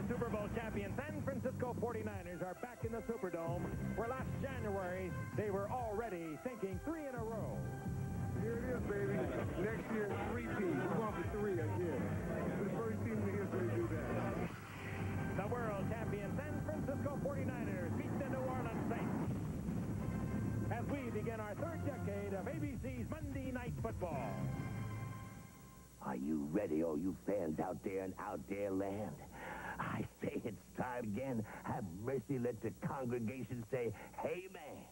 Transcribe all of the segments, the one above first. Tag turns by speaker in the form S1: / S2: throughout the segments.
S1: The Super Bowl champion San Francisco 49ers are back in the Superdome, where last January they were already thinking 3 in a row.
S2: Here it is, baby. Next year, 3 teams. We're going for 3 again. It's the first team in history to do that.
S1: The world champion San Francisco 49ers beat the New Orleans Saints. As we begin our 3rd decade of ABC's Monday Night Football.
S3: Are you ready, all you fans out there in out there land? I say it's time again. Have mercy, let the congregation say, hey, man,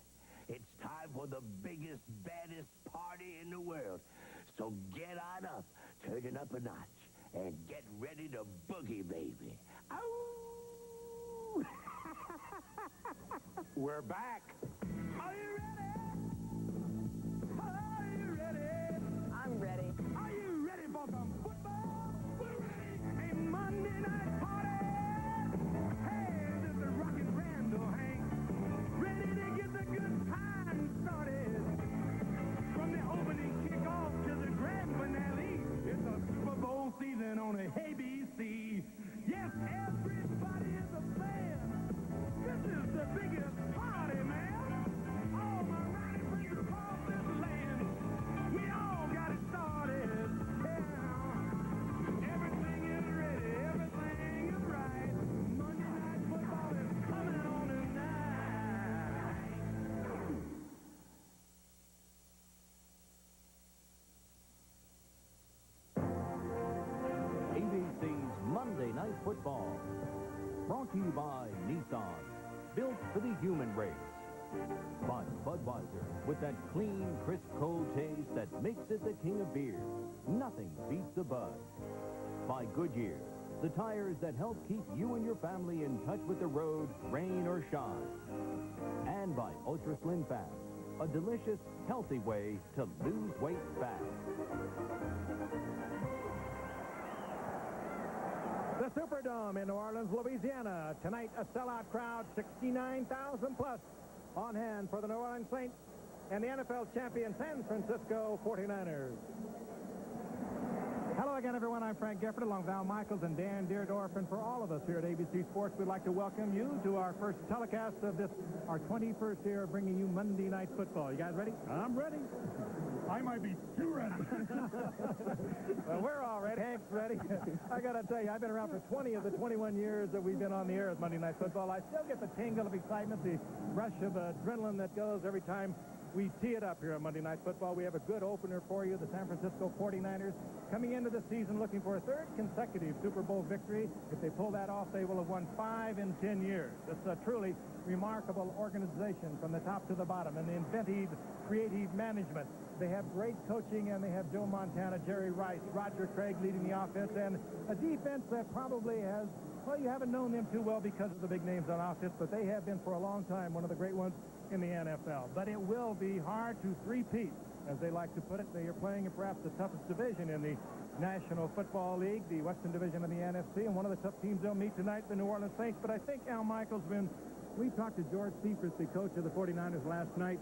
S3: it's time for the biggest, baddest party in the world. So get on up, turn it up a notch, and get ready to boogie, baby. Ow!
S1: We're back.
S2: Are you ready? Are you ready?
S4: I'm ready.
S2: Are you ready for some football? We're ready. A Monday night party. Hey, this is Rockin' Randall Hank. Ready to get the good time started. From the opening kickoff to the grand finale. It's a Super Bowl season on a ABC. Yes, everybody is a fan. This is the biggest party, man. All my rowdy friends across this land. We all got it started. Yeah. Everything is ready. Everything is right. Monday Night Football is coming on tonight.
S5: ABC's Monday Night Football. Brought to you by Nissan. Built for the human race. By Budweiser, with that clean, crisp, cold taste that makes it the king of beers. Nothing beats a Bud. By Goodyear, the tires that help keep you and your family in touch with the road, rain or shine. And by Ultra Slim Fast, a delicious, healthy way to lose weight fast.
S1: The Superdome in New Orleans, Louisiana. Tonight, a sellout crowd, 69,000 plus, on hand for the New Orleans Saints and the NFL champion San Francisco 49ers. Hello again, everyone. I'm Frank Gifford, along with Al Michaels and Dan Deerdorf. And for all of us here at ABC Sports, we'd like to welcome you to our first telecast of this, our 21st year of bringing you Monday Night Football. You guys ready?
S2: I'm ready. I might be too ready.
S1: Well, we're all ready. Hank's ready. I got to tell you, I've been around for 20 of the 21 years that we've been on the air with Monday Night Football. I still get the tingle of excitement, the rush of adrenaline that goes every time we tee it up here on Monday Night Football. We have a good opener for you, the San Francisco 49ers, coming into the season looking for a 3rd consecutive Super Bowl victory. If they pull that off, they will have won 5 in 10 years. It's a truly remarkable organization from the top to the bottom, and the inventive, creative management. They have great coaching, and they have Joe Montana, Jerry Rice, Roger Craig leading the offense, and a defense that probably has, well, you haven't known them too well because of the big names on offense, but they have been for a long time one of the great ones in the NFL. But it will be hard to three-peat, as they like to put it. They are playing in perhaps the toughest division in the National Football League, the Western Division of the NFC, and one of the tough teams they'll meet tonight, the New Orleans Saints. But I think Al Michaels, we talked to George Seifert, the coach of the 49ers, last night.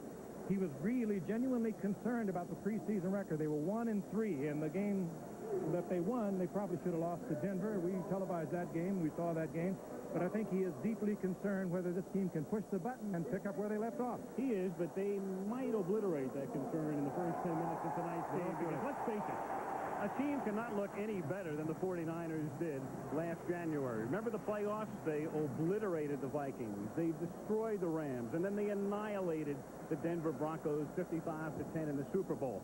S1: He was really genuinely concerned about the preseason record. They were 1-3 in the game that they won. They probably should have lost to Denver. We televised that game. We saw that game. But I think he is deeply concerned whether this team can push the button and pick up where they left off.
S6: He is, but they might obliterate that concern in the first 10 minutes of tonight's game. Because let's face it, a team cannot look any better than the 49ers did last January. Remember the playoffs? They obliterated the Vikings. They destroyed the Rams. And then they annihilated the Denver Broncos 55-10 in the Super Bowl.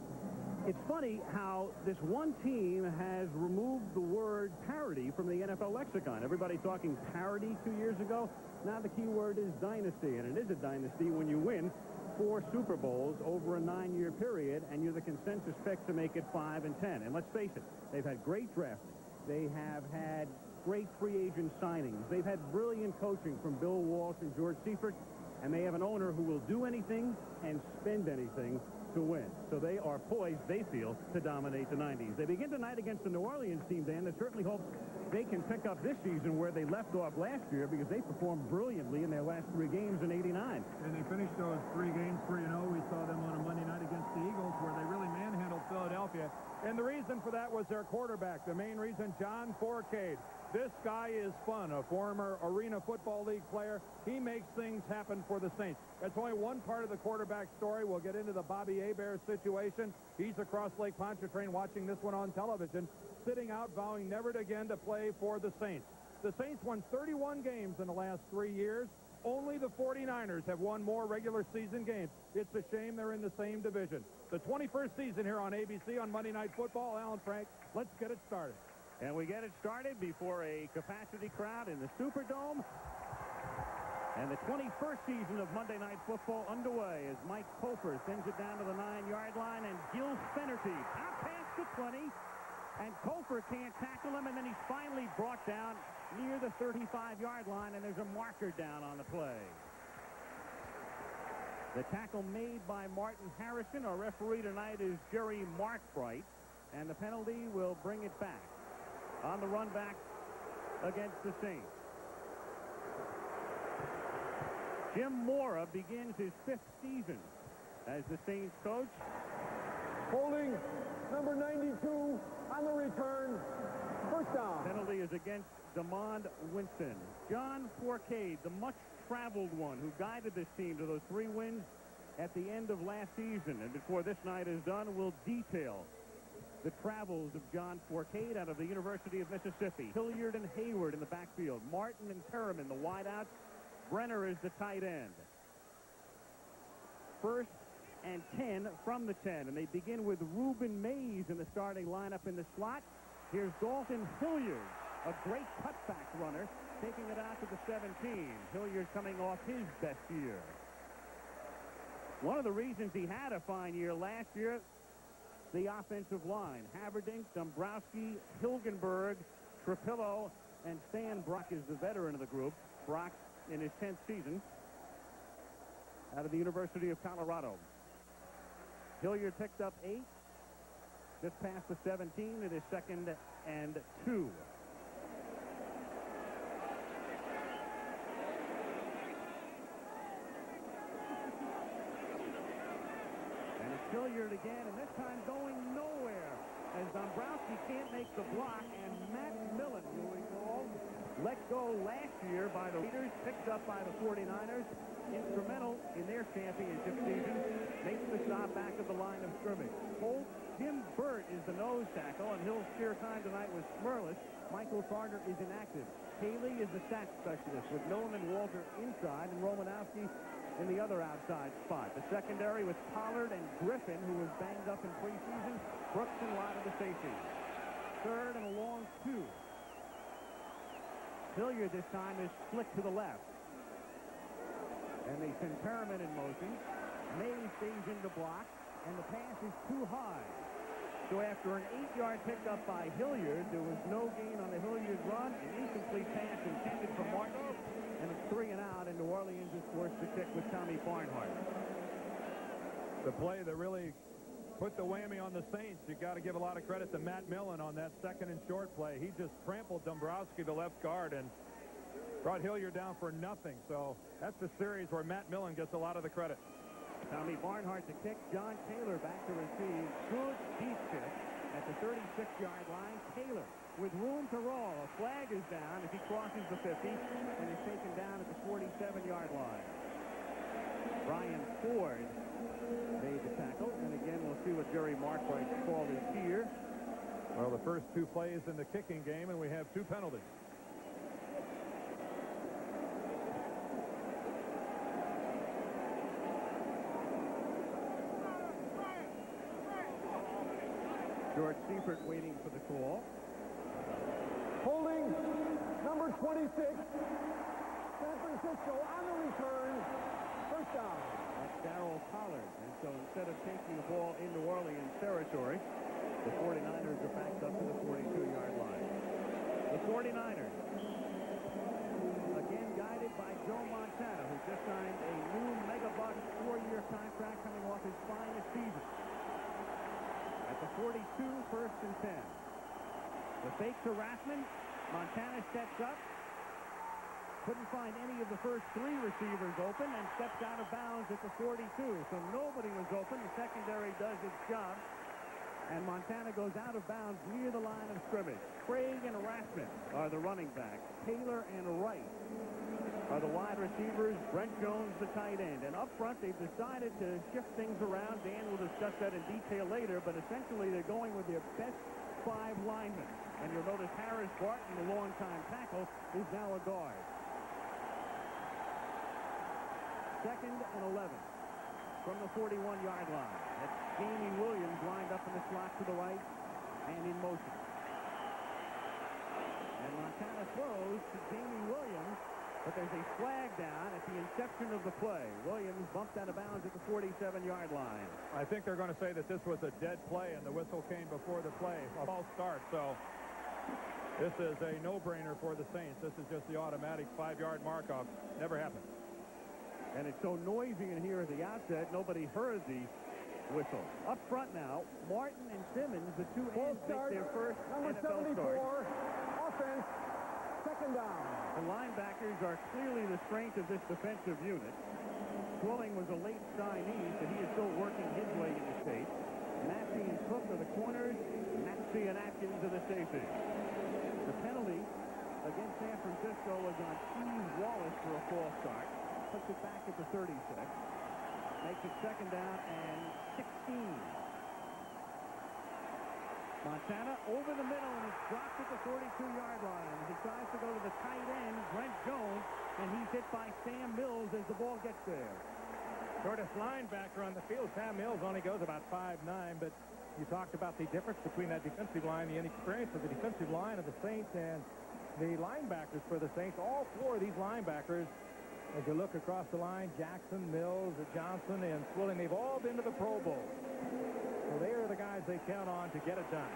S6: It's funny how this one team has removed the word parity from the NFL lexicon. Everybody talking parity 2 years ago. Now the key word is dynasty, and it is a dynasty when you win 4 Super Bowls over a 9-year period, and you're the consensus pick to make it 5 and 10. And let's face it, they've had great drafting. They have had great free agent signings. They've had brilliant coaching from Bill Walsh and George Seifert, and they have an owner who will do anything and spend anything to win. So they are poised, they feel, to dominate the 90s. They begin tonight against the New Orleans team, Dan, that certainly hopes they can pick up this season where they left off last year, because they performed brilliantly in their last 3 games in '89.
S7: And they finished those 3 games 3-0. We saw them on a Monday night against the Eagles, where they really manhandled Philadelphia.
S1: And the reason for that was their quarterback. The main reason, John Fourcade.
S7: This guy is fun, a former Arena Football League player. He makes things happen for the Saints. That's only one part of the quarterback story. We'll get into the Bobby Hebert situation. He's across Lake Pontchartrain watching this one on television, sitting out, vowing never again to play for the Saints. The Saints won 31 games in the last 3 years. Only the 49ers have won more regular season games. It's a shame they're in the same division. The 21st season here on ABC on Monday Night Football. Alan Frank, let's get it started.
S6: And we get it started before a capacity crowd in the Superdome. And the 21st season of Monday Night Football underway as Mike Cofer sends it down to the 9-yard line, and Gil Fenerty out past the 20. And Cofer can't tackle him, and then he's finally brought down near the 35-yard line, and there's a marker down on the play. The tackle made by Martin Harrison. Our referee tonight is Jerry Markbright, and the penalty will bring it back on the run back against the Saints. Jim Mora begins his 5th season as the Saints coach.
S4: Holding number 92 on the return. First down.
S6: Penalty is against Demond Winston. John Forcade, the much-traveled one who guided this team to those 3 wins at the end of last season. And before this night is done, we'll detail the travels of John Forcade out of the University of Mississippi. Hilliard and Hayward in the backfield. Martin and Perriman, the wideouts. Brenner is the tight end. 1st and 10 from the 10. And they begin with Reuben Mays in the starting lineup in the slot. Here's Dalton Hilliard, a great cutback runner, taking it out to the 17. Hilliard coming off his best year. One of the reasons he had a fine year last year, the offensive line. Haverdink, Dombrowski, Hilgenberg, Trapillo, and Stan Brock is the veteran of the group. Brock in his 10th season out of the University of Colorado. Hilliard picked up 8. Just past the 17. It is 2nd and 2. And it's Hilliard again, and this time going nowhere as Dombrowski can't make the block, and Matt Millen, who we called let go last year by the Raiders, picked up by the 49ers, instrumental in their championship season, makes the stop back of the line of scrimmage. Tim Burt is the nose tackle, and he'll share time tonight with Smerlis. Michael Carter is inactive. Haley is the sack specialist with Nolan and Walter inside, and Romanowski in the other outside spot. The secondary with Pollard and Griffin, who was banged up in preseason. Brooks and Lott are the safety. 3rd and a long 2. Hilliard this time is split to the left. And they send Perriman in motion. Mays stays in the block, and the pass is too high. So after an 8-yard pickup by Hilliard, there was no gain on the Hilliard run. An incomplete pass intended for Martin, and it's 3 and out, and New Orleans is forced to kick with Tommy Barnhart.
S7: The play that really put the whammy on the Saints. You got to give a lot of credit to Matt Millen on that 2nd and short play. He just trampled Dombrowski, the left guard, and brought Hilliard down for nothing. So that's a series where Matt Millen gets a lot of the credit.
S6: Tommy Barnhart to kick. John Taylor back to receive. Good deep kick at the 36-yard line. Taylor with room to roll. A flag is down as he crosses the 50 and is taken down at the 47-yard line. Brian Ford made the tackle, and again we'll see what Jerry Markbright's call is here.
S7: Well, the first 2 plays in the kicking game, and we have 2 penalties.
S6: George Seifert waiting for the call.
S4: Holding number 26. San Francisco on the return. First down.
S6: That's Darryl Pollard. And so instead of taking the ball in New Orleans territory, the 49ers are backed up to the 42-yard line. The 49ers, again guided by Joe Montana, who just signed a new mega-bucks 4-year contract coming off his finest season. At the 42, 1st and 10. The fake to Rathman. Montana steps up. Couldn't find any of the first 3 receivers open and steps out of bounds at the 42. So nobody was open. The secondary does its job. And Montana goes out of bounds near the line of scrimmage. Craig and Rathman are the running backs. Taylor and Wright are the wide receivers. Brent Jones, the tight end. And up front, they've decided to shift things around. Dan will discuss that in detail later, but essentially they're going with their best 5 linemen. And you'll notice Harris Barton, the longtime tackle, is now a guard. 2nd and 11 from the 41-yard line. That's Jamie Williams lined up in the slot to the right and in motion. And Montana throws to Jamie Williams, but there's a flag down at the inception of the play. Williams bumped out of bounds at the 47-yard line.
S7: I think they're going to say that this was a dead play, and the whistle came before the play. A false start, so this is a no-brainer for the Saints. This is just the automatic 5-yard mark-off. Never happened.
S6: And it's so noisy in here at the outset, nobody heard the whistle. Up front now, Martin and Simmons, the two ends, make their first
S4: Number
S6: NFL
S4: 74,
S6: start.
S4: offense, 2nd down.
S6: The linebackers are clearly the strength of this defensive unit. Swilling was a late signee, so he is still working his way in the state. Massey and Cook are the corners. Massey and Atkins are the safeties. The penalty against San Francisco was on Steve Wallace for a false start. Puts it back at the 36. Makes it 2nd down and 16. Montana over the middle, and it's dropped at the 42-yard line. He tries to go to the tight end, Brent Jones, and he's hit by Sam Mills as the ball gets there.
S1: Shortest linebacker on the field. Sam Mills only goes about 5'9", but you talked about the difference between that defensive line, the inexperience of the defensive line of the Saints and the linebackers for the Saints. All 4 of these linebackers, as you look across the line, Jackson, Mills, Johnson, and Swilling, they've all been to the Pro Bowl. So they are the guys they count on to get it done.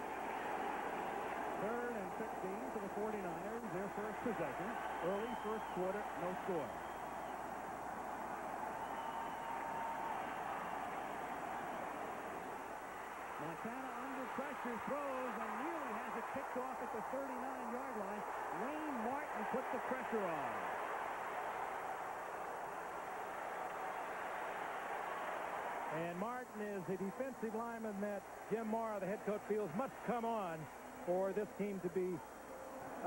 S6: 3rd and 15 for the 49ers, their first possession. Early first quarter, no score. Montana under pressure, throws, and nearly has it kicked off at the 39-yard line. Wayne Martin put the pressure on.
S1: And Martin is a defensive lineman that Jim Mara, the head coach, feels must come on for this team to be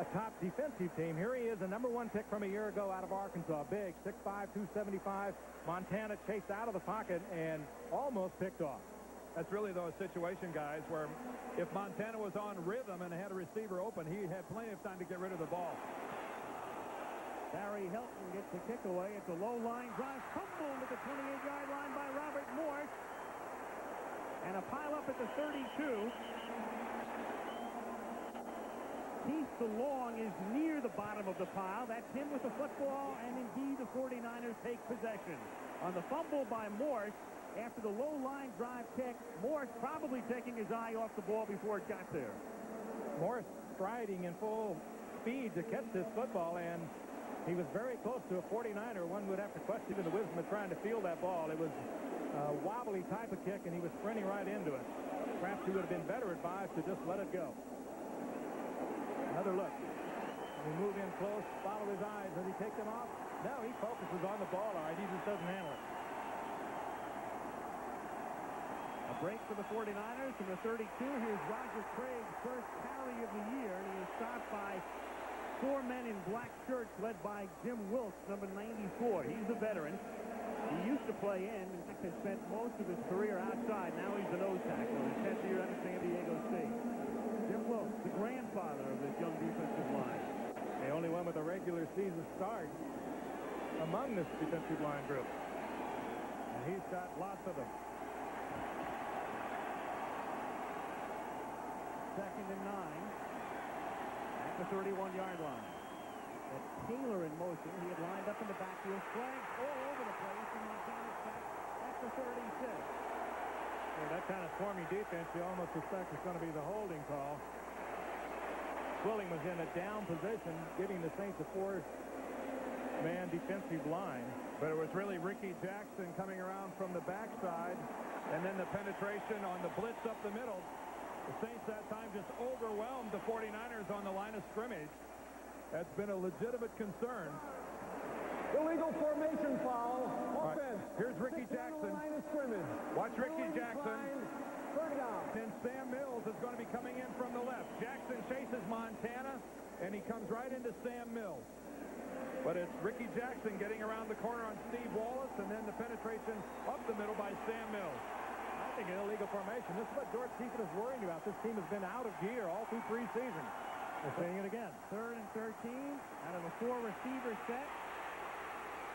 S1: a top defensive team. Here he is, the number 1 pick from a year ago out of Arkansas. Big, 6'5", 275. Montana chased out of the pocket and almost picked off.
S7: That's really, though, a situation, guys, where if Montana was on rhythm and had a receiver open, he had plenty of time to get rid of the ball.
S6: Barry Helton gets the kick away at the low line drive, fumbled at the 28-yard line by Robert Morse, and a pile up at the 32. Keith DeLong is near the bottom of the pile. That's him with the football, and indeed the 49ers take possession. On the fumble by Morse, after the low line drive kick, Morse probably taking his eye off the ball before it got there.
S1: Morse striding in full speed to catch this football, and he was very close to a 49er. One would have to question the wisdom of trying to field that ball. It was a wobbly type of kick, and he was sprinting right into it. Perhaps he would have been better advised to just let it go. Another look. We move in close, follow his eyes. Does he take them off? No, he focuses on the ball. All right, he just doesn't handle it.
S6: A break for the 49ers from the 32. Here's Roger Craig's first carry of the year, and he is stopped by 4 men in black shirts led by Jim Wilkes, number 94. He's a veteran. He used to play in fact, has spent most of his career outside. Now he's the nose tackle. His 10th year out of San Diego State. Jim Wilkes, the grandfather of this young defensive line.
S1: The only one with a regular season start among this defensive line group. And he's got lots of them.
S6: 2nd and 9 at the 31-yard line. That's Taylor in motion. He had lined up in the backfield. Flags all over the place, and Montana's back at the 36.
S1: Yeah, that kind of swarmy defense, you almost suspect is going to be the holding call. Swilling was in a down position, giving the Saints a 4-man defensive line.
S7: But it was really Ricky Jackson coming around from the backside, and then the penetration on the blitz up the middle. The Saints that time just overwhelmed the 49ers on the line of scrimmage. That's been a legitimate concern.
S4: Illegal formation foul. Offense.
S7: Right. Here's Ricky Jackson.
S4: Line of scrimmage.
S7: Watch Ricky Jackson.
S4: 3rd down.
S7: And Sam Mills is going to be coming in from the left. Jackson chases Montana, and he comes right into Sam Mills. But it's Ricky Jackson getting around the corner on Steve Wallace, and then the penetration up the middle by Sam Mills.
S1: I think an illegal formation. This is what George Seifert is worrying about. This team has been out of gear all through preseason. We're seeing it again.
S6: 3rd and 13 out of a 4-receiver set.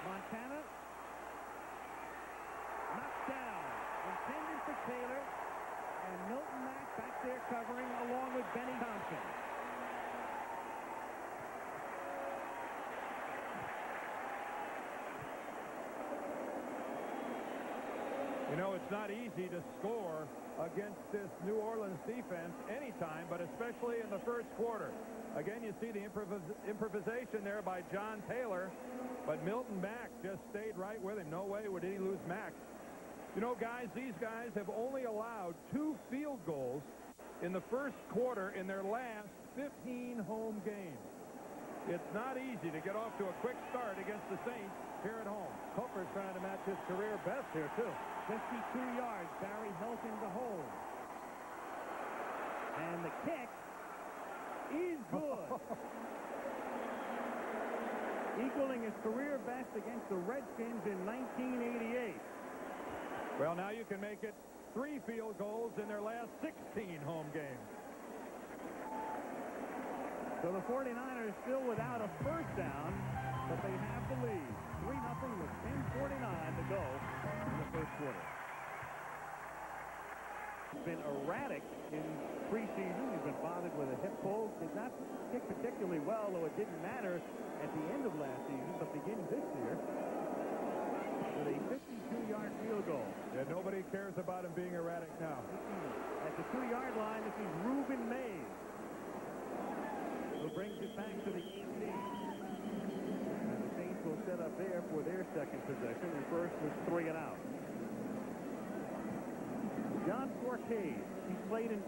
S6: Montana knocked down. Intended for Taylor. And Milton Mack back there covering along with Benny Thompson.
S7: You know, it's not easy to score against this New Orleans defense anytime, but especially in the first quarter. Again, you see the improvisation there by John Taylor, but Milton Mack just stayed right with him. No way would he lose Mack. You know, guys, these guys have only allowed 2 field goals in the first quarter in their last 15 home games. It's not easy to get off to a quick start against the Saints here at home.
S1: Hooper's trying to match his career best here, too.
S6: 52 yards. Barry Hilton to hold. And the kick is good. Equaling his career best against the Redskins in 1988.
S7: Well, now you can make it 3 field goals in their last 16 home games.
S6: So the 49ers still without a first down, but they have the lead. 3-0 with 10:49 to go in the first quarter. He's been erratic in preseason. He's been bothered with a hip pull. Did not kick particularly well, though it didn't matter at the end of last season, but begins this year with a 52-yard field goal.
S7: Yeah, nobody cares about him being erratic now.
S6: At the 2-yard line, this is Reuben Mays, who brings it back to the 18. And the Saints will set up there for their second possession. The first was 3 and out. John Forcade, he's played in,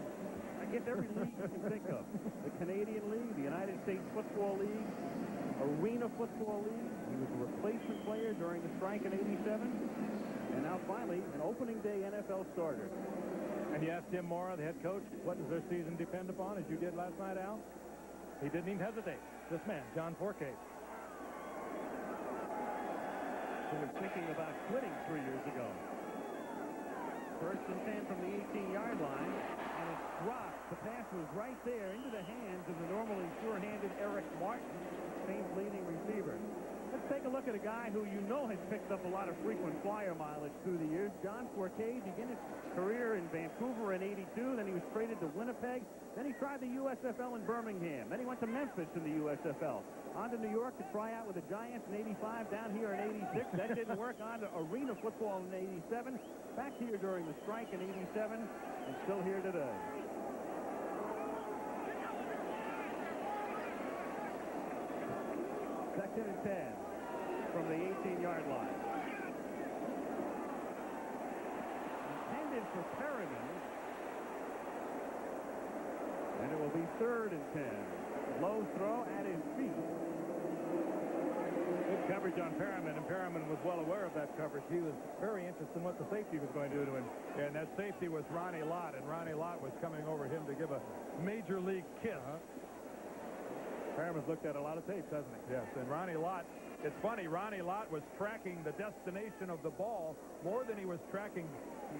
S6: I guess, every league you can think of. The Canadian League, the United States Football League, Arena Football League. He was a replacement player during the strike in '87. And now finally, an opening day NFL starter.
S1: And you asked Tim Mora, the head coach, what does their season depend upon, as you did last night, Al? He didn't even hesitate. This man, John Forcade.
S6: Who was thinking about quitting 3 years ago. First and 10 from the 18-yard line, and it's dropped. The pass was right there into the hands of the normally sure-handed Eric Martin, Saints' leading receiver. Let's take a look at a guy who you know has picked up a lot of frequent flyer mileage through the years. John Forcade began his career in Vancouver in '82. Then he was traded to Winnipeg. Then he tried the USFL in Birmingham. Then he went to Memphis in the USFL. On to New York to try out with the Giants in '85. Down here in '86. That didn't work. On to Arena Football in '87. Back here during the strike in '87. And still here today. Second and 10 from the 18-yard line. Intended for Perriman. And it will be 3rd and 10. Low throw at his feet.
S1: Good coverage on Perriman, and Perriman was well aware of that coverage. He was very interested in what the safety was going to do to him.
S7: And that safety was Ronnie Lott, and Ronnie Lott was coming over him to give a major league kiss.
S1: Perriman's looked at a lot of tapes, hasn't he?
S7: Yes, and Ronnie Lott, it's funny, Ronnie Lott was tracking the destination of the ball more than he was tracking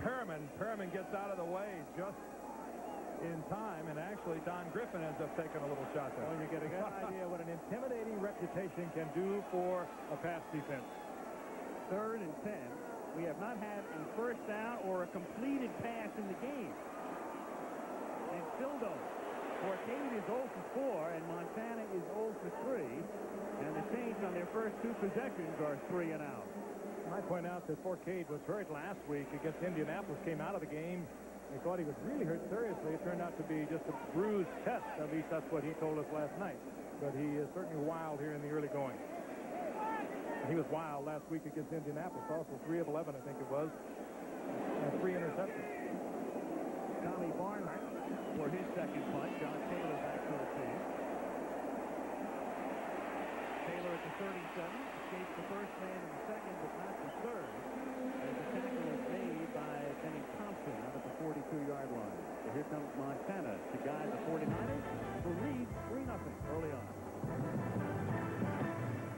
S7: Perriman. Perriman gets out of the way just in time, and actually Don Griffin ends up taking a little shot there.
S1: Well, you get a good idea what an intimidating reputation can do for a pass defense.
S6: 3rd and 10. We have not had a first down or a completed pass in the game. And still though, Forcade is 0 for 4, and Montana is 0 for 3. And the Saints on their first 2 possessions are 3 and out.
S1: I point out that Forcade was hurt last week against Indianapolis, came out of the game. They thought he was really hurt seriously. It turned out to be just a bruised chest. At least that's what he told us last night. But he is certainly wild here in the early going. He was wild last week against Indianapolis. Also 3 of 11, I think it was. And 3 interceptions.
S6: Tommy Barnhart for his second punt. John Taylor back to the team. Taylor at the 37. Escapes the first man in the second, but not the third. And the tackle is made by by Benny Thompson out at the 42-yard line. So here comes Montana to guide the 49ers for lead 3-0 early on.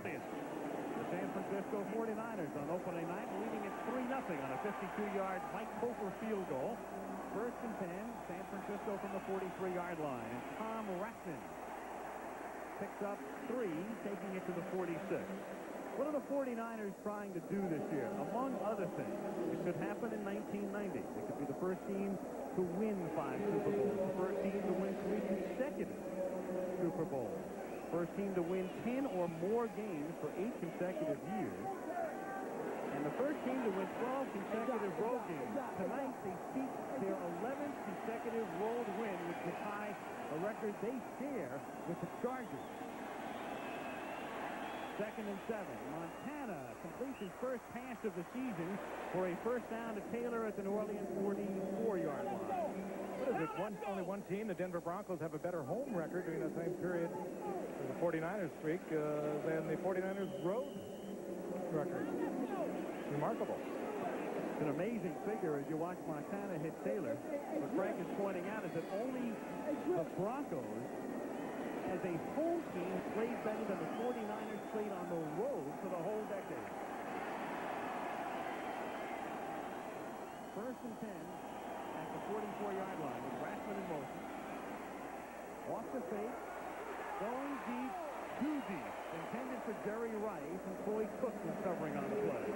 S6: The San Francisco 49ers on opening night leading at 3-0 on a 52-yard Mike Cofer field goal. First and 10, San Francisco from the 43-yard line. And Tom Rathman picks up 3, taking it to the 46. What are the 49ers trying to do this year? Among other things, it could happen in 1990. It could be the first team to win 5 Super Bowls, the first team to win 3 consecutive Super Bowls, first team to win 10 or more games for 8 consecutive years, and the first team to win 12 consecutive road games. Tonight, they seek their 11th consecutive road win, which would tie a record they share with the Chargers. Second and 7. Montana completes his first pass of the season for a first down to Taylor at the New Orleans 44-yard line.
S1: What is it? Only one team, the Denver Broncos, have a better home record during that same period for the 49ers streak than the 49ers road record. Remarkable.
S6: It's an amazing figure as you watch Montana hit Taylor. What Frank is pointing out is that only the Broncos, as a home team, played better than the 49ers played on the road for the whole decade. First and 10 at the 44-yard line with Rathman in motion. Off the fake, going deep, too deep. Intended for Jerry Rice, and Toy Cook was covering on the play.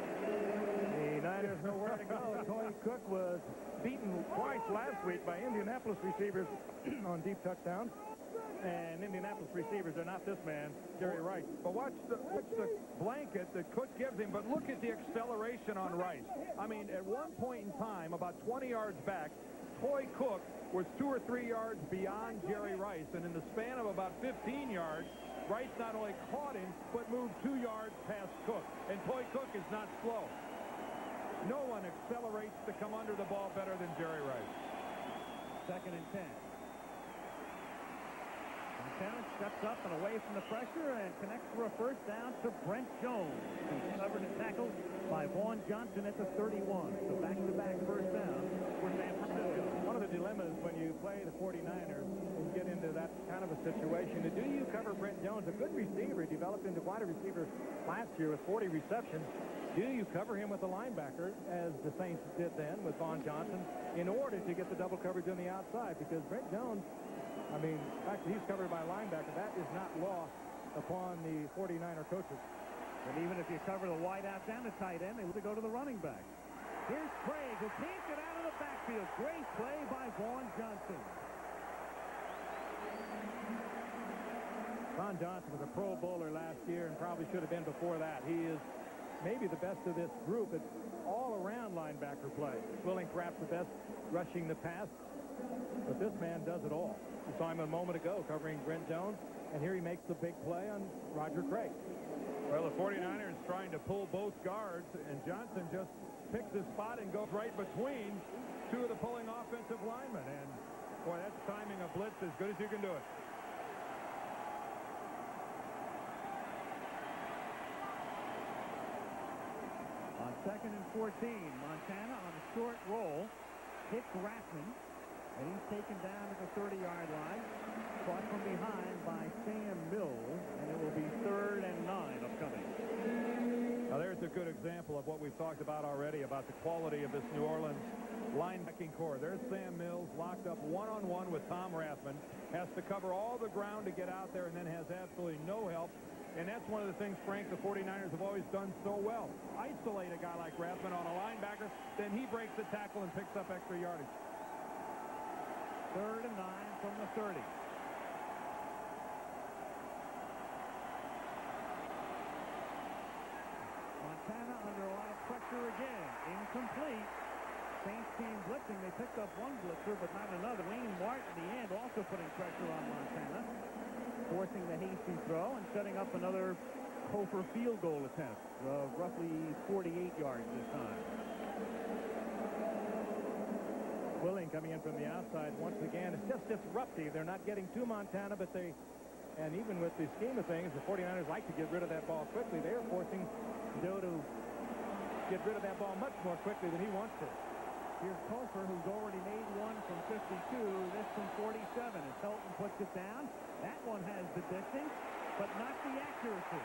S1: The Niners know where to go. Toy Cook was beaten twice last week by Indianapolis receivers on deep touchdowns. And Indianapolis receivers are not this man, Jerry Rice.
S7: But watch the blanket that Cook gives him, but look at the acceleration on Rice. I mean, at one point in time, about 20 yards back, Toy Cook was 2 or 3 yards beyond Jerry Rice, and in the span of about 15 yards, Rice not only caught him, but moved 2 yards past Cook. And Toy Cook is not slow. No one accelerates to come under the ball better than Jerry Rice.
S6: Second and 10. Montana steps up and away from the pressure and connects for a first down to Brent Jones, who's covered and tackled by Vaughn Johnson at the 31. So back-to-back first down for San Francisco.
S1: One of the dilemmas when you play the 49ers and get into that kind of a situation, do you cover Brent Jones, a good receiver, developed into quite a receiver last year with 40 receptions? Do you cover him with a linebacker, as the Saints did then with Vaughn Johnson, in order to get the double coverage on the outside? Because Brent Jones, I mean, the fact that he's covered by a linebacker, that is not lost upon the 49er coaches.
S6: And even if you cover the wideout down the tight end, they look to go to the running back. Here's Craig, who can't get out of the backfield. Great play by Vaughn Johnson.
S1: Vaughn Johnson was a Pro Bowler last year and probably should have been before that. He is maybe the best of this group. It's all-around linebacker play. Willing perhaps the best rushing the pass, but this man does it all. We saw him a moment ago covering Brent Jones, and here he makes the big play on Roger Craig.
S7: Well, the 49ers trying to pull both guards, and Johnson just picks his spot and goes right between 2 of the pulling offensive linemen. And, boy, that's timing a blitz as good as you can do it.
S6: On second and 14, Montana on a short roll hits Rathman, and he's taken down at the 30-yard line, caught from behind by Sam Mills, and it will be 3rd and 9 upcoming.
S7: Now, there's a good example of what we've talked about already, about the quality of this New Orleans linebacking core. There's Sam Mills locked up one-on-one with Tom Rathman, has to cover all the ground to get out there, and then has absolutely no help. And that's one of the things, Frank, the 49ers have always done so well. Isolate a guy like Rathman on a linebacker, then he breaks the tackle and picks up extra yardage.
S6: 3rd and 9 from the 30. Montana under a lot of pressure again. Incomplete. Saints team blitzing. They picked up one blitzer, but not another. Wayne Martin, in the end, also putting pressure on Montana, forcing the hasty throw and setting up another Cofer field goal attempt of roughly 48 yards this time.
S1: Willing coming in from the outside once again. It's just disruptive. They're not getting to Montana, but and even with the scheme of things, the 49ers like to get rid of that ball quickly. They are forcing Joe to get rid of that ball much more quickly than he wants to.
S6: Here's Topher, who's already made one from 52. This from 47. As Helton puts it down, that one has the distance, but not the accuracy.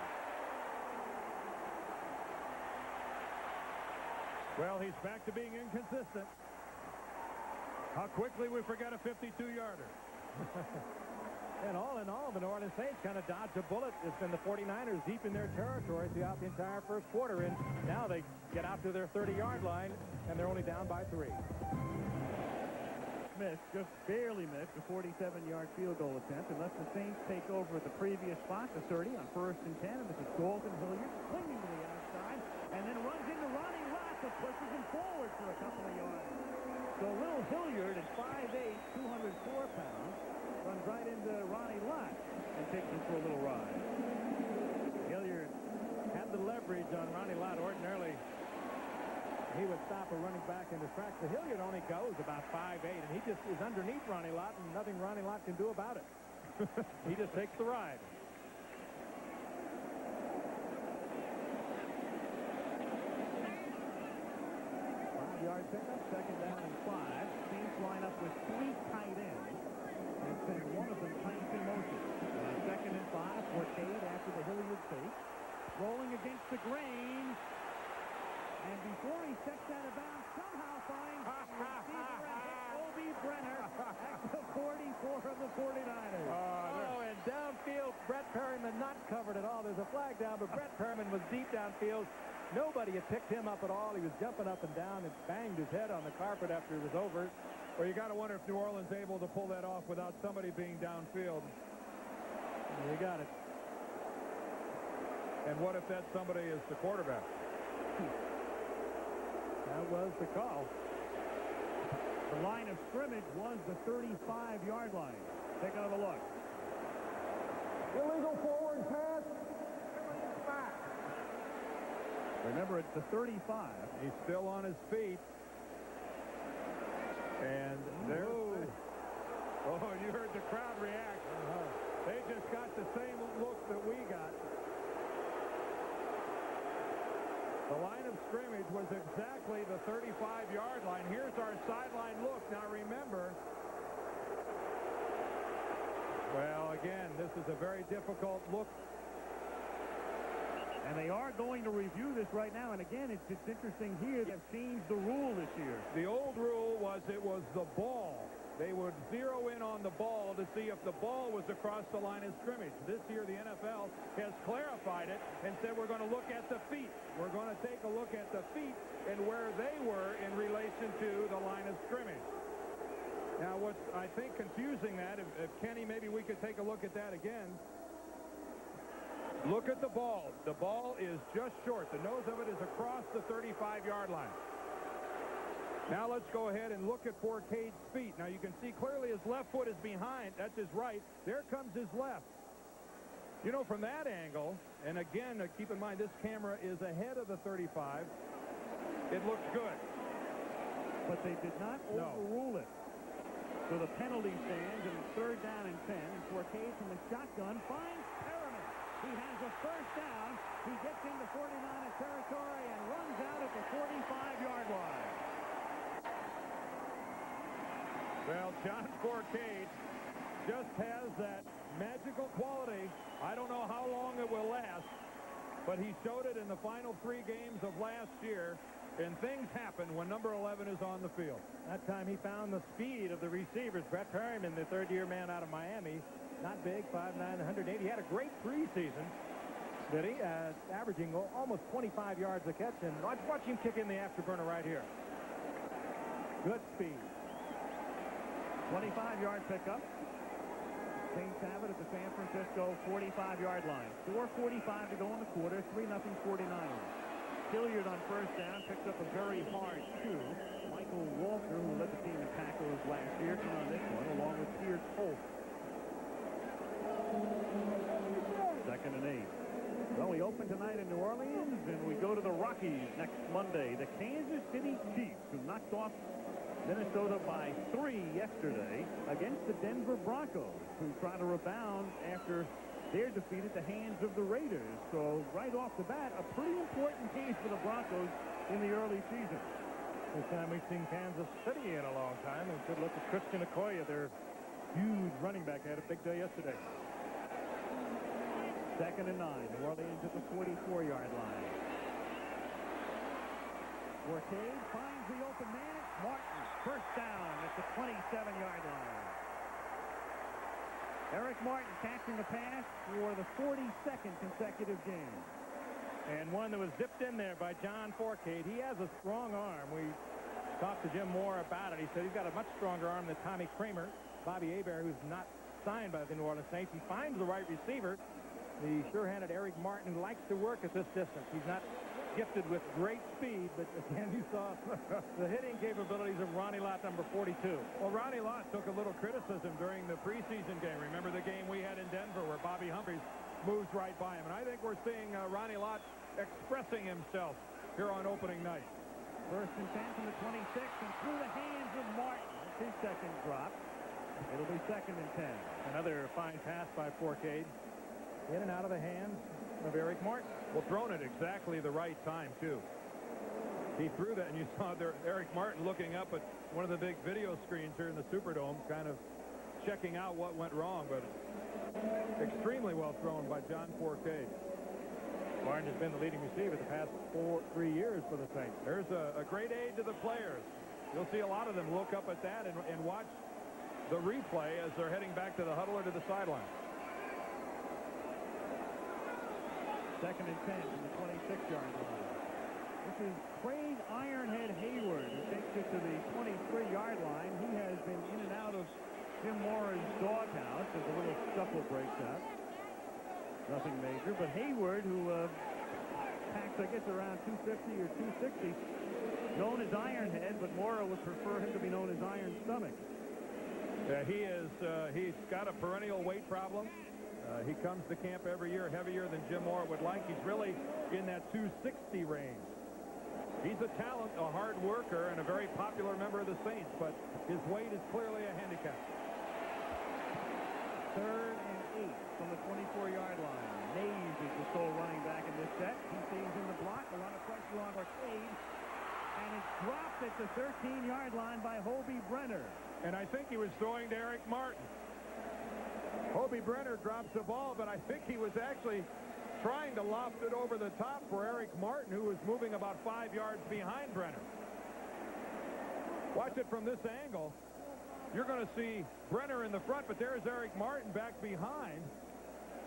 S7: Well, he's back to being inconsistent. How quickly we forget a 52-yarder.
S1: And all in all, the New Orleans Saints kind of dodged a bullet. It's been the 49ers deep in their territory throughout the entire first quarter. And now they get out to their 30-yard line, and they're only down by 3.
S6: Missed, just barely missed, a 47-yard field goal attempt, unless the Saints take over at the previous spot, the 30, on 1st and 10. And this is Dalton Hilliard swinging to the outside, and then runs into Ronnie Lott, who pushes him forward for a couple of yards. So Will Hilliard at 5'8", 204 pounds, runs right into Ronnie Lott and takes him for a little ride.
S1: Hilliard had the leverage on Ronnie Lott. Ordinarily, he would stop a running back in his tracks. The Hilliard only goes about 5'8", and he just is underneath Ronnie Lott, and nothing Ronnie Lott can do about it. He just takes the ride.
S6: Yard pickup, 2nd down and 5. Saints line up with 3 tight ends and send one of them tight in motion. 2nd and 5 for Cade after the Hilliard fake. Rolling against the grain. And before he steps out of bounds, somehow finds receiver and Obi Brenner at the 44 of the 49ers.
S1: And downfield, Brett Perryman not covered at all. There's a flag down, but Brett Perryman was deep downfield. Nobody had picked him up at all. He was jumping up and down and banged his head on the carpet after it was over.
S7: Well, you got to wonder if New Orleans able to pull that off without somebody being downfield.
S1: You got it.
S7: And what if that somebody is the quarterback?
S1: That was the call.
S6: The line of scrimmage was the 35-yard line. Take another look.
S4: Illegal forward pass.
S6: Remember, it's the 35.
S7: He's still on his feet. And there. Oh, you heard the crowd react. They just got the same look that we got. The line of scrimmage was exactly the 35-yard line. Here's our sideline look. Now remember, well, again, this is a very difficult look.
S6: And they are going to review this right now. And again, it's interesting here. They've changed the rule this year.
S7: The old rule was it was the ball. They would zero in on the ball to see if the ball was across the line of scrimmage. This year, the NFL has clarified it and said we're going to look at the feet. We're going to take a look at the feet and where they were in relation to the line of scrimmage. Now, what's, I think, confusing that, if Kenny, maybe we could take a look at that again. Look at the ball. The ball is just short. The nose of it is across the 35-yard line. Now let's go ahead and look at Cade's feet. Now you can see clearly his left foot is behind. That's his right. There comes his left. You know, from that angle, and again, keep in mind this camera is ahead of the 35. It looks good.
S6: But they did not overrule it. So the penalty stands, and it's 3rd down and 10. And Cade from the shotgun finds Perriman. He has a 1st down. He gets into 49er territory and runs out at the 45-yard line.
S7: Well, John Cade just has that magical quality. I don't know how long it will last, but he showed it in the final 3 games of last year, and things happen when number 11 is on the field.
S1: That time he found the speed of the receivers. Brett Perryman, the 3rd-year man out of Miami, not big, 5'9", 180. He had a great preseason, did he? Averaging almost 25 yards a catch. And watch him kick in the afterburner right here. Good speed.
S6: 25-yard pickup. Saints have it at the San Francisco 45-yard line. 4:45 to go in the quarter. 3-0 49ers. Hilliard on 1st down picks up a very hard 2. Michael Walker, who led the team in tackles last year, came on this one, along with Pierce Holt. 2nd and 8. Well, we open tonight in New Orleans, and we go to the Rockies next Monday. The Kansas City Chiefs, who knocked off Minnesota by 3 yesterday against the Denver Broncos, who try to rebound after their defeat at the hands of the Raiders. So right off the bat, a pretty important game for the Broncos in the early season.
S1: First time we've seen Kansas City in a long time. And good look at Christian Okoye, their huge running back. Had a big day yesterday.
S6: 2nd and 9. New Orleans at the 44-yard line. Forcade finds the open man. Martin, first down at the 27-yard line. Eric Martin catching the pass for the 42nd consecutive game.
S1: And one that was dipped in there by John Forcade. He has a strong arm. We talked to Jim Moore about it. He said he's got a much stronger arm than Tommy Kramer. Bobby Hebert, who's not signed by the New Orleans Saints. He finds the right receiver. The sure-handed Eric Martin likes to work at this distance. He's not gifted with great speed, but again, you saw the hitting capabilities of Ronnie Lott, number 42.
S7: Well, Ronnie Lott took a little criticism during the preseason game. Remember the game we had in Denver where Bobby Humphries moves right by him. And I think we're seeing Ronnie Lott expressing himself here on opening night.
S6: 1st and 10 from the 26, and through the hands of Martin. His second drop. It'll be 2nd and 10.
S1: Another fine pass by Forcade. In and out of the hands of Eric Martin.
S7: Well, thrown at exactly the right time, too. He threw that, and you saw there Eric Martin looking up at one of the big video screens here in the Superdome, kind of checking out what went wrong, but extremely well thrown by John Forcade.
S1: Martin has been the leading receiver the past 3 years for the Saints.
S7: There's a great aid to the players. You'll see a lot of them look up at that and watch the replay as they're heading back to the huddle or to the sideline.
S6: 2nd and 10 from the 26-yard line. This is Craig Ironhead Hayward, who takes it to the 23-yard line. He has been in and out of Jim Mora's doghouse as a little scuffle breaks out. Nothing major, but Hayward, who packs, I guess, around 250 or 260, known as Ironhead, but Mora would prefer him to be known as Iron Stomach.
S7: He's got a perennial weight problem. He comes to camp every year heavier than Jim Mora would like. He's really in that 260 range. He's a talent, a hard worker, and a very popular member of the Saints, but his weight is clearly a handicap.
S6: 3rd and 8 from the 24-yard line. Mays is the sole running back in this set. He stays in the block. A lot of pressure on Forcade. And it's dropped at the 13-yard line by Hobie Brenner.
S7: And I think he was throwing to Eric Martin. Hobie Brenner drops the ball, but I think he was actually trying to loft it over the top for Eric Martin, who was moving about 5 yards behind Brenner. Watch it from this angle. You're going to see Brenner in the front, but there's Eric Martin back behind.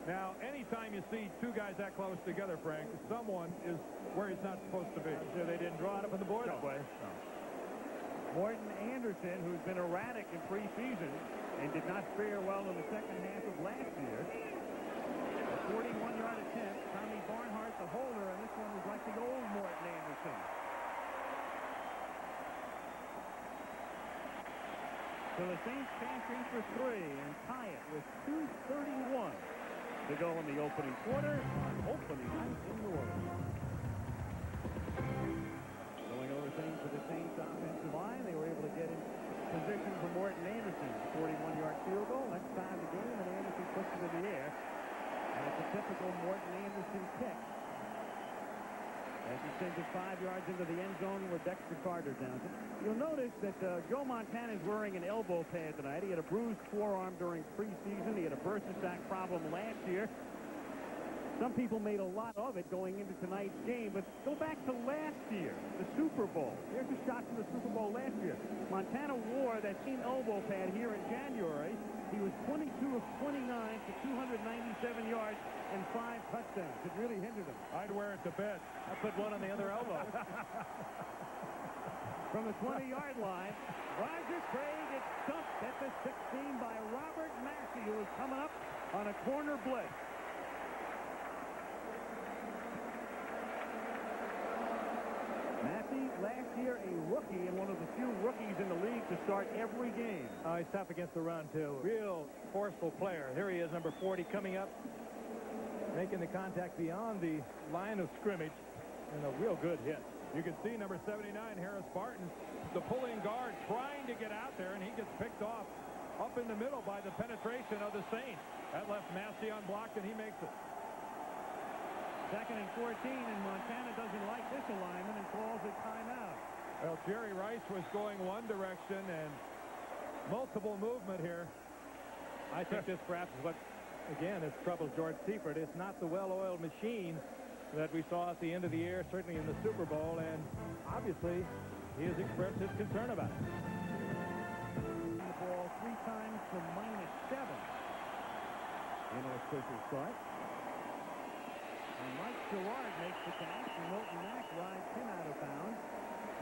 S7: Now, anytime you see two guys that close together, Frank, someone is where he's not supposed to be.
S1: I'm sure they didn't draw it up on the board that way.
S6: No. Morton Anderson, who's been erratic in preseason and did not fare well in the second half of last year. A 41-yard attempt. Tommy Barnhart, the holder, and this one was like the old Morton Anderson. So the Saints cash in for 3 and tie it with 2:31 to go in the opening quarter on opening night in New Orleans. Going over things with the Saints offensive line, they were able to get in position for Morton Anderson. 41-yard field goal. Next time the game, and Anderson puts it in the air. And it's a typical Morton Anderson kick. As he sends it 5 yards into the end zone with Dexter Carter down. You'll notice that Joe Montana is wearing an elbow pad tonight. He had a bruised forearm during preseason. He had a bursa sack problem last year. Some people made a lot of it going into tonight's game, but go back to last year, the Super Bowl. There's a shot from the Super Bowl last year. Montana wore that same elbow pad here in January. He was 22 of 29 for 297 yards and 5 touchdowns. It really hindered him.
S7: I'd wear it to bed.
S1: I put one on the other elbow.
S6: From the 20-yard line, Roger Craig gets stumped at the 16 by Robert Massey, who was coming up on a corner blitz. Massey, last year a rookie and one of the few rookies in the league to start every game.
S1: He's tough against the run, too. Real forceful player. Here he is, number 40, coming up, making the contact beyond the line of scrimmage, and a real good hit.
S7: You can see number 79, Harris Barton, the pulling guard, trying to get out there, and he gets picked off up in the middle by the penetration of the Saints. That left Massey unblocked, and he makes it.
S6: 2nd and 14, and Montana doesn't like this alignment and calls it timeout.
S7: Well, Jerry Rice was going one direction and multiple movement here.
S1: I think this perhaps is what, again, has troubled George Seifert. It's not the well-oiled machine that we saw at the end of the year, certainly in the Super Bowl, and obviously he has expressed his concern about it.
S6: The ball 3 times for -7 in official start. And Mike Gerard makes the catch, and Milton Mack rides him out of bounds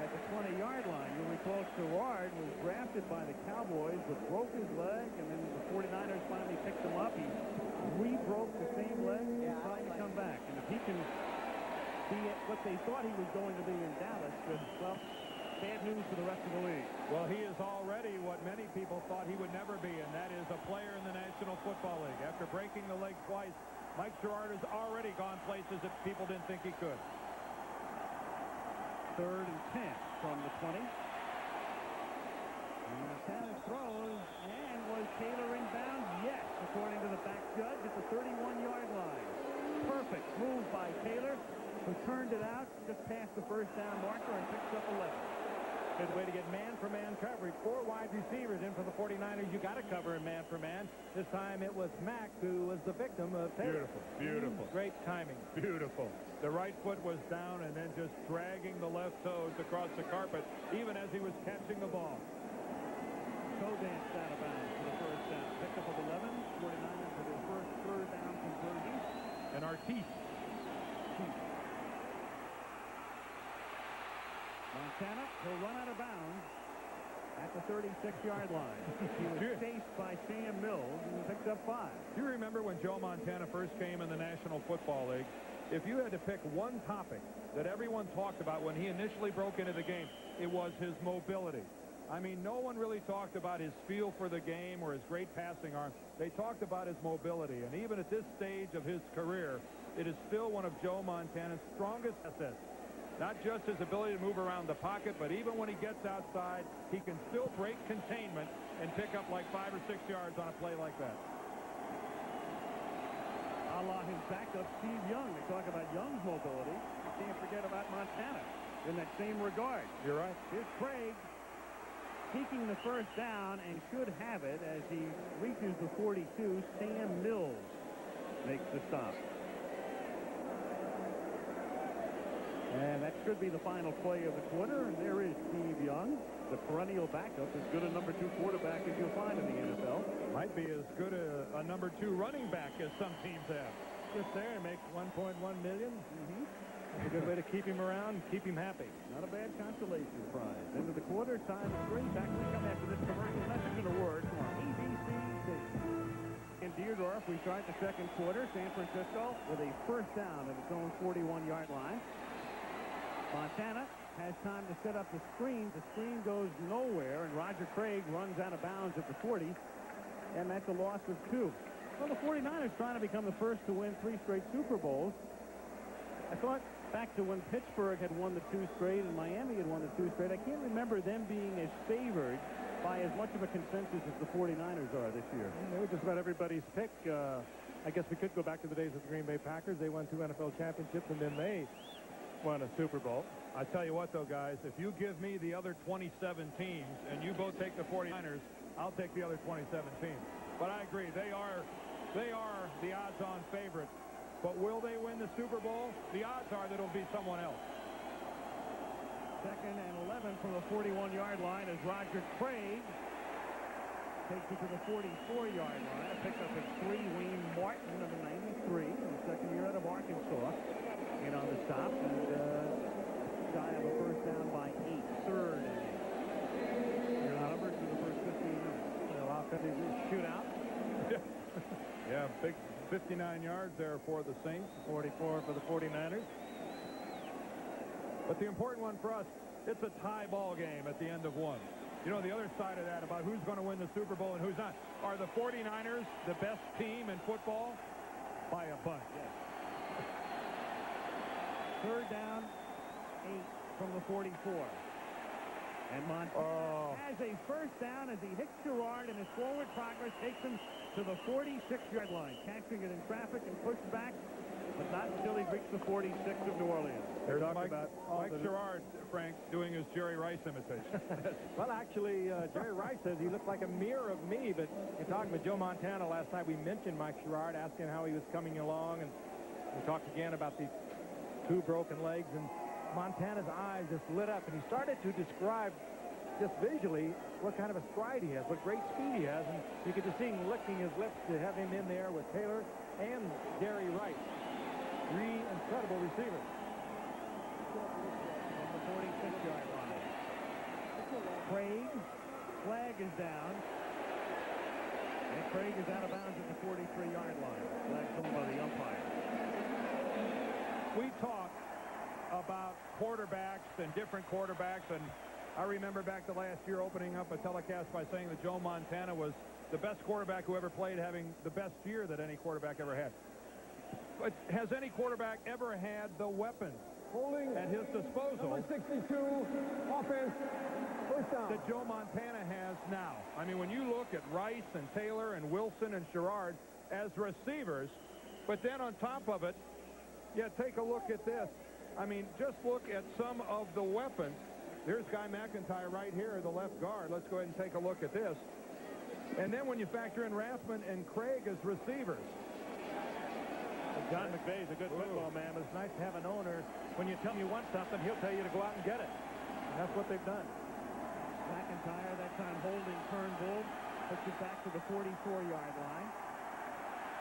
S6: at the 20-yard line. You'll recall Gerard was drafted by the Cowboys but broke his leg, and then the 49ers finally picked him up. He re-broke the same leg and tried to come back. And if he can be what they thought he was going to be in Dallas, then, well, bad news for the rest of the league.
S7: Well, he is already what many people thought he would never be, and that is a player in the National Football League. After breaking the leg twice, Mike Gerard has already gone places that people didn't think he could.
S6: 3rd and 10 from the 20. And Montana throws, and was Taylor in bounds? Yes, according to the back judge at the 31-yard line. Perfect move by Taylor, who turned it out just past the first down marker and picked up 11.
S1: Good way to get man-for-man coverage. 4 wide receivers in for the 49ers. You got to cover in man-for-man. This time it was Mack who was the victim of Taylor.
S7: Beautiful, beautiful.
S1: Great timing.
S7: Beautiful. The right foot was down and then just dragging the left toes across the carpet, even as he was catching the ball.
S6: Toe danced out of bounds for the first down. Pickup of 11. 49ers for their first 3rd down conversion.
S7: And Artis.
S6: Montana will run out of bounds at the 36-yard line. He was chased by Sam Mills and picked up 5.
S7: Do you remember when Joe Montana first came in the National Football League? If you had to pick one topic that everyone talked about when he initially broke into the game, it was his mobility. I mean, no one really talked about his feel for the game or his great passing arm. They talked about his mobility, and even at this stage of his career, it is still one of Joe Montana's strongest assets. Not just his ability to move around the pocket, but even when he gets outside, he can still break containment and pick up like 5 or 6 yards on a play like that.
S6: A la his backup, Steve Young. They talk about Young's mobility. Can't forget about Montana in that same regard.
S7: You're right.
S6: Here's Craig seeking the first down and should have it as he reaches the 42. Sam Mills makes the stop. And that should be the final play of the quarter. And there is Steve Young, the perennial backup, as good a number 2 quarterback as you'll find in the NFL.
S7: Might be as good a number 2 running back as some teams have.
S1: Just there, makes $1.1 million. That's a good way to keep him around, keep him happy.
S6: Not a bad consolation prize. Into the quarter, time of 3. Back we come after this commercial message and a word from our ABC. In Deerdorf, we start the second quarter. San Francisco with a first down at its own 41-yard line. Montana has time to set up the screen. The screen goes nowhere, and Roger Craig runs out of bounds at the 40, and that's a loss of 2. Well, the 49ers trying to become the first to win 3 straight Super Bowls. I thought back to when Pittsburgh had won the 2 straight and Miami had won the 2 straight. I can't remember them being as favored by as much of a consensus as the 49ers are this year.
S1: They were just about everybody's pick. I guess we could go back to the days of the Green Bay Packers. They won 2 NFL championships, and then they won a Super Bowl.
S7: I tell you what, though, guys, if you give me the other 27 teams and you both take the 49ers, I'll take the other 27 teams. But I agree, they are the odds-on favorites. But will they win the Super Bowl? The odds are that it'll be someone else.
S6: 2nd and 11 from the 41-yard line as Roger Craig takes it to the 44-yard line. A pickup at 3. Wayne Martin, number 93, in the second year out of Arkansas, in on the stop, and shy of a first down by 8. 3rd and 8. Your numbers for the first 15 minutes.
S1: Offensive shootout.
S7: Yeah, big 59 yards there for the Saints.
S1: 44 for the 49ers.
S7: But the important one for us, it's a tie ball game at the end of 1. You know, the other side of that about who's going to win the Super Bowl and who's not. Are the 49ers the best team in football? By a bunch.
S6: Yes. 3rd down, 8 from the 44. And Montana has a first down as he hits Gerard, and his forward progress takes him to the 46-yard line. Catching it in traffic and pushed back but not until he reached the 46 of New Orleans.
S7: There's
S6: Talk
S7: Mike
S6: about all the-
S7: Sherrard, Frank, doing his Jerry Rice imitation.
S1: Well, actually, Jerry Rice says he looked like a mirror of me, but in talking with Joe Montana last night, we mentioned Mike Sherrard, asking how he was coming along, and we talked again about these 2 broken legs, and Montana's eyes just lit up, and he started to describe just visually what kind of a stride he has, what great speed he has, and you could just see him licking his lips to have him in there with Taylor and Jerry Rice. 3 incredible receivers.
S6: On the 46-yard line. Craig, flag is down. And Craig is out of bounds at the 43-yard line. Flag thrown by the umpire.
S7: We talk about quarterbacks and different quarterbacks, and I remember back to last year opening up a telecast by saying that Joe Montana was the best quarterback who ever played, having the best year that any quarterback ever had. But has any quarterback ever had the weapons
S4: Holding
S7: at his disposal
S4: number 62, offense, first down.
S7: that Joe Montana has now? I mean, when you look at Rice and Taylor and Wilson and Sherrard as receivers, but then on top of it, yeah, take a look at this. I mean, just look at some of the weapons. There's Guy McIntyre right here, the left guard. Let's go ahead and take a look at this. And then when you factor in Rathman and Craig as receivers.
S1: John McVay's a good football man, but it's nice to have an owner. When you tell him you want something, he'll tell you to go out and get it. And that's what they've done.
S6: McIntyre, that time holding Turnbull, puts it back to the 44-yard line.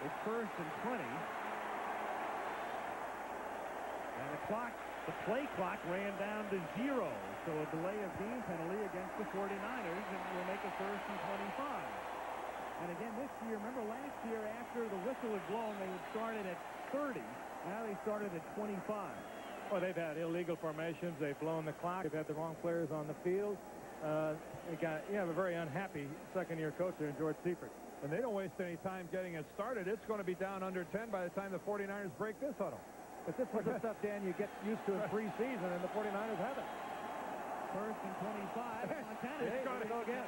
S6: It's 1st and 20. And the play clock ran down to 0. So a delay of game penalty against the 49ers, and will make it 1st and 25. And again, this year, remember last year after the whistle was blown, they had started at 30. Now they started at 25.
S1: Well, they've had illegal formations. They've blown the clock. They've had the wrong players on the field. You have a very unhappy second-year coach there in George Seifert.
S7: And they don't waste any time getting it started. It's going to be down under 10 by the time the 49ers break this huddle.
S1: But this is the stuff, Dan, you get used to in preseason, and the 49ers haven't.
S6: 1st and 25. Montana's
S1: going to go again.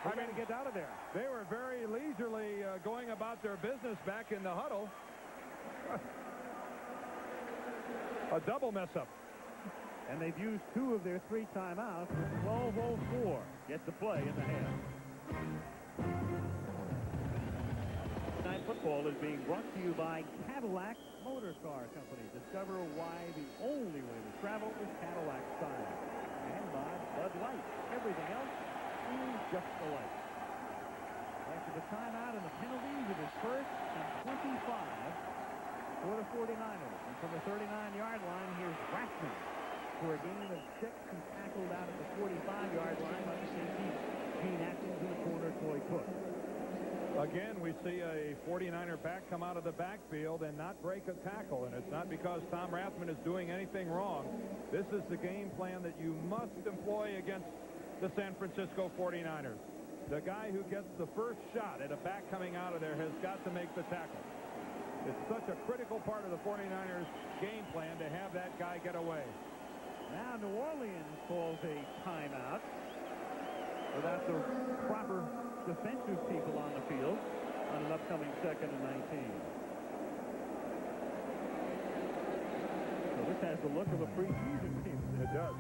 S1: I mean, to get out of there.
S7: They were very leisurely going about their business back in the huddle. A double mess-up.
S6: And they've used 2 of their 3 timeouts with 12:04 yet to play in the half. Tonight football is being brought to you by Cadillac Motor Car Company. Discover why the only way to travel is Cadillac style. And by Bud Light. Everything else is just the light. After the timeout and the penalties, it is 1st and 25 for the 49ers. And from the 39-yard line, here's Rathman for a gain of 6 and tackled out at the 45-yard line by the safety Gene Atkins in the corner, Troy Cook.
S7: Again, we see a 49er back come out of the backfield and not break a tackle, and it's not because Tom Rathman is doing anything wrong. This is the game plan that you must employ against the San Francisco 49ers. The guy who gets the first shot at a back coming out of there has got to make the tackle. It's such a critical part of the 49ers game plan to have that guy get away.
S6: Now New Orleans calls a timeout without the proper defensive people on the field on an upcoming 2nd and 19. So this has the look of a preseason team.
S7: It does.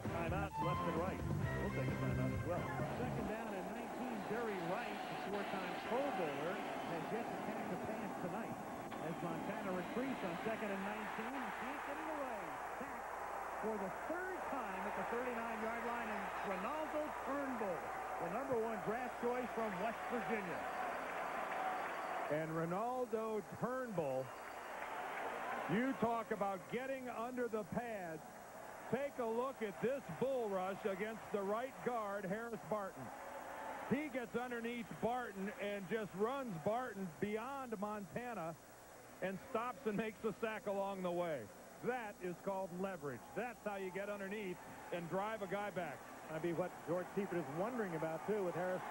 S6: Timeouts left and right. We'll take a timeout as well. 2nd down and 19. Jerry Rice, the 4-time Pro Bowler, has yet to catch a pass tonight. As Montana retreats on 2nd and 19, and can't get it away. Sacked for the 3rd time at the 39-yard line, and Ronaldo Turnbull, the #1 draft choice from West Virginia.
S7: And Ronaldo Turnbull, you talk about getting under the pads. Take a look at this bull rush against the right guard, Harris Barton. He gets underneath Barton and just runs Barton beyond Montana and stops and makes a sack along the way. That is called leverage. That's how you get underneath and drive a guy back.
S1: That'd be what George Seifert is wondering about, too, with Harris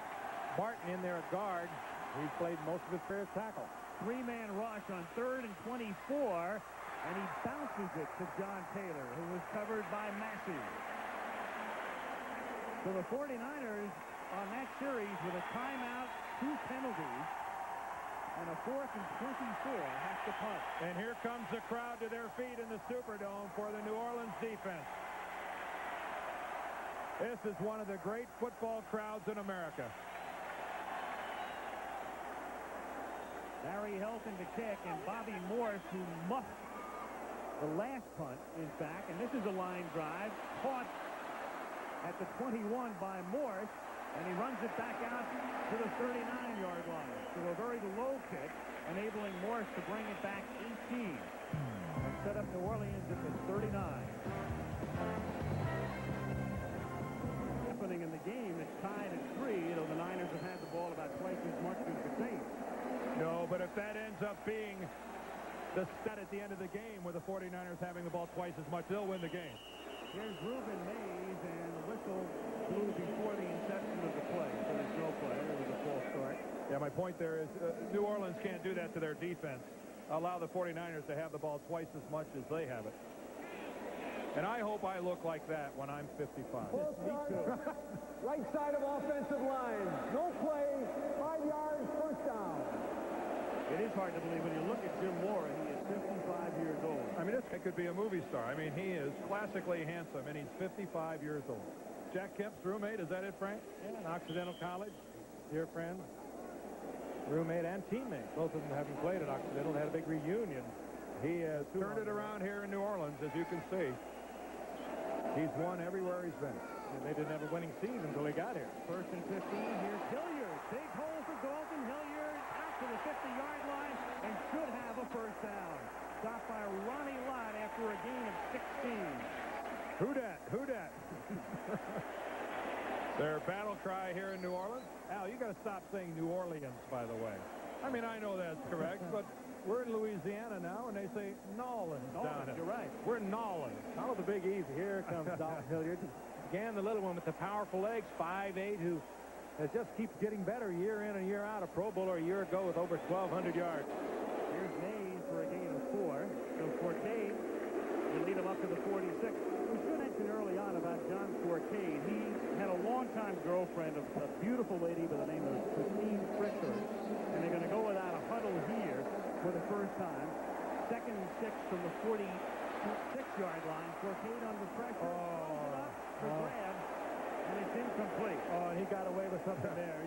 S1: Barton in there at guard. He's played most of his career as tackle.
S6: 3-man rush on 3rd and 24, and he bounces it to John Taylor, who was covered by Massey. So the 49ers on that series with a timeout, 2 penalties, And a 4th and 24 has to punt.
S7: And here comes the crowd to their feet in the Superdome for the New Orleans defense. This is one of the great football crowds in America.
S6: Barry Helton to kick, and Bobby Morse, who muffed the last punt, is back. And this is a line drive caught at the 21 by Morse, and he runs it back out to the 39-yard line. So a very low kick, enabling Morse to bring it back 18 and set up New Orleans at the 39. Happening in the game, it's tied at 3, though the Niners have had the ball about twice as much as the Saints.
S7: No, but if that ends up being the stat at the end of the game with the 49ers having the ball twice as much, they'll win the game.
S6: Here's Reuben Mays, and the whistle blew before the inception of the play. So there's no play. It was a false start.
S7: Yeah, my point there is New Orleans can't do that to their defense. Allow the 49ers to have the ball twice as much as they have it. And I hope I look like that when I'm 55.
S4: Right side of offensive line. No play. 5 yards. First down.
S6: It is hard to believe when you look at Jim Mora. He is 55 years old.
S7: I mean, this guy could be a movie star. I mean, he is classically handsome, and he's 55 years old. Jack Kemp's roommate, is that it, Frank?
S1: Yeah, in Occidental College. Dear friend, roommate, and teammate. Both of them having played at Occidental. They had a big reunion.
S7: He has turned it around here in New Orleans, as you can see. He's won everywhere he's been.
S1: And they didn't have a winning season until he got here.
S6: 1st and 15. Here's Hilliard. Big hole for Dalton. Hilliard out to the 50-yard line and should have a first down. Stopped by Ronnie Lott after a gain of 16.
S7: Who dat? Who dat? Their battle cry here in New Orleans. Al, you got to stop saying New Orleans, by the way. I mean, I know that's correct, but we're in Louisiana now, and they say Nolans down it.
S6: You're right.
S7: We're Nolans.
S1: Follow the Big Easy. Here comes Dalton Hilliard. Again, the little one with the powerful legs, 5'8", who just keeps getting better year in and year out. A Pro Bowler a year ago with over 1,200 yards.
S6: Here's Mays for a gain of 4. So Forcade will lead him up to the 46. We should mention early on about John Forcade. He had a longtime girlfriend, a beautiful lady by the name of Christine Fricker. And they're going to go without a huddle here for the first time. 2nd and 6 from the 46-yard line. Forcade under pressure. For grab, and it's incomplete.
S1: Oh, and he got away with something there.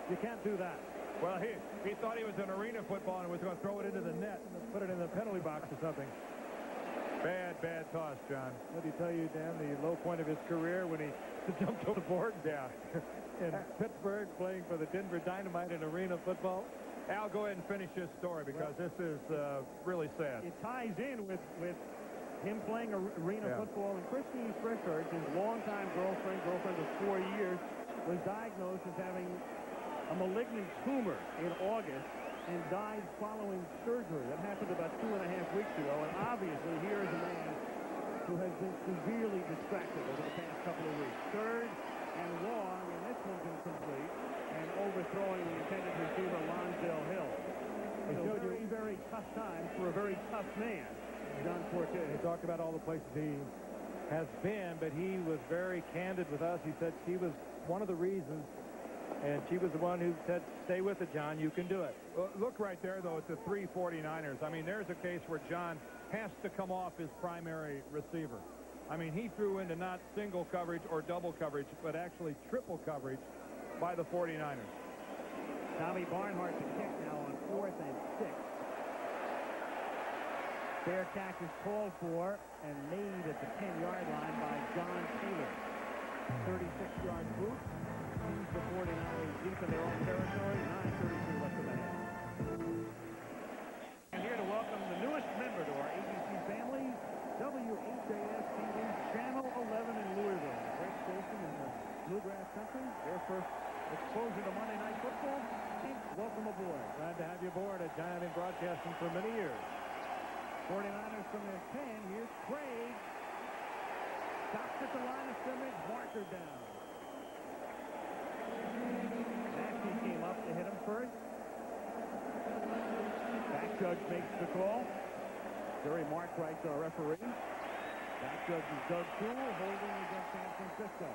S1: You can't do that.
S7: Well, he thought he was in arena football and was going to throw it into the net and put it in the penalty box or something. Bad toss, John.
S1: What did he tell you, Dan, the low point of his career when he jumped over the board down in Pittsburgh playing for the Denver Dynamite in arena football?
S7: Al, go ahead and finish this story because this is really sad.
S6: It ties in with him playing arena football, and Christine Frischert, his longtime girlfriend of 4 years, was diagnosed as having a malignant tumor in August and died following surgery. That happened about 2.5 weeks ago, and obviously here is a man who has been severely distracted over the past couple of weeks. 3rd and long, and this one's incomplete, and overthrowing the intended receiver, Lonzel Hill. So very, very tough times for a very tough man. John Forcade.
S1: He talked about all the places he has been, but he was very candid with us. He said she was one of the reasons, and she was the one who said, stay with it, John, you can do it.
S7: Well, look right there, though, at the 3 49ers. I mean, there's a case where John has to come off his primary receiver. I mean, he threw into not single coverage or double coverage, but actually triple coverage by the 49ers.
S6: Tommy Barnhart to kick now on 4th and 6. Fair catch is called for and made at the 10-yard line by John Taylor. 36-yard boot. Leaves the 49ers deep in their own territory. 9:32 left in the half. And here to welcome the newest member to our ABC family, WHAS TV Channel 11 in Louisville. A great station in the Bluegrass country. Their first exposure to Monday Night Football. Welcome aboard.
S1: Glad to have you aboard at Giant in Broadcasting for many years.
S6: 49ers from their 10. Here's Craig. Stops at the line of scrimmage. Marker down. Mackey came up to hit him first. Back judge makes the call. Jerry Markwright's our referee. Back judge is Doug Toole, holding against San Francisco.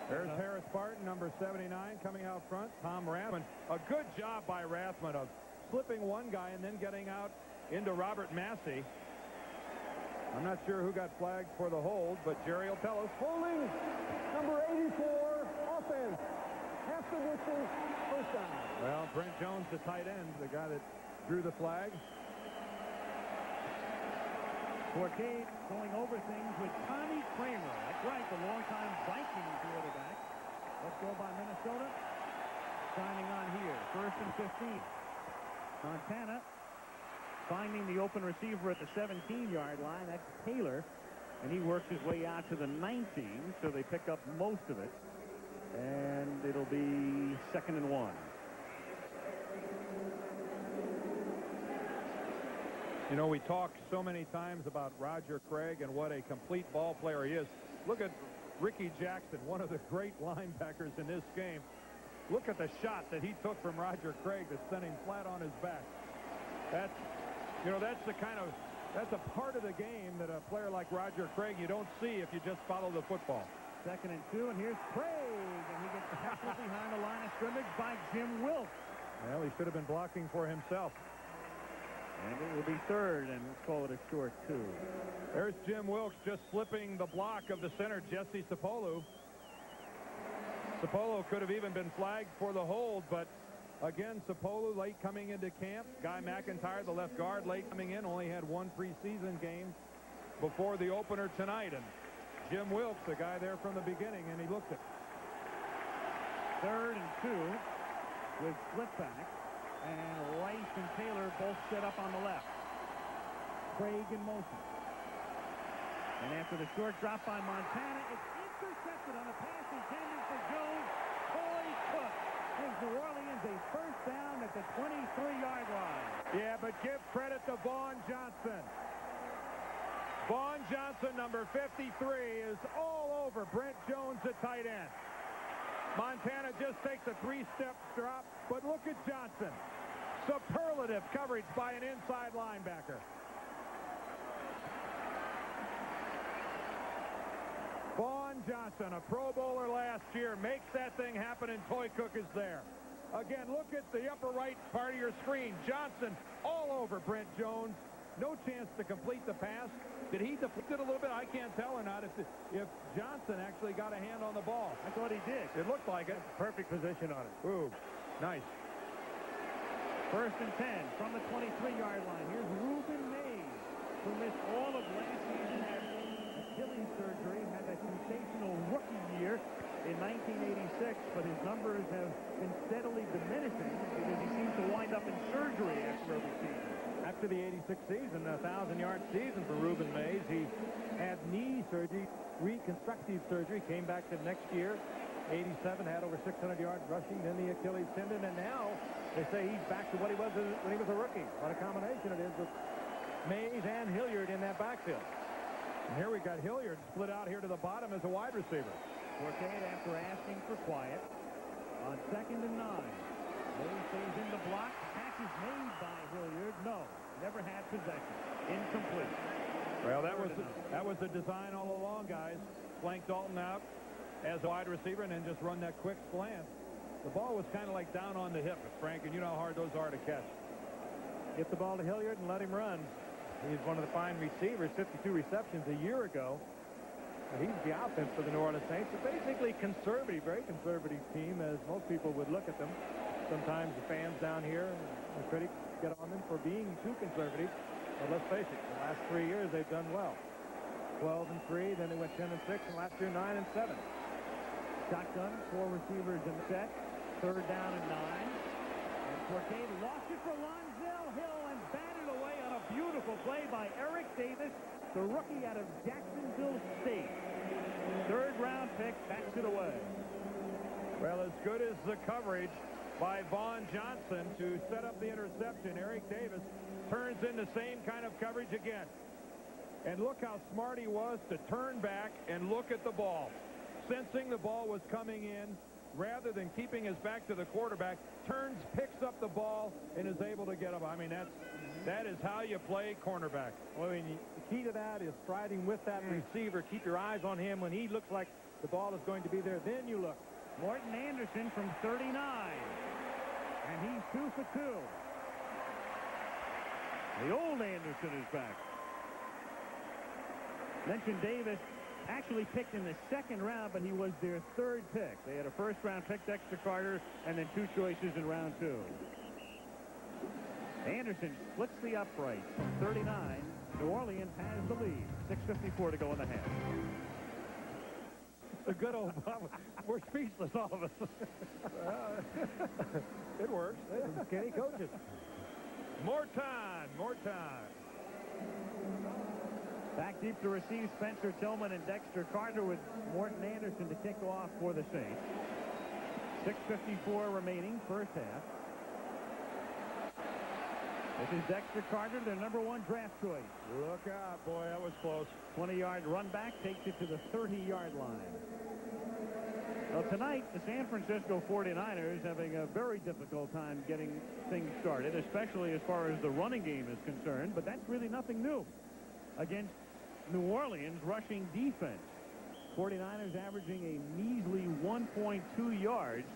S7: There's Harris Barton, number 79, coming out front. Tom Rathman. A good job by Rathman of slipping one guy and then getting out into Robert Massey. I'm not sure who got flagged for the hold, but Jerry will tell us.
S4: Holding number 84, offense. Half the distance, first down.
S7: Well, Brent Jones, the tight end, the guy that drew the flag.
S6: Forcade going over things with Tommy Kramer. That's right, the longtime Viking quarterback. Let's go by Minnesota. Signing on here. 1st and 15. Montana finding the open receiver at the 17-yard line. That's Taylor. And he works his way out to the 19, so they pick up most of it. And it'll be 2nd and 1.
S7: You know, we talk so many times about Roger Craig and what a complete ball player he is. Look at Ricky Jackson, one of the great linebackers in this game. Look at the shot that he took from Roger Craig that sent him flat on his back. That's, you know, that's a part of the game that a player like Roger Craig you don't see if you just follow the football.
S6: 2nd and 2, and here's Craig, and he gets tackled behind the line of scrimmage by Jim Wilkes.
S7: Well, he should have been blocking for himself.
S6: And it will be 3rd, and let's call it a short 2.
S7: There's Jim Wilkes just flipping the block of the center, Jesse Sapolu. Sapolu could have even been flagged for the hold, but again, Sapolu late coming into camp. Guy McIntyre, the left guard, late coming in, only had one preseason game before the opener tonight. And Jim Wilkes, the guy there from the beginning, and he looked it.
S6: 3rd and 2 with slip back. And Rice and Taylor both set up on the left. Craig in motion. And after the short drop by Montana, it's intercepted on a pass intended for Jones. Coy Cook gives New Orleans a first down at the 23-yard line.
S7: Yeah, but give credit to Vaughn Johnson. Vaughn Johnson, number 53, is all over Brent Jones at tight end. Montana just takes a 3-step drop, but look at Johnson. Superlative coverage by an inside linebacker. Vaughn Johnson, a Pro Bowler last year, makes that thing happen, and Toy Cook is there. Again, look at the upper right part of your screen. Johnson all over Brent Jones. No chance to complete the pass. Did he deflect it a little bit? I can't tell or not if Johnson actually got a hand on the ball.
S6: I thought he did.
S7: It looked like it.
S6: Perfect position on it.
S7: Ooh, nice.
S6: 1st and 10 from the 23-yard line. Here's Reuben Mays, who missed all of last season, had Achilles surgery, had a sensational rookie year in 1986, but his numbers have been steadily diminishing because he seems to wind up in surgery after every season.
S1: After the 86 season, a 1,000-yard season for Reuben Mays, he had knee surgery, reconstructive surgery, came back the next year. 87, had over 600 yards rushing, then the Achilles tendon, and now they say he's back to what he was when he was a rookie. What a combination it is with Mays and Hilliard in that backfield.
S7: And here we got Hilliard split out here to the bottom as a wide receiver.
S6: Forcade, after asking for quiet, on 2nd and 9. Mays stays in the block. Catch is made by Hilliard. No, never had possession. Incomplete.
S7: Well, that was the design all along, guys. Flank Dalton out as a wide receiver and then just run that quick slant. The ball was kind of like down on the hip, Frank, and you know how hard those are to catch.
S1: Get the ball to Hilliard and let him run. He's one of the fine receivers, 52 receptions a year ago. He's the offense for the New Orleans Saints. It's basically conservative, very conservative team, as most people would look at them. Sometimes the fans down here and the critics get on them for being too conservative. But let's face it, the last 3 years they've done well. 12-3, then they went 10-6, and last year 9-7.
S6: Shotgun, 4 receivers in the set. 3rd down and 9. And Forcade lost it for Lonzel Hill and batted away on a beautiful play by Eric Davis, the rookie out of Jacksonville State. 3rd round pick, backs it away.
S7: Well, as good as the coverage by Vaughn Johnson to set up the interception, Eric Davis turns in the same kind of coverage again. And look how smart he was to turn back and look at the ball. Sensing the ball was coming in, rather than keeping his back to the quarterback, turns, picks up the ball, and is able to get up. I mean, that is how you play cornerback.
S1: Well, I mean, the key to that is striding with that receiver. Keep your eyes on him when he looks like
S7: the ball is going to be there. Then you look.
S6: Morton Anderson from 39. And he's 2 for 2. The old Anderson is back. Mentioned Davis actually picked in the second round, but he was their third pick. They had a first-round pick, Dexter Carter, and then 2 choices in round 2. Anderson splits the upright from 39. New Orleans has the lead. 6:54 to go in the half.
S7: The good old Bob. We're speechless, all of us. It works.
S1: Skinny coaches.
S7: More time. More time.
S6: Back deep to receive Spencer Tillman and Dexter Carter with Morton Anderson to kick off for the Saints. 6:54 remaining, first half. This is Dexter Carter, their #1 draft choice.
S7: Look out, boy. That was close.
S6: 20-yard run back takes it to the 30-yard line. Well, tonight, the San Francisco 49ers having a very difficult time getting things started, especially as far as the running game is concerned, but that's really nothing new against New Orleans rushing defense. 49ers averaging a measly 1.2 yards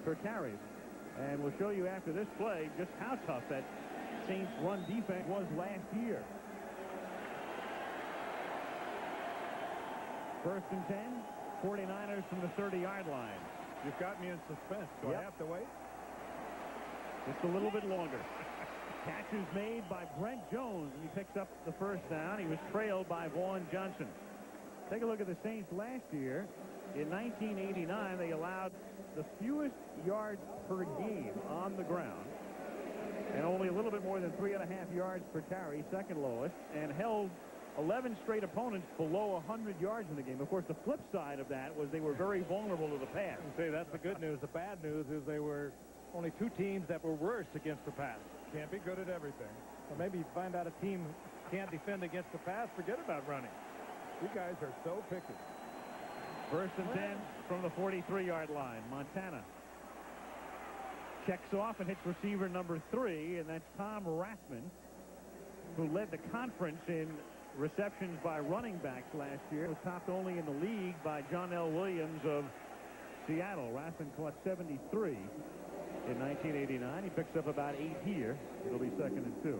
S6: per carry. And we'll show you after this play just how tough that Saints run defense was last year. First and 10, 49ers from the 30-yard line.
S7: You've got me in suspense. Do I have to wait?
S6: Just a little bit longer. Catch is made by Brent Jones, and he picks up the first down. He was trailed by Vaughn Johnson. Take a look at the Saints last year. In 1989, they allowed the fewest yards per game on the ground, and only a little bit more than 3.5 yards per carry, second lowest, and held 11 straight opponents below 100 yards in the game. Of course, the flip side of that was they were very vulnerable to the pass.
S7: Say that's the good news. The bad news is they were only 2 teams that were worse against the pass. Can't be good at everything.
S1: Well, maybe you find out a team can't defend against the pass, forget about running.
S7: You guys are so picky.
S6: First and 10 from the 43-yard line. Montana checks off and hits receiver number 3, and that's Tom Rathman, who led the conference in receptions by running backs last year. Was topped only in the league by John L. Williams of Seattle. Rathman caught 73 in 1989. He picks up about 8 here. It'll be second and 2.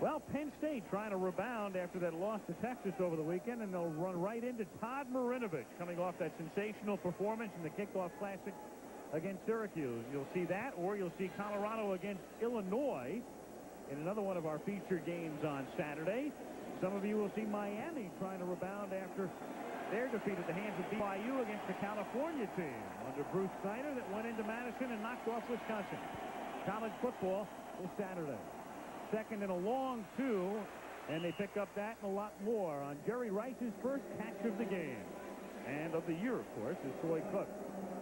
S6: Well, Penn State trying to rebound after that loss to Texas over the weekend, and they'll run right into Todd Marinovich coming off that sensational performance in the Kickoff Classic against Syracuse. You'll see that, or you'll see Colorado against Illinois in another one of our featured games on Saturday. Some of you will see Miami trying to rebound after their defeat at the hands of BYU against the California team under Bruce Snyder that went into Madison and knocked off Wisconsin. College football this Saturday. Second and a long 2, and they pick up that and a lot more on Jerry Rice's first catch of the game. And of the year, of course, as Troy Cook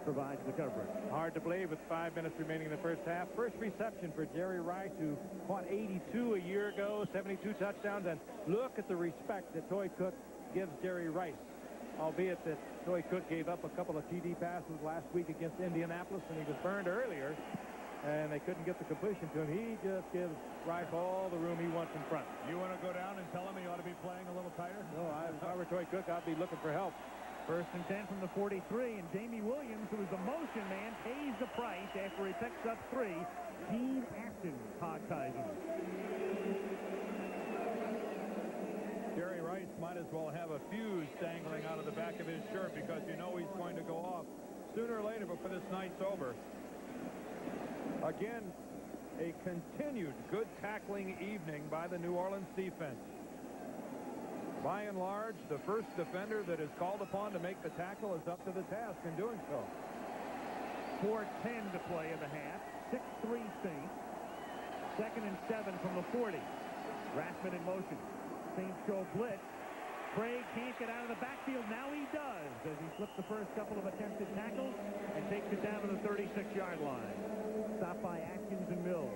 S6: provides the coverage.
S7: Hard to believe with 5 minutes remaining in the first half. First reception for Jerry Rice, who caught 82 a year ago, 72 touchdowns. And look at the respect that Troy Cook gives Jerry Rice. Albeit that Troy Cook gave up a couple of TD passes last week against Indianapolis, and he was burned earlier, and they couldn't get the completion to him. He just gives Rice all the room he wants in front.
S8: You want to go down and tell him he ought to be playing a little tighter?
S7: No, if I were Troy Cook, I'd be looking for help.
S6: First and 10 from the 43, and Jamie Williams, who is the motion man, pays the price after he picks up 3. Gene Atkins hog-ties him.
S8: Jerry Rice might as well have a fuse dangling out of the back of his shirt, because you know he's going to go off sooner or later before this night's over.
S7: Again, a continued good tackling evening by the New Orleans defense. By and large, the first defender that is called upon to make the tackle is up to the task in doing so.
S6: 4:10 to play in the half. 6-3 Saints. Second and 7 from the 40. Rathman in motion. Saints show blitz. Craig can't get out of the backfield. Now he does, as he flipped the first couple of attempted tackles and takes it down to the 36-yard line. Stopped by Atkins and Mills.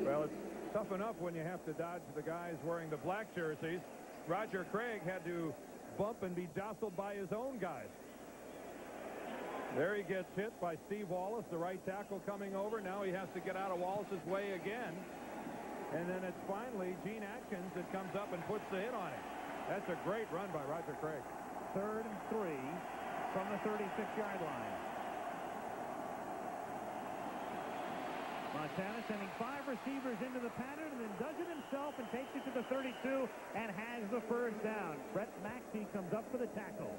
S7: Well, it's tough enough when you have to dodge the guys wearing the black jerseys. Roger Craig had to bump and be jostled by his own guys. There he gets hit by Steve Wallace, the right tackle coming over. Now he has to get out of Wallace's way again. And then it's finally Gene Atkins that comes up and puts the hit on him. That's a great run by Roger Craig.
S6: 3rd and 3 from the 36-yard line. Montana sending 5 receivers into the pattern and then does it himself and takes it to the 32 and has the first down. Brett Maxey comes up for the tackle.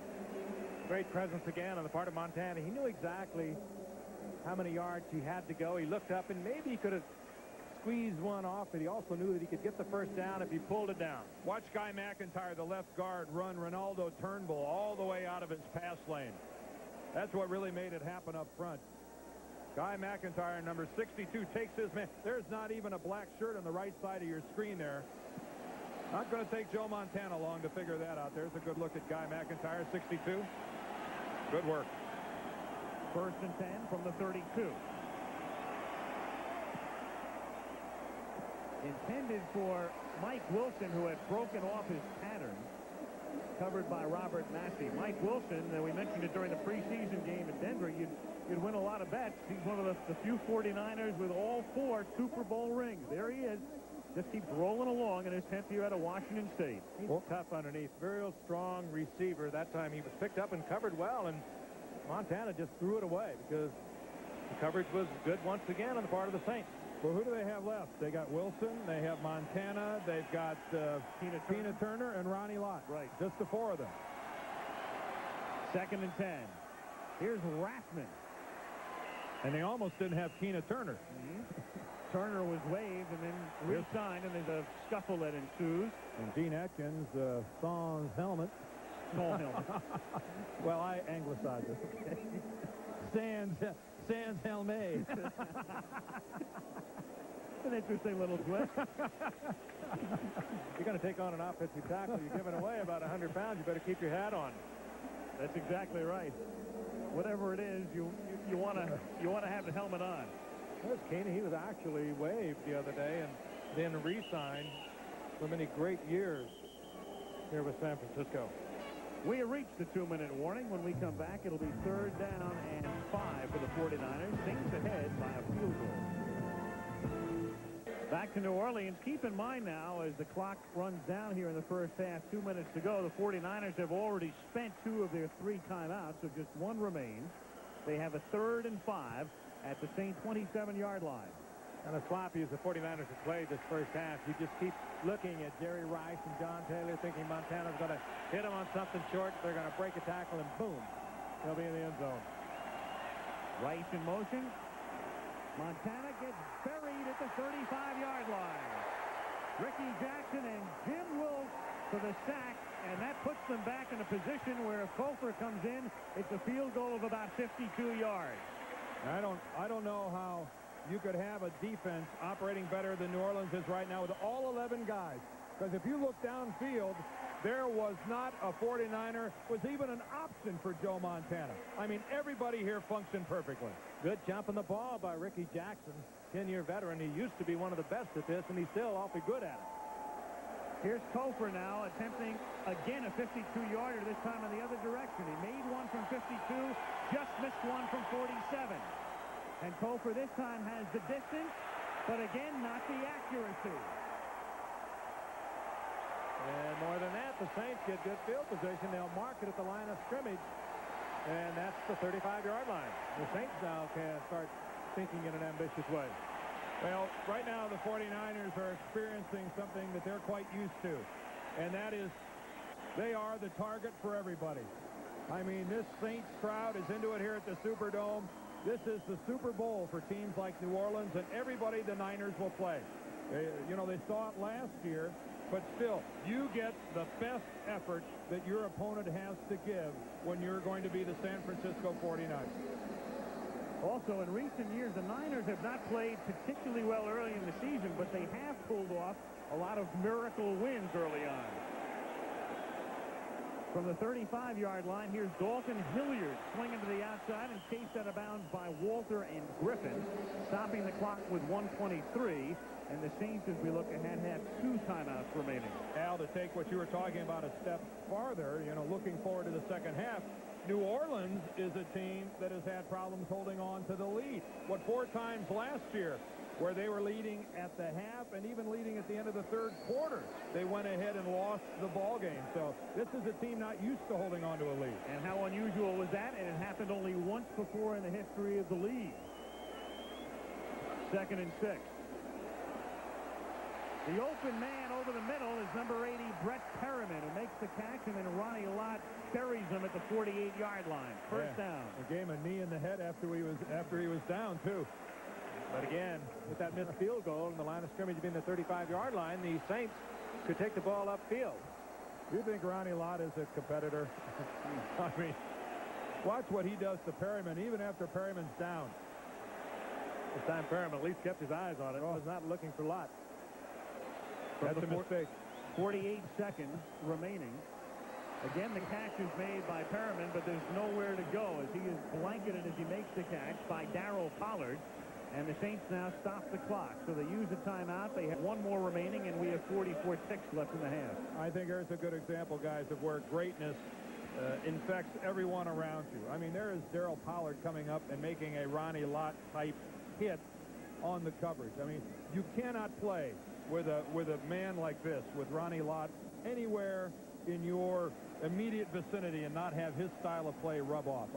S1: Great presence again on the part of Montana. He knew exactly how many yards he had to go. He looked up and maybe he could have squeezed one off, but he also knew that he could get the first down if he pulled it down.
S8: Watch Guy McIntyre, the left guard, run Ronaldo Turnbull all the way out of his pass lane. That's what really made it happen up front. Guy McIntyre, number 62, takes his man. There's not even a black shirt on the right side of your screen there. Not going to take Joe Montana long to figure that out. There's a good look at Guy McIntyre, 62. Good work.
S6: 1st and 10 from the 32. Intended for Mike Wilson, who had broken off his pattern, covered by Robert Massey. Mike Wilson, we mentioned it during the preseason game in Denver, you'd win a lot of bets. He's one of the few 49ers with all 4 Super Bowl rings. There he is. Just keeps rolling along in his 10th year out of Washington State.
S1: He's tough underneath. Very strong receiver. That time he was picked up and covered well, and Montana just threw it away because the coverage was good once again on the part of the Saints.
S8: Well, who do they have left? They got Wilson, they have Montana, they've got Tina Turner and Ronnie Lott.
S6: Right.
S8: Just the 4 of them.
S6: 2nd and 10. Here's Rathman.
S8: And they almost didn't have Tina Turner.
S6: Turner was waived and then re-signed, and there's a scuffle that ensues.
S8: And Gene Atkins, sans helmet.
S6: Small helmet.
S1: Well, I anglicized it. Sans helmet.
S6: An interesting little twist.
S1: You're going to take on an offensive tackle. You're giving away about 100 pounds. You better keep your hat on.
S6: That's exactly right. Whatever it is, you want to have the helmet on.
S1: There's Keeney. He was actually waived the other day and then re-signed for many great years here with San Francisco.
S6: We have reached the 2-minute warning. When we come back, it'll be 3rd down and 5 for the 49ers. Saints ahead by a field goal. Back to New Orleans. Keep in mind now, as the clock runs down here in the first half, 2 minutes to go, the 49ers have already spent 2 of their 3 timeouts, so just 1 remains. They have a 3rd and 5 at the Saint 27-yard line.
S1: And as sloppy as the 49ers have played this first half, you just keep looking at Jerry Rice and John Taylor thinking Montana's going to hit him on something short. They're going to break a tackle, and boom, they'll be in the end zone.
S6: Rice in motion. Montana gets buried at the 35-yard line. Ricky Jackson and Jim Wilkes for the sack, and that puts them back in a position where if Kofor comes in, it's a field goal of about 52 yards.
S8: I don't know how you could have a defense operating better than New Orleans is right now with all 11 guys. Because if you look downfield, there was not a 49er, was even an option for Joe Montana. I mean, everybody here functioned perfectly.
S1: Good jump on the ball by Ricky Jackson, 10-year veteran. He used to be one of the best at this, and he's still awfully good at it.
S6: Here's Kofor now attempting again a 52-yarder, this time in the other direction. He made one from 52, just missed one from 47. And Kofor this time has the distance, but again, not the accuracy.
S1: And more than that, the Saints get good field position. They'll mark it at the line of scrimmage, and that's the 35-yard line. The Saints now can start thinking in an ambitious way.
S8: Well, right now the 49ers are experiencing something that they're quite used to, and that is they are the target for everybody. I mean, this Saints crowd is into it here at the Superdome. This is the Super Bowl for teams like New Orleans, and everybody the Niners will play. They saw it last year, but still, you get the best effort that your opponent has to give when you're going to be the San Francisco 49ers.
S6: Also, in recent years, the Niners have not played particularly well early in the season, but they have pulled off a lot of miracle wins early on. From the 35-yard line, here's Dalton Hilliard swinging to the outside and chased out of bounds by Walter and Griffin, stopping the clock with 1:23. And the Saints, as we look ahead, have 2 timeouts remaining.
S8: Al, to take what you were talking about a step farther, looking forward to the second half, New Orleans is a team that has had problems holding on to the lead. 4 times last year where they were leading at the half and even leading at the end of the third quarter. They went ahead and lost the ball game. So this is a team not used to holding on to a lead.
S6: And how unusual was that? And it happened only once before in the history of the league. 2nd and 6. The open man over the middle is number 80, Brett Perriman, who makes the catch, and then Ronnie Lott buries him at the 48-yard line. First down.
S8: He gave him a knee in the head after he was down, too.
S1: But again, with that missed field goal and the line of scrimmage being the 35-yard line, the Saints could take the ball upfield.
S8: You think Ronnie Lott is a competitor? I mean, watch what he does to Perriman, even after Perriman's down.
S1: This time Perriman at least kept his eyes on it. Was not looking for Lott.
S8: That's a mistake.
S6: 48 seconds remaining. Again, the catch is made by Perriman, but there's nowhere to go as he is blanketed as he makes the catch by Darryl Pollard. And the Saints now stop the clock. So they use a timeout. They have one more remaining, and we have 44 ticks left in the half.
S8: I think there's a good example, guys, of where greatness infects everyone around you. I mean, there is Darryl Pollard coming up and making a Ronnie Lott type hit on the coverage. I mean, you cannot play with a man like this, with Ronnie Lott, anywhere in your immediate vicinity and not have his style of play rub off.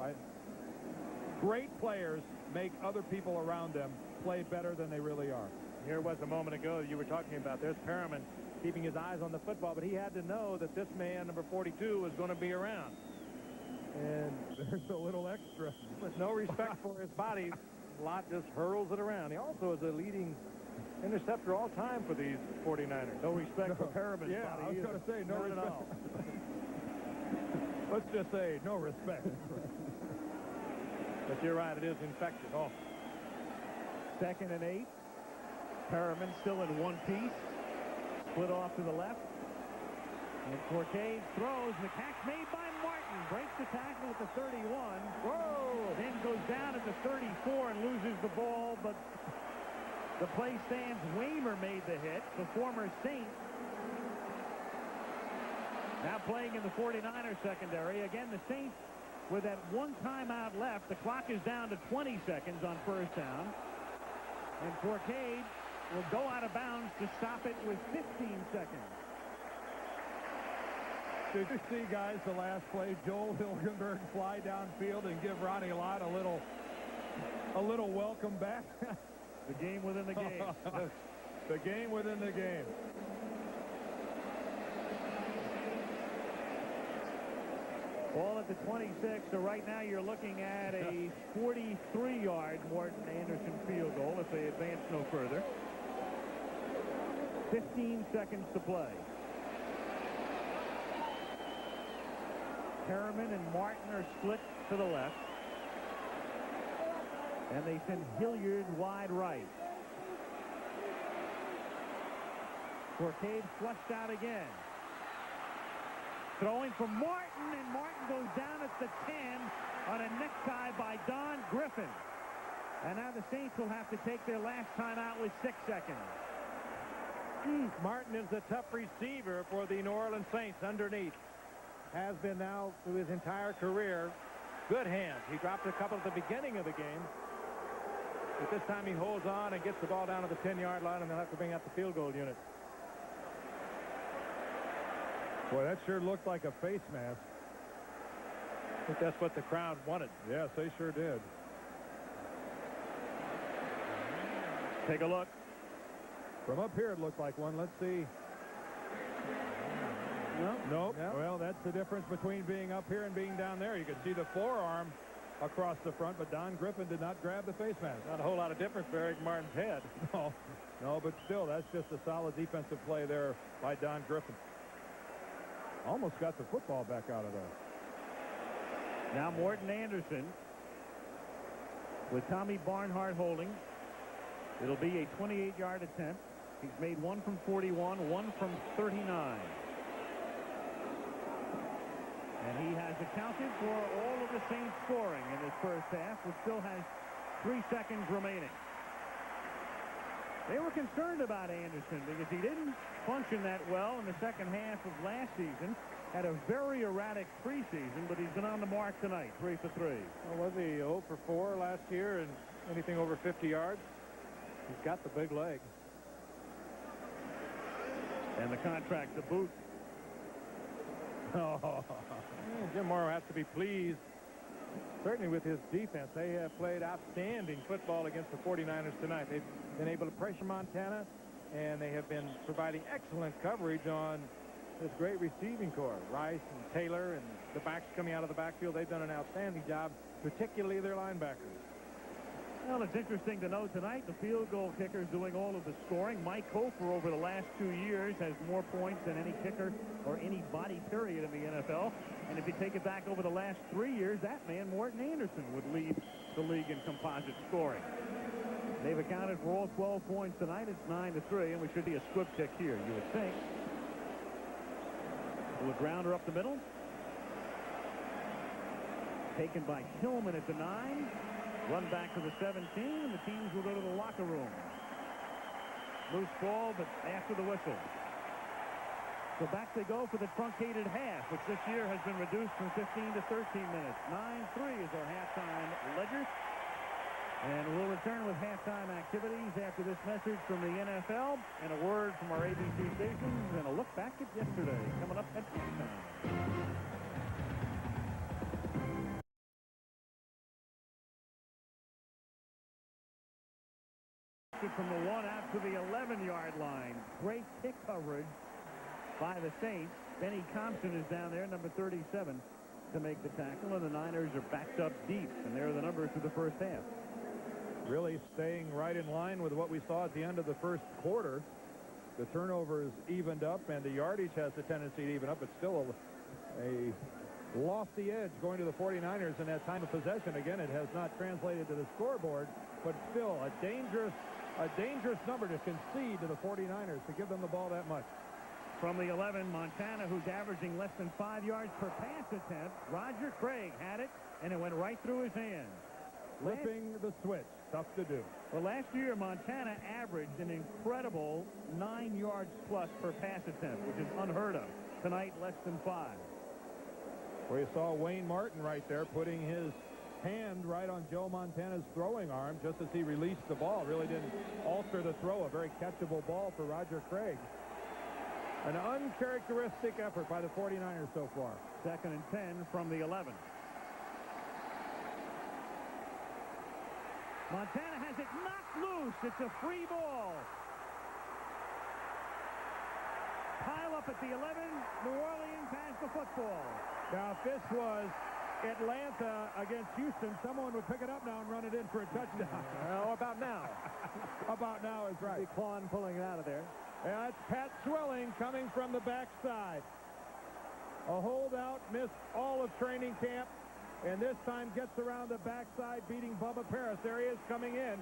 S8: Great players make other people around them play better than they really are.
S1: Here was a moment ago you were talking about. There's Perriman keeping his eyes on the football, but he had to know that this man, number 42, was going to be around.
S8: And there's a little extra.
S1: With no respect for his body, Lott just hurls it around. He also is a leading interceptor all time for these 49ers.
S6: No respect for Perriman's body.
S8: I was going to say no respect.
S1: At all.
S8: Let's just say no respect.
S1: But you're right, it is infected.
S6: 2nd and 8. Perriman still in one piece. Split off to the left. And Corcade throws. The catch made by Martin. Breaks the tackle at the 31. Whoa! Then goes down at the 34 and loses the ball, but the play stands. Waymer made the hit, the former Saint. Now playing in the 49ers secondary. Again, the Saints with that one timeout left. The clock is down to 20 seconds on first down. And Corcade will go out of bounds to stop it with 15 seconds.
S8: Did you see, guys, the last play, Joel Hilgenberg fly downfield and give Ronnie Lott a little welcome back?
S6: The game within the game.
S8: The game within the game.
S6: Ball at the 26, so right now you're looking at a 43-yard Morton Anderson field goal if they advance no further. 15 seconds to play. Perriman and Martin are split to the left. And they send Hilliard wide right. Corcade flushed out again. Throwing from Martin, and Martin goes down at the 10 on a necktie by Don Griffin. And now the Saints will have to take their last time out with 6 seconds.
S1: Martin is a tough receiver for the New Orleans Saints underneath. Has been now through his entire career. Good hands. He dropped a couple at the beginning of the game. But this time he holds on and gets the ball down to the 10-yard line, and they'll have to bring out the field goal unit.
S8: Boy, that sure looked like a face mask.
S1: I think that's what the crowd wanted.
S8: Yes, they sure did.
S6: Take a look.
S8: From up here, it looked like one. Let's see. Nope. Well, that's the difference between being up here and being down there. You can see the forearm across the front, but Don Griffin did not grab the face mask.
S1: Not a whole lot of difference for Eric Martin's head.
S8: No, but still, that's just a solid defensive play there by Don Griffin. Almost got the football back out of there.
S6: Now Morton Anderson with Tommy Barnhart holding. It'll be a 28-yard attempt. He's made one from 41, one from 39. And he has accounted for all of the Saints scoring in this first half, which still has 3 seconds remaining. They were concerned about Anderson because he didn't function that well in the second half of last season. Had a very erratic preseason, but he's been on the mark tonight, 3 for 3.
S1: Well, was he 0 for 4 last year and anything over 50 yards?
S8: He's got the big leg.
S6: And the contract to boot.
S8: Oh, Jim Morrow has to be pleased, certainly with his defense. They have played outstanding football against the 49ers tonight. They've been able to pressure Montana, and they have been providing excellent coverage on this great receiving corps. Rice and Taylor and the backs coming out of the backfield, they've done an outstanding job, particularly their linebackers.
S6: Well, it's interesting to note tonight the field goal kicker is doing all of the scoring. Mike Hofer over the last 2 years has more points than any kicker or any body period in the NFL. And if you take it back over the last 3 years, that man, Morton Anderson, would lead the league in composite scoring. They've accounted for all 12 points tonight. It's 9-3, and we should be a squib kick here, you would think. The grounder up the middle. Taken by Tillman at the 9. Run back to the 17, and the teams will go to the locker room. Loose ball, but after the whistle. So back they go for the truncated half, which this year has been reduced from 15 to 13 minutes. 9-3 is our halftime ledger. And we'll return with halftime activities after this message from the NFL and a word from our ABC stations and a look back at yesterday coming up at halftime. From the 1 out to the 11-yard line. Great kick coverage by the Saints. Benny Compton is down there, number 37, to make the tackle, and the Niners are backed up deep, and there are the numbers for the first half.
S8: Really staying right in line with what we saw at the end of the first quarter. The turnovers evened up, and the yardage has the tendency to even up. It's still a lofty edge going to the 49ers in that time of possession. Again, it has not translated to the scoreboard, but still a dangerous number to concede to the 49ers, to give them the ball that much.
S6: From the 11, Montana, who's averaging less than 5 yards per pass attempt. Roger Craig had it, and it went right through his hands.
S8: Flipping the switch. Tough to do.
S6: Well, last year, Montana averaged an incredible 9 yards plus per pass attempt, which is unheard of. Tonight, less than 5.
S8: Well, you saw Wayne Martin right there putting his hand right on Joe Montana's throwing arm just as he released the ball. Really didn't alter the throw. A very catchable ball for Roger Craig. An uncharacteristic effort by the 49ers so far.
S6: 2nd and 10 from the 11. Montana has it knocked loose. It's a free ball. Pile up at the 11. New Orleans has the football.
S8: Now, if this was Atlanta against Houston, someone would pick it up now and run it in for a touchdown.
S1: Well, about now.
S8: About now is right.
S1: Quan pulling it out of there.
S8: Yeah, it's Pat Swilling coming from the backside. A holdout, missed all of training camp, and this time gets around the backside, beating Bubba Paris. There he is coming in.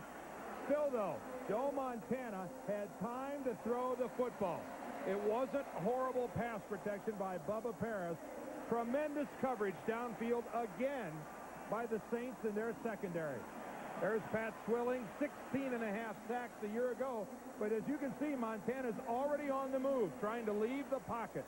S8: Still, though, Joe Montana had time to throw the football. It wasn't horrible pass protection by Bubba Paris. Tremendous coverage downfield again by the Saints in their secondary. There's Pat Swilling, 16.5 sacks a year ago. But as you can see, Montana's already on the move, trying to leave the pocket.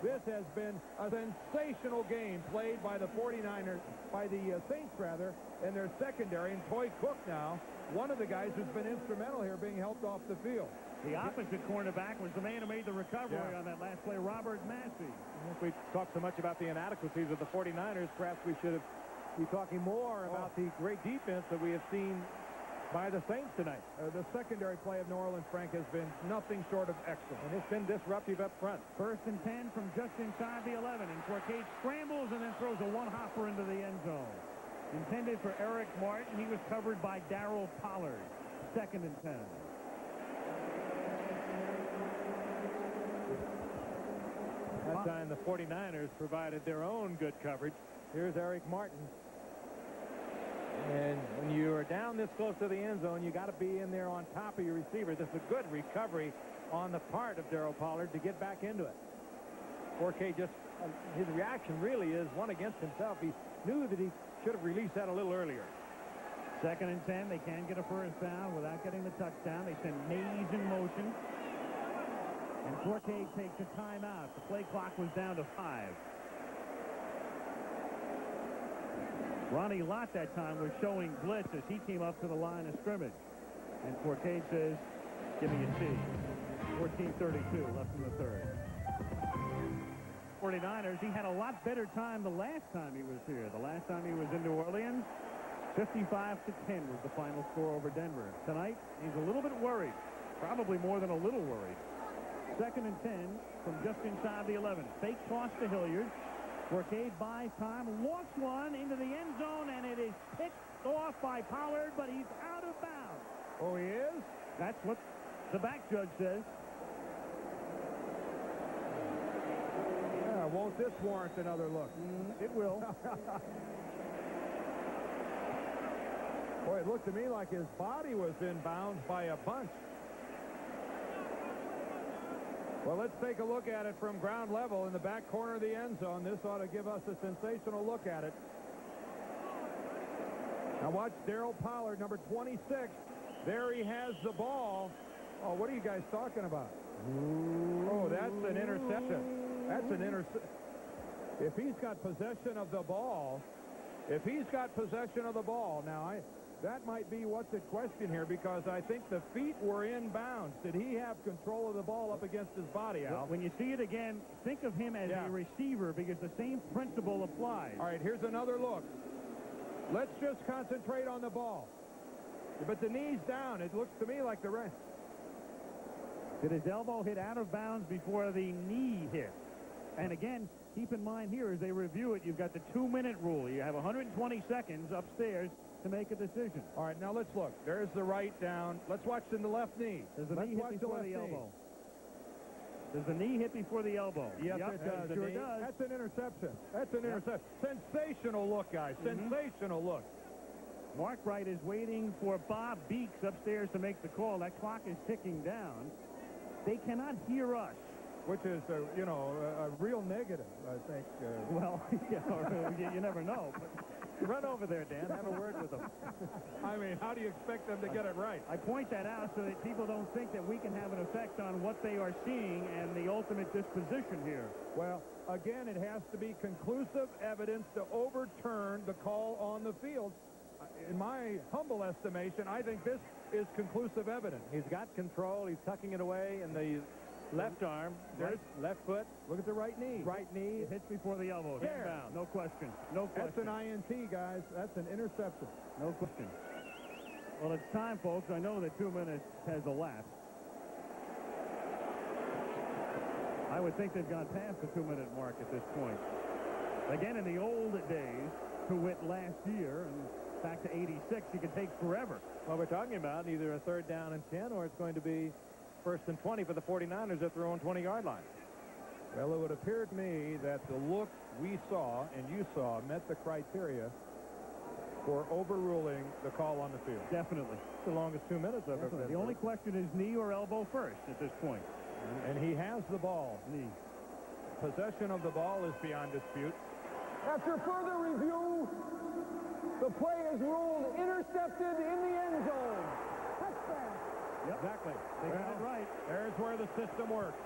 S8: This has been a sensational game played by the 49ers, by the Saints, rather, in their secondary. And Toy Cook now, one of the guys who's been instrumental here, being helped off the field.
S6: The opposite cornerback was the man who made the recovery on that last play, Robert Massey.
S1: If we talk so much about the inadequacies of the 49ers, perhaps we should be talking more about the great defense that we have seen by the Saints tonight.
S8: The secondary play of New Orleans, Frank, has been nothing short of excellent.
S1: And it's been disruptive up front.
S6: 1st and 10 from just inside the 11. And Forcade scrambles and then throws a one-hopper into the end zone. Intended for Eric Martin. He was covered by Darryl Pollard. 2nd and 10.
S1: That time the 49ers provided their own good coverage. Here's Eric Martin. And when you are down this close to the end zone, you got to be in there on top of your receiver. This is a good recovery on the part of Darryl Pollard to get back into it. 4K just, his reaction really is one against himself. He knew that he should have released that a little earlier.
S6: 2nd and 10. They can get a first down without getting the touchdown. They send Mays in motion. And Forte takes a timeout. The play clock was down to 5. Ronnie Lott that time was showing blitz as he came up to the line of scrimmage. And Forcade says, give me a T. 14:32 left in the third. 49ers, he had a lot better time the last time he was here. The last time he was in New Orleans, 55-10 was the final score over Denver. Tonight, he's a little bit worried. Probably more than a little worried. 2nd and 10 from just inside the 11. Fake toss to Hilliard. Forcade buys time, lost one into the end zone, and it is picked off by Pollard, but he's out of bounds.
S7: Oh, he is?
S6: That's what the back judge says.
S7: Yeah, won't this warrant another look?
S6: It will.
S7: Boy, it looked to me like his body was in bounds by a bunch. Well, let's take a look at it from ground level in the back corner of the end zone. This ought to give us a sensational look at it. Now watch Darryl Pollard, number 26. There he has the ball. Oh, what are you guys talking about? Oh, that's an interception. That's an interception. If he's got possession of the ball, now that might be what's at question here, because I think the feet were in bounds. Did he have control of the ball up against his body, Al?
S6: When you see it again, think of him as a receiver, because the same principle applies.
S7: All right, here's another look. Let's just concentrate on the ball. But the knee's down. It looks to me like the rest.
S6: Did his elbow hit out of bounds before the knee hit? And again, keep in mind here, as they review it, you've got the 2-minute rule. You have 120 seconds upstairs to make a decision.
S7: All right, now let's look. There's the right down. Let's watch in the left knee.
S6: Does the knee hit before the elbow? Does the knee hit before the elbow?
S7: Yep, it does.
S6: Sure does.
S7: That's an interception. That's an interception. Sensational look, guys. Sensational look.
S6: Mark Wright is waiting for Bob Beeks upstairs to make the call. That clock is ticking down. They cannot hear us.
S7: Which is, a real negative, I think.
S6: Well, you never know. But run over there, Dan. Have a word with them.
S7: I mean, how do you expect them to get it right?
S6: I point that out so that people don't think that we can have an effect on what they are seeing and the ultimate disposition here.
S7: Well, again, it has to be conclusive evidence to overturn the call on the field. In my humble estimation, I think this is conclusive evidence.
S1: He's got control. He's tucking it away in the left arm. There's left foot.
S7: Look at the right knee.
S1: Right knee.
S6: It hits before the elbow.
S7: There.
S6: Down. No question. No question.
S7: That's an INT, guys. That's an interception.
S6: No question. Well, it's time, folks. I know that 2 minutes has elapsed. I would think they've gone past the 2-minute mark at this point. Again, in the old days, to wit last year, and back to 86, you could take forever.
S1: Well, we're talking about either a 3rd down and 10, or it's going to be 1st and 20 for the 49ers at their own 20-yard line.
S7: Well, it would appear to me that the look we saw and you saw met the criteria for overruling the call on the field.
S6: Definitely.
S1: It's the longest 2 minutes I've ever been.
S6: The only question is knee or elbow first at this point.
S7: And he has the ball.
S6: Knee.
S7: Possession of the ball is beyond dispute.
S4: After further review, the play is ruled intercepted in the end zone. Touchdown.
S6: Yep.
S7: Exactly.
S6: They got it right.
S7: There's where the system works.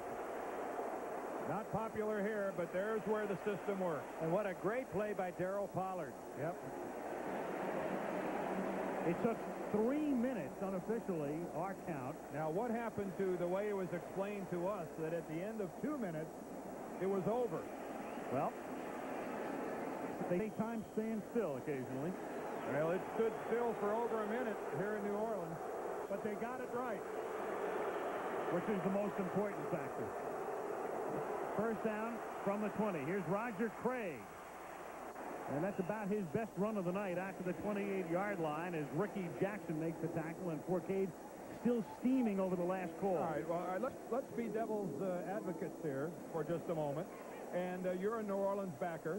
S7: Not popular here, but there's where the system works.
S1: And what a great play by Darryl Pollard.
S7: Yep.
S6: It took 3 minutes unofficially, our count.
S7: Now, what happened to the way it was explained to us that at the end of 2 minutes, it was over?
S6: Well, they make time stand still occasionally.
S7: Well, it stood still for over a minute here in New Orleans, but they got it right.
S6: Which is the most important factor. 1st down from the 20. Here's Roger Craig. And that's about his best run of the night after the 28-yard line as Ricky Jackson makes the tackle, and Forcade still steaming over the last call.
S7: All right, well, let's be devil's advocates here for just a moment. And you're a New Orleans backer,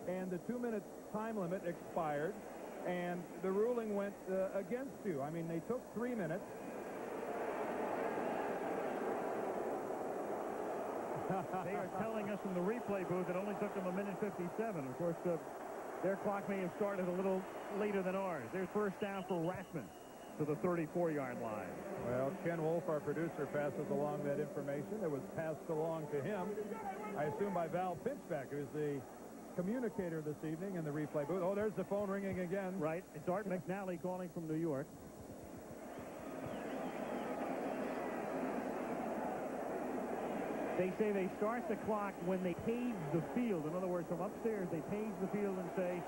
S7: and the 2-minute time limit expired, and the ruling went against you. I mean, they took 3 minutes.
S6: They are telling us from the replay booth it only took them 1:57. Of course, their clock may have started a little later than ours. There's 1st down for Rathman to the 34-yard line.
S7: Well, Ken Wolf, our producer, passes along that information. It was passed along to him, I assume, by Val Pinchback, who's the communicator this evening in the replay booth. Oh, there's the phone ringing again.
S6: Right. It's Art McNally calling from New York. They say they start the clock when they page the field. In other words, from upstairs, they page the field and say,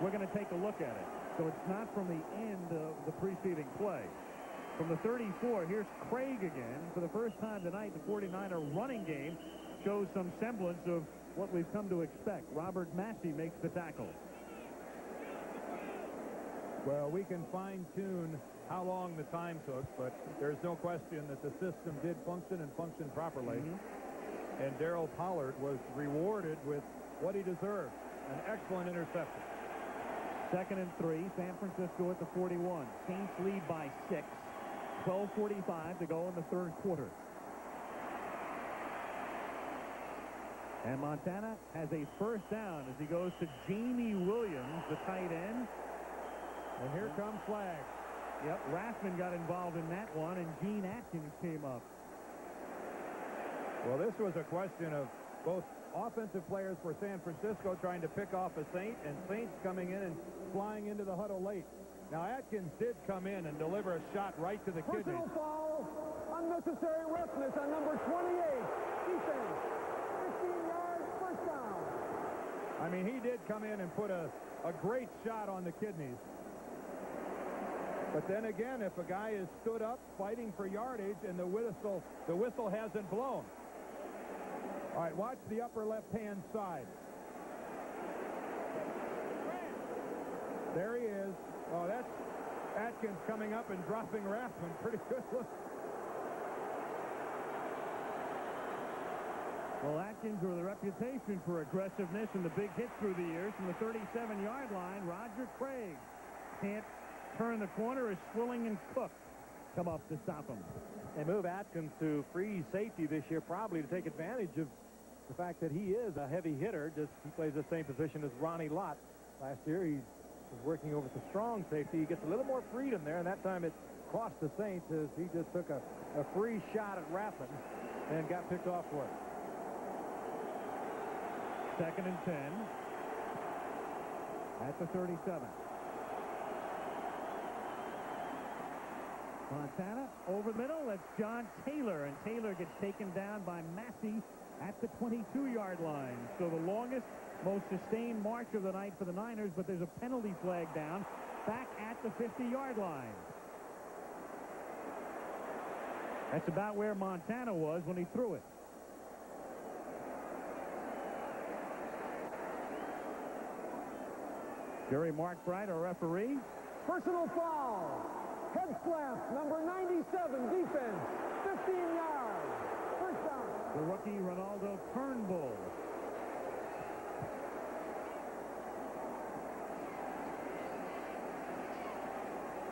S6: we're going to take a look at it. So it's not from the end of the preceding play. From the 34, here's Craig again. For the first time tonight, the 49er running game shows some semblance of what we've come to expect. Robert Massey makes the tackle.
S8: Well, we can fine-tune how long the time took, but there's no question that the system did function and function properly. And Darryl Pollard was rewarded with what he deserved, an excellent interception.
S6: 2nd and 3, San Francisco at the 41. Saints lead by 6. 12:45 to go in the third quarter. And Montana has a first down as he goes to Jamie Williams, the tight end.
S8: And here comes flag.
S6: Yep, Rathman got involved in that one, and Gene Atkins came up.
S8: Well, this was a question of both offensive players for San Francisco trying to pick off a Saint, and Saints coming in and flying into the huddle late. Now, Atkins did come in and deliver a shot right to the kidneys.
S4: Personal foul, unnecessary roughness on number 28. Defense, 15 yards, first down.
S8: I mean, he did come in and put a great shot on the kidneys. But then again, if a guy is stood up fighting for yardage and the whistle hasn't blown. All right, watch the upper left-hand side. There he is. Oh, that's Atkins coming up and dropping Rathman. Pretty good look.
S6: Well, Atkins with a reputation for aggressiveness and the big hit through the years. From the 37-yard line, Roger Craig can't turn the corner as Swilling and Cook come up to stop him.
S1: They move Atkins to free safety this year, probably to take advantage of the fact that he is a heavy hitter. He plays the same position as Ronnie Lott. Last year, he was working over the strong safety. He gets a little more freedom there, and that time it cost the Saints as he just took a free shot at Rathman and got picked off for it.
S6: 2nd and 10 at the 37. Montana over the middle. That's John Taylor, and Taylor gets taken down by Massey at the 22-yard line. So the longest, most sustained march of the night for the Niners, but there's a penalty flag down back at the 50-yard line. That's about where Montana was when he threw it. Jerry Markbright, our referee.
S4: Personal foul. Head slap, number 97, defense, 15 yards, first down.
S6: The rookie, Ronaldo Turnbull.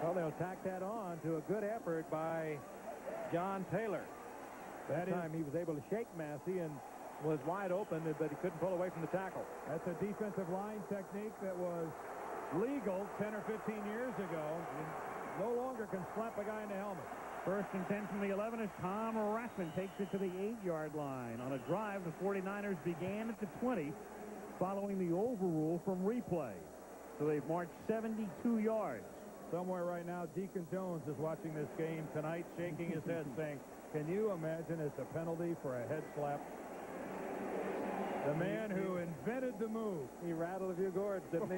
S1: Well, they'll tack that on to a good effort by John Taylor. That time he was able to shake Massey and was wide open, but he couldn't pull away from the tackle.
S8: That's a defensive line technique that was legal 10 or 15 years ago. No longer can slap a guy in the helmet.
S6: 1st and 10 from the 11 as Tom Rathman takes it to the 8-yard line. On a drive, the 49ers began at the 20 following the overrule from replay. So they've marched 72 yards.
S8: Somewhere right now, Deacon Jones is watching this game tonight, shaking his head, saying, can you imagine it's a penalty for a head slap? The man who invented the move.
S1: He rattled a few gourds, didn't he?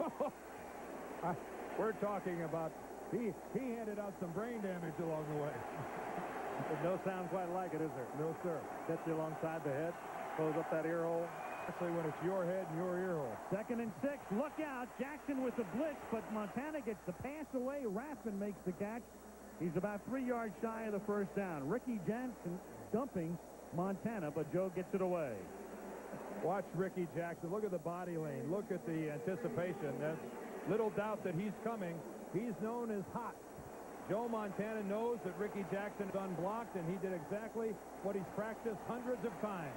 S8: We're talking about he handed out some brain damage along the way.
S1: There's no sound quite like it, is there?
S8: No, sir.
S1: Gets you alongside the head, close up that ear hole.
S8: Especially when it's your head and your ear hole.
S6: 2nd and 6. Look out. Jackson with the blitz, but Montana gets the pass away. Rathman makes the catch. He's about 3 yards shy of the first down. Ricky Jackson dumping Montana, but Joe gets it away.
S8: Watch Ricky Jackson. Look at the body lane. Look at the anticipation. There's little doubt that he's coming. He's known as hot. Joe Montana knows that Ricky Jackson is unblocked, and he did exactly what he's practiced hundreds of times.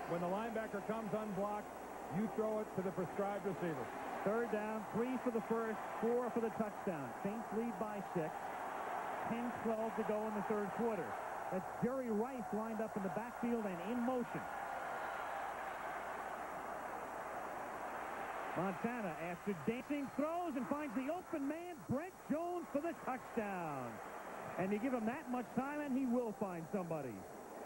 S8: When the linebacker comes unblocked, you throw it to the prescribed receiver.
S6: 3rd down, 3 for the first, 4 for the touchdown. Saints lead by 6. 10-12 to go in the third quarter. That's Jerry Rice lined up in the backfield and in motion. Montana, after dancing, throws and finds the open man, Brent Jones, for the touchdown. And you give him that much time, and he will find somebody.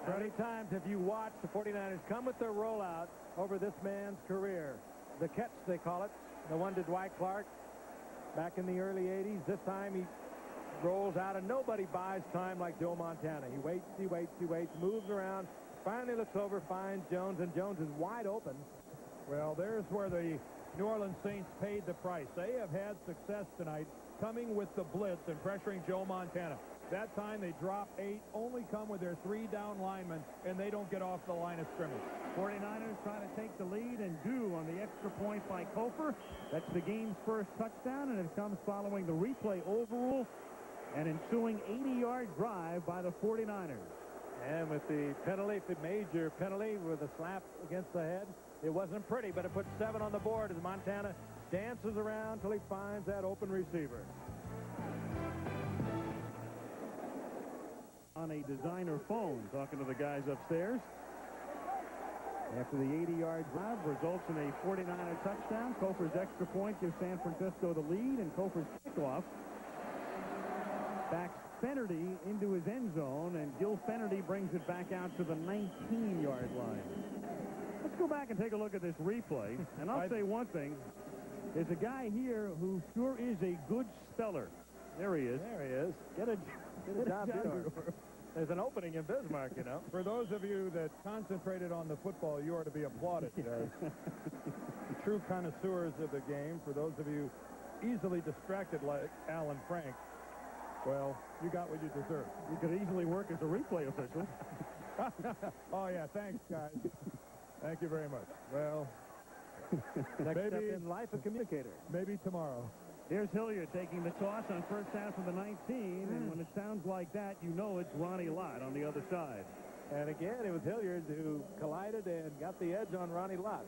S1: How many times have you watched the 49ers come with their rollout over this man's career? The catch, they call it. The one to Dwight Clark back in the early 80s. This time he rolls out, and nobody buys time like Joe Montana. He waits, he waits, he waits, moves around, finally looks over, finds Jones, and Jones is wide open.
S8: Well, there's where the New Orleans Saints paid the price. They have had success tonight coming with the blitz and pressuring Joe Montana. That time they drop 8, only come with their 3 down linemen, and they don't get off the line of scrimmage.
S6: 49ers trying to take the lead and do on the extra point by Kofor. That's the game's first touchdown, and it comes following the replay overrule and ensuing 80-yard drive by the 49ers.
S1: And with the penalty, the major penalty with a slap against the head, it wasn't pretty, but it put 7 on the board as Montana dances around till he finds that open receiver.
S6: On a designer phone, talking to the guys upstairs. After the 80-yard drive results in a 49er touchdown. Kofor's extra point gives San Francisco the lead, and Kofor's kickoff backs Fenerty into his end zone, and Gil Fenerty brings it back out to the 19-yard line. Let's go back and take a look at this replay, and I'll say one thing. There's a guy here who sure is a good speller. There he is.
S1: There he is. Get a job done. There's an opening in Bismarck, you know.
S8: For those of you that concentrated on the football, you are to be applauded. True connoisseurs of the game. For those of you easily distracted like Alan Frank, well, you got what you deserve.
S6: You could easily work as a replay official.
S8: Oh, yeah, thanks, guys. Thank you very much. Well,
S1: Next step in life, a communicator.
S8: Maybe tomorrow.
S6: Here's Hilliard taking the toss on first down from the 19, and when it sounds like that, you know it's Ronnie Lott on the other side.
S1: And again, it was Hilliard who collided and got the edge on Ronnie Lott.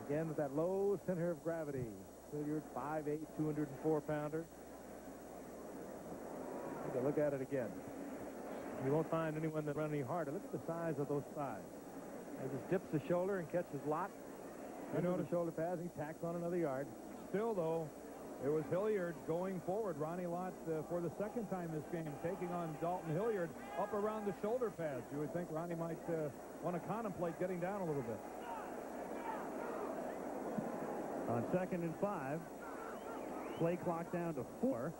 S1: Again, with that low center of gravity. Hilliard, 5'8", 204-pounder. Take a look at it again. You won't find anyone that run any harder. Look at the size of those thighs. He just dips the shoulder and catches Lott. You know the shoulder pass, he tacks on another yard.
S8: Still, though, it was Hilliard going forward. Ronnie Lott, for the second time this game, taking on Dalton Hilliard up around the shoulder pads. You would think Ronnie might want to contemplate getting down a little bit.
S6: On 2nd and 5, play clock down to 4.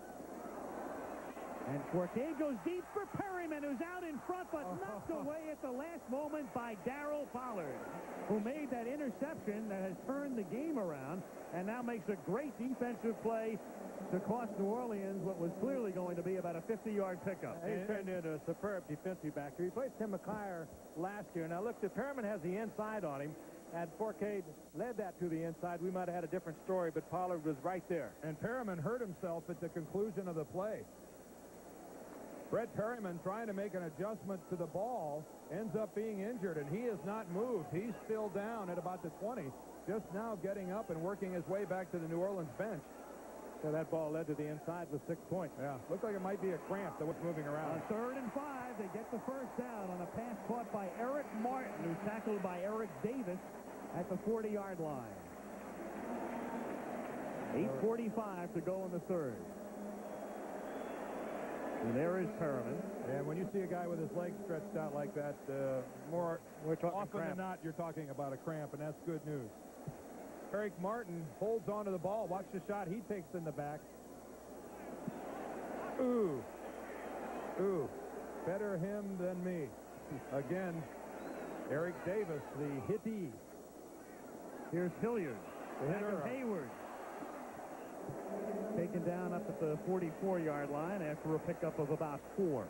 S6: And Forte goes deep for Perryman, who's out in front, but knocked away at the last moment by Darryl Pollard, who made that interception that has turned the game around and now makes a great defensive play to cost New Orleans what was clearly going to be about a 50-yard pickup.
S1: He turned into a superb defensive back. He played Tim McClure last year. Now, look, if Perryman has the inside on him, and Forcade led that to the inside, we might have had a different story, but Pollard was right there.
S8: And Perryman hurt himself at the conclusion of the play. Brett Perryman, trying to make an adjustment to the ball, ends up being injured, and he has not moved. He's still down at about the 20, just now getting up and working his way back to the New Orleans bench.
S1: So that ball led to the inside with 6 points.
S8: Yeah, looked like it might be a cramp that was moving around.
S6: On 3rd and 5, they get the first down on a pass caught by Eric Martin, who's tackled by Eric Davis at the 40-yard line. 8:45 to go in the 3rd. And there is Perriman.
S8: And when you see a guy with his legs stretched out like that, more often than not, you're talking about a cramp, and that's good news. Eric Martin holds onto the ball. Watch the shot he takes in the back. Ooh. Better him than me. Again, Eric Davis, the hittee.
S6: Here's Hilliard.
S8: The hitter.
S6: Hayward. Taken down up at the 44-yard line after a pickup of about 4.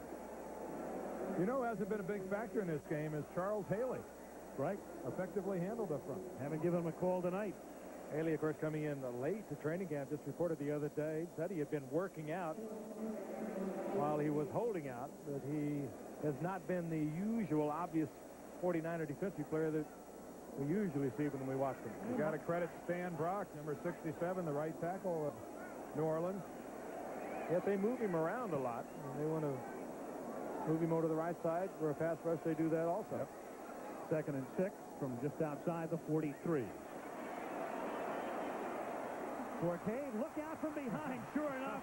S8: You know who hasn't been a big factor in this game is Charles Haley.
S6: Right.
S8: Effectively handled up front.
S6: Haven't given him a call tonight.
S1: Haley, of course, coming in late to training camp, just reported the other day, said he had been working out while he was holding out, but he has not been the usual obvious 49er defensive player that we usually see when we watch them.
S8: You got to credit Stan Brock, number 67, the right tackle of New Orleans.
S1: Yet they move him around a lot. And they want to move him over to the right side for a pass rush. They do that also.
S6: Yep. 2nd and 6 from just outside the 43. Forcade, look out from behind. Sure enough,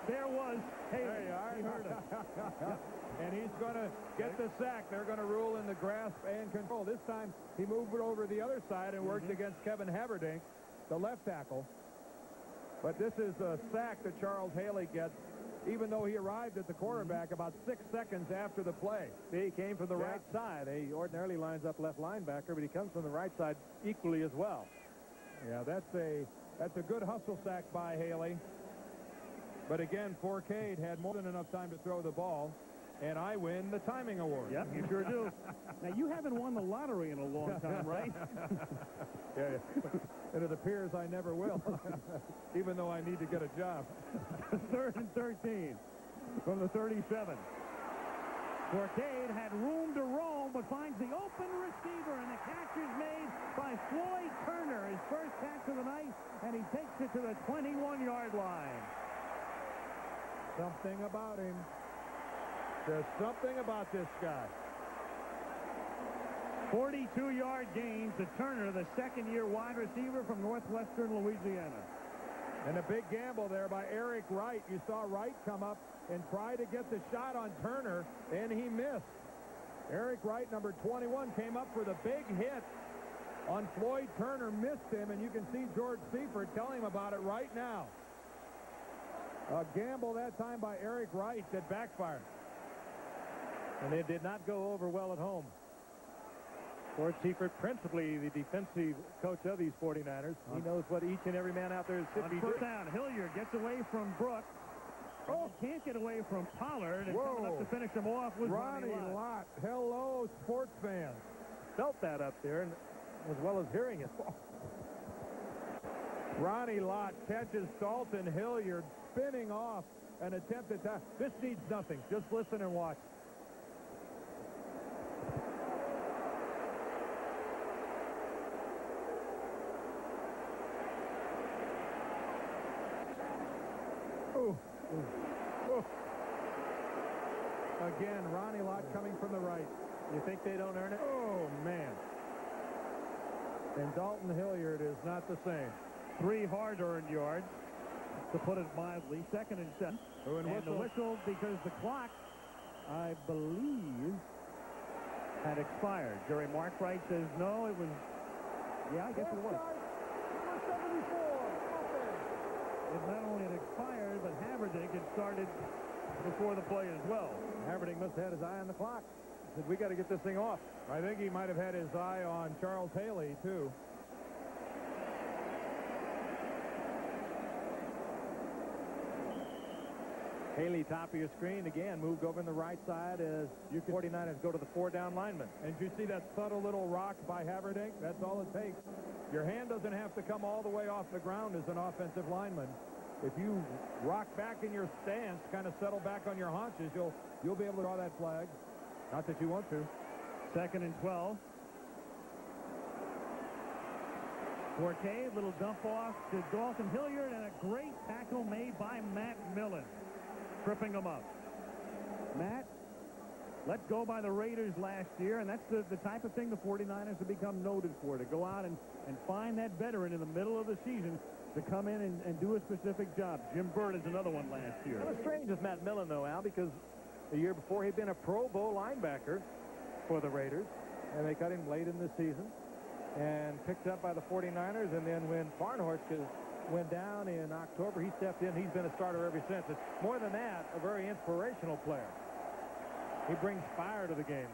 S6: there was Haley.
S8: There you are.
S6: He heard him.
S8: And he's going to get the sack. They're going to rule in the grasp and control. This time, he moved it over the other side and worked against Kevin Haverdink, the left tackle. But this is a sack that Charles Haley gets, even though he arrived at the quarterback about 6 seconds after the play.
S1: He came from the right side. He ordinarily lines up left linebacker, but he comes from the right side equally as well.
S8: Yeah, that's a good hustle sack by Haley. But again, Forcade had more than enough time to throw the ball, and I win the timing award.
S6: Yep, you sure do. Now, you haven't won the lottery in a long time, right?
S8: Yeah. And it appears I never will, even though I need to get a job.
S6: 3rd and 13 from the 37. Forcade had room to roam, but finds the open receiver, and the catch is made by Floyd Turner, his first catch of the night, and he takes it to the 21-yard line.
S8: Something about him. There's something about this guy.
S6: 42-yard gain to Turner, the second-year wide receiver from Northwestern Louisiana.
S8: And a big gamble there by Eric Wright. You saw Wright come up and try to get the shot on Turner, and he missed. Eric Wright, number 21, came up for the big hit on Floyd Turner, missed him, and you can see George Seifert telling him about it right now. A gamble that time by Eric Wright that backfired.
S1: And it did not go over well at home. George Seifert, principally the defensive coach of these 49ers. He knows what each and every man out there should be
S6: First
S1: doing.
S6: down, Hilliard gets away from Brooks. Oh, can't get away from Pollard, and coming up to finish him off was
S8: Ronnie Lott. Hello, sports fans.
S1: Felt that up there, and as well as hearing it.
S8: Ronnie Lott catches Dalton Hilliard spinning off an attempt at that. This needs nothing. Just listen and watch. Again, Ronnie Lott coming from the right.
S1: You think they don't earn it?
S8: Oh, man. And Dalton Hilliard is not the same.
S6: 3 hard-earned yards, to put it mildly. 2nd and 7. And the whistle, because the clock, I believe, had expired. Jerry Markwright says no, it was... Yeah, I guess it was.
S4: Number 74.
S6: It not only had expired, but Haverdink had started before the play as well.
S1: Haverdink must have had his eye on the clock. He said, we got to get this thing off.
S8: I think he might have had his eye on Charles Haley, too.
S1: Haley, top of your screen, again, moved over on the right side as you 49ers go to the 4-down lineman.
S8: And you see that subtle little rock by Haverdink? That's all it takes. Your hand doesn't have to come all the way off the ground as an offensive lineman. If you rock back in your stance, kind of settle back on your haunches, you'll be able to draw that flag. Not that you want to.
S6: 2nd and 12. Forcade, little dump off to Dalton Hilliard, and a great tackle made by Matt Millen, tripping him up. Matt, let go by the Raiders last year, and that's the type of thing the 49ers have become noted for, to go out and find that veteran in the middle of the season to come in and do a specific job. Jim Byrd is another one last year.
S1: It was strange with Matt Millen, though, Al, because the year before he'd been a Pro Bowl linebacker for the Raiders, and they cut him late in the season and picked up by the 49ers, and then when Farnhorst went down in October, he stepped in. He's been a starter ever since. It's more than that, a very inspirational player. He brings fire to the game.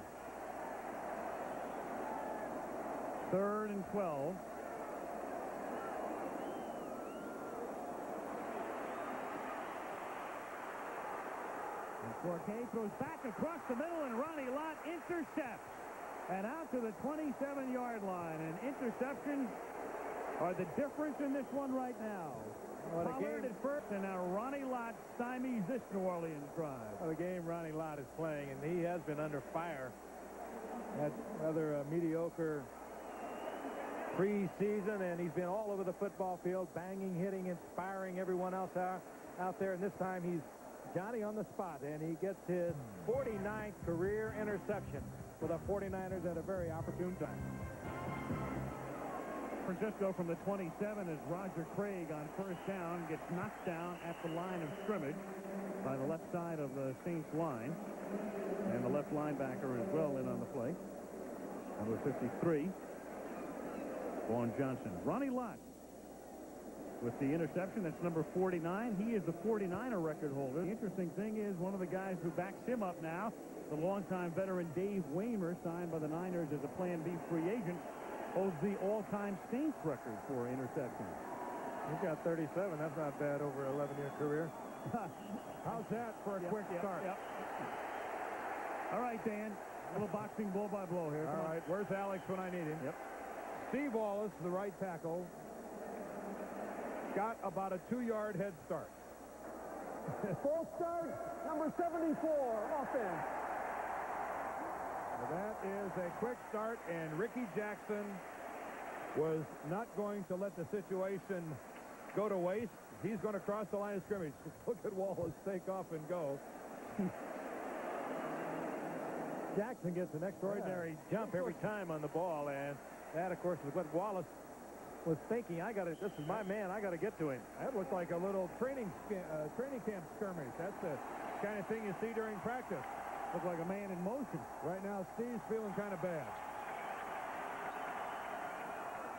S6: 3rd and 12. Forcade throws back across the middle, and Ronnie Lott intercepts. And out to the 27-yard line. And interceptions are the difference in this one right now. Pollard at first, and now Ronnie Lott stymies this New Orleans drive.
S1: Well, the game Ronnie Lott is playing, and he has been under fire. Had rather mediocre preseason, and he's been all over the football field, banging, hitting, inspiring everyone else out there. And this time he's Johnny on the spot, and he gets his 49th career interception for the 49ers at a very opportune time.
S6: Francisco from the 27 as Roger Craig on first down gets knocked down at the line of scrimmage by the left side of the Saints line. And the left linebacker as well in on the play. Number 53, Vaughn Johnson. Ronnie Lott with the interception. That's number 49. He is the 49er record holder. The interesting thing is one of the guys who backs him up now, the longtime veteran Dave Waymer, signed by the Niners as a Plan B free agent, holds the all-time Saints record for interceptions.
S1: He's got 37. That's not bad over an 11-year career.
S7: How's that for a quick start?
S6: All right, Dan. A little boxing blow-by-blow here.
S7: All right, where's Alex when I need him?
S6: Yep.
S7: Steve Wallace, the right tackle, got about a 2-yard head start.
S4: False start, number 74, offense.
S7: That is a quick start, and Ricky Jackson was not going to let the situation go to waste. He's going to cross the line of scrimmage. Look at Wallace take off and go.
S1: Jackson gets an extraordinary jump every time on the ball, and that, of course, is what Wallace was thinking. This is my man. I got to get to him.
S7: That looked like a little training camp skirmish. That's the kind of thing you see during practice.
S6: Looked like a man in motion.
S7: Right now, Steve's feeling kind of bad.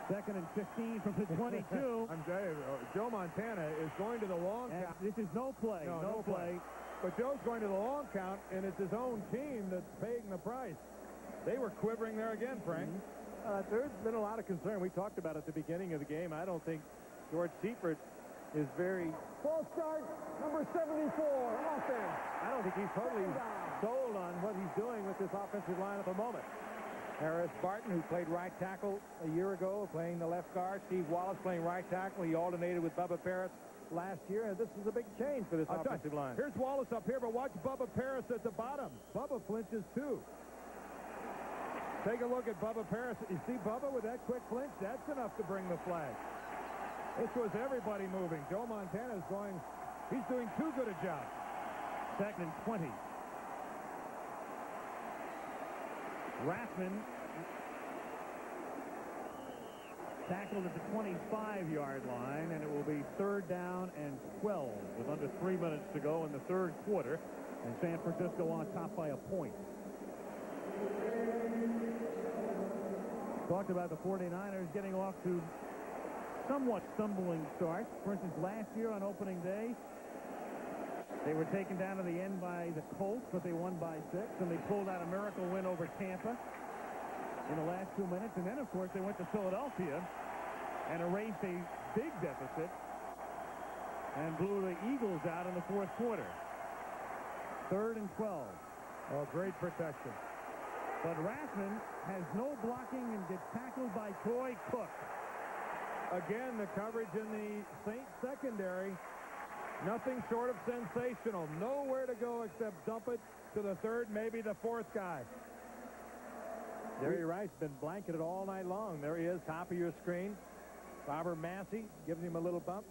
S6: 2nd and 15 from the 22.
S7: I'm telling you, Joe Montana is going to the long count.
S6: This is no play. No play.
S7: But Joe's going to the long count, and it's his own team that's paying the price. They were quivering there again, Frank.
S1: There's been a lot of concern. We talked about it at the beginning of the game. I don't think George Seifert is very...
S4: False start, number 74, offense.
S1: I don't think he's totally sold on what he's doing with this offensive line at the moment. Harris Barton, who played right tackle a year ago, playing the left guard. Steve Wallace playing right tackle. He alternated with Bubba Paris last year, and this is a big change for this offensive line.
S7: Here's Wallace up here, but watch Bubba Paris at the bottom. Bubba flinches too. Take a look at Bubba Paris. You see Bubba with that quick flinch? That's enough to bring the flag. This was everybody moving. Joe Montana is going, he's doing too good a job.
S6: 2nd and 20. Rathman tackled at the 25-yard line, and it will be 3rd down and 12 with under 3 minutes to go in the 3rd quarter, and San Francisco on top by a point. Talked about the 49ers getting off to somewhat stumbling starts. For instance, last year on opening day, they were taken down to the end by the Colts, but they won by 6, and they pulled out a miracle win over Tampa in the last 2 minutes. And then, of course, they went to Philadelphia and erased a big deficit and blew the Eagles out in the 4th quarter. 3rd and 12.
S7: Oh, great protection.
S6: But Rathman has no blocking and gets tackled by Troy Cook.
S7: Again, the coverage in the Saints secondary, nothing short of sensational. Nowhere to go except dump it to the 3rd, maybe the 4th guy.
S1: Jerry Rice been blanketed all night long. There he is, top of your screen. Robert Massey giving him a little bump.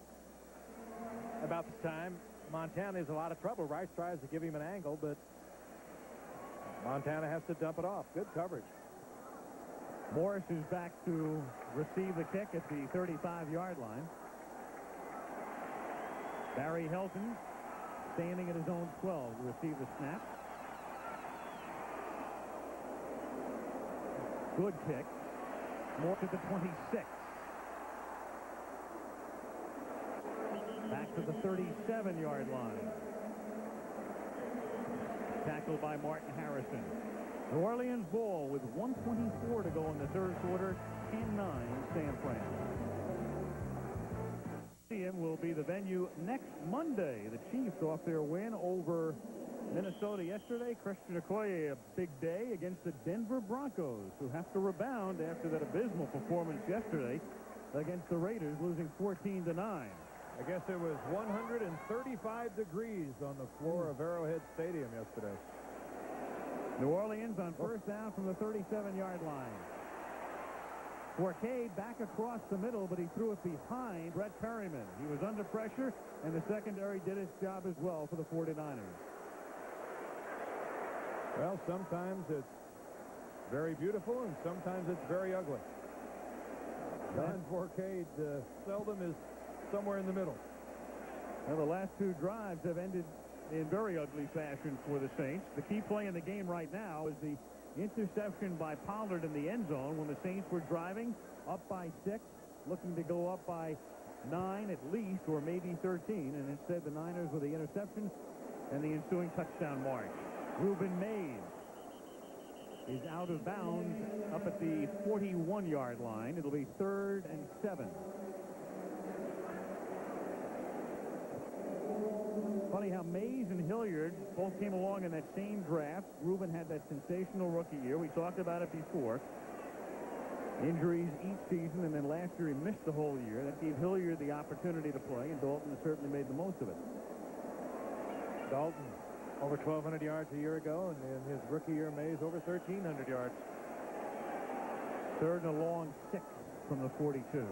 S1: About this time, Montana is a lot of trouble. Rice tries to give him an angle, but Montana has to dump it off. Good coverage.
S6: Morris is back to receive the kick at the 35-yard line. Barry Helton standing at his own 12 to receive the snap. Good kick. Morris at the 26. Back to the 37-yard line. Tackled by Martin Harrison. New Orleans ball with 1:24 to go in the 3rd quarter. 10-9 San Fran. Stadium will be the venue next Monday. The Chiefs off their win over Minnesota yesterday. Christian Okoye, a big day against the Denver Broncos, who have to rebound after that abysmal performance yesterday against the Raiders, losing 14-9.
S7: I guess it was 135 degrees on the floor of Arrowhead Stadium yesterday.
S6: New Orleans on first down from the 37-yard line. Forcade back across the middle, but he threw it behind Brett Perryman. He was under pressure, and the secondary did its job as well for the 49ers.
S7: Well, sometimes it's very beautiful, and sometimes it's very ugly.
S8: Don Forcade seldom is somewhere in the middle.
S6: Well, the last two drives have ended in very ugly fashion for the Saints. The key play in the game right now is the interception by Pollard in the end zone when the Saints were driving up by 6, looking to go up by 9 at least, or maybe 13, and instead the Niners with the interception and the ensuing touchdown mark. Reuben Mays is out of bounds up at the 41-yard line. It'll be 3rd and 7. Funny how Mays and Hilliard both came along in that same draft. Reuben had that sensational rookie year. We talked about it before. Injuries each season, and then last year he missed the whole year. That gave Hilliard the opportunity to play, and Dalton has certainly made the most of it.
S8: Dalton over 1,200 yards a year ago, and in his rookie year, Mays over 1,300 yards.
S6: 3rd and a long 6 from the 42.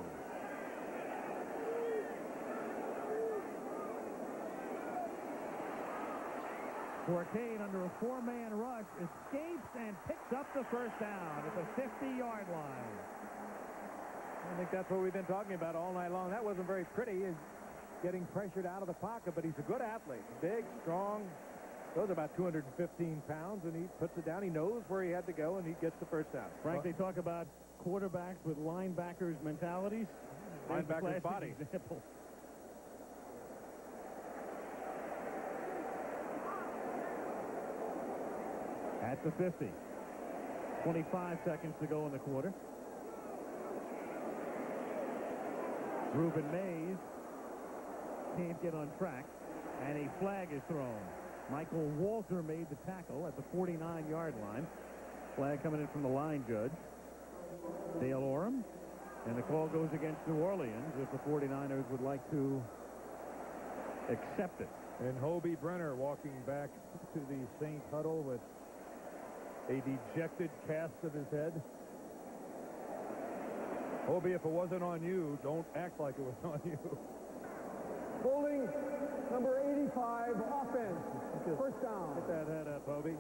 S6: Forcade under a 4-man rush escapes and picks up the first down at the 50-yard line.
S8: I think that's what we've been talking about all night long. That wasn't very pretty. He's getting pressured out of the pocket, but he's a good athlete. Big, strong. Goes about 215 pounds, and he puts it down. He knows where he had to go, and he gets the first down.
S6: Frank, they talk about quarterbacks with linebackers' mentalities.
S8: Linebackers' bodies.
S6: Example. At the 50. 25 seconds to go in the quarter. Reuben Mays can't get on track, and a flag is thrown. Michael Walter made the tackle at the 49-yard line. Flag coming in from the line judge, Dale Oram. And the call goes against New Orleans if the 49ers would like to accept it.
S8: And Hobie Brenner walking back to the Saint huddle with a dejected cast of his head. Hobie, if it wasn't on you, don't act like it was on you.
S4: Holding number 85, offense. First down.
S8: Get that head up, Hobie.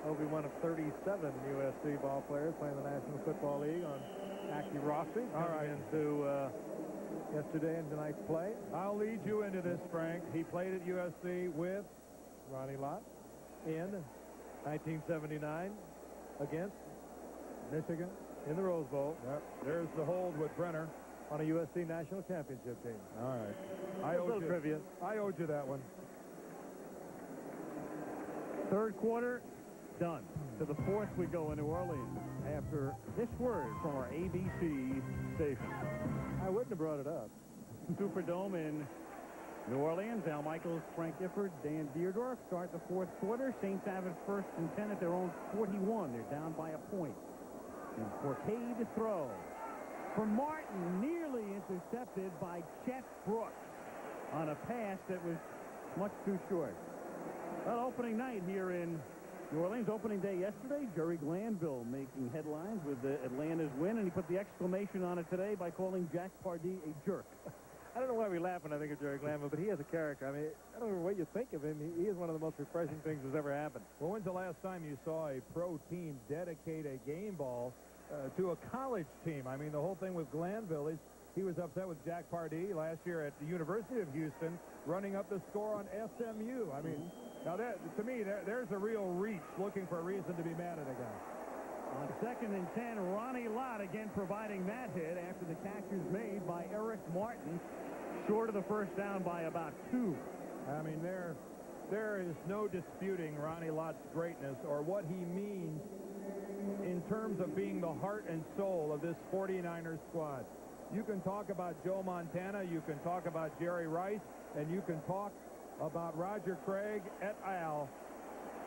S8: Hobie, one of 37 USC ball players playing the National Football League on Aki Rossi. All right. Into yesterday and tonight's play. I'll lead you into this, Frank. He played at USC with Ronnie Lott in 1979 against Michigan in the Rose Bowl. Yep. There's the hold with Brenner on a USC national championship team. All right. I owed you trivia. I owed you that one.
S6: Third quarter, done. To the fourth we go in New Orleans after this word from our ABC station.
S8: I wouldn't have brought it up.
S6: Superdome in New Orleans. Al Michaels, Frank Gifford, Dan Dierdorf start the fourth quarter. Saints have it 1st and 10 at their own 41. They're down by a point. And Forcade to throw. For Martin, nearly intercepted by Chet Brooks on a pass that was much too short. Well, opening night here in New Orleans, opening day yesterday, Jerry Glanville making headlines with Atlanta's win, and he put the exclamation on it today by calling Jack Pardee a jerk.
S8: I don't know why we laugh when I think of Jerry Glanville, but he has a character. I mean, I don't know what you think of him. He is one of the most refreshing things that's ever happened. Well, when's the last time you saw a pro team dedicate a game ball to a college team? I mean, the whole thing with Glanville is he was upset with Jack Pardee last year at the University of Houston, running up the score on SMU. I mean, now that, to me, there's a real reach, looking for a reason to be mad at a guy.
S6: On 2nd and 10, Ronnie Lott again providing that hit after the catch is made by Eric Martin, short of the first down by about 2.
S8: I mean, there is no disputing Ronnie Lott's greatness or what he means in terms of being the heart and soul of this 49ers squad. You can talk about Joe Montana, you can talk about Jerry Rice, and you can talk about Roger Craig et al.,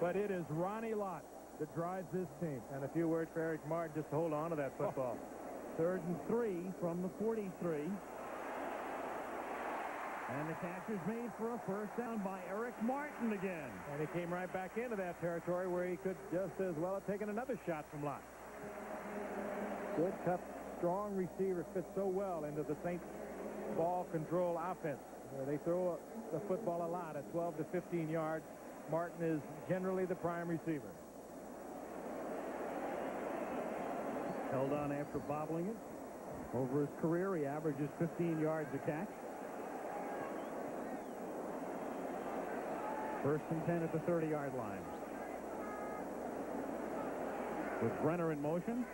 S8: but it is Ronnie Lott that drives this team.
S6: And a few words for Eric Martin just to hold on to that football. 3rd and 3 from the 43. And the catch is made for a first down by Eric Martin again.
S8: And he came right back into that territory where he could just as well have taken another shot from Lott. Good, tough, strong receiver, fits so well into the Saints ball control offense. They throw the football a lot at 12 to 15 yards. Martin is generally the prime receiver.
S6: Held on after bobbling it. Over his career, he averages 15 yards a catch. First and 10 at the 30-yard line. With Brenner in motion.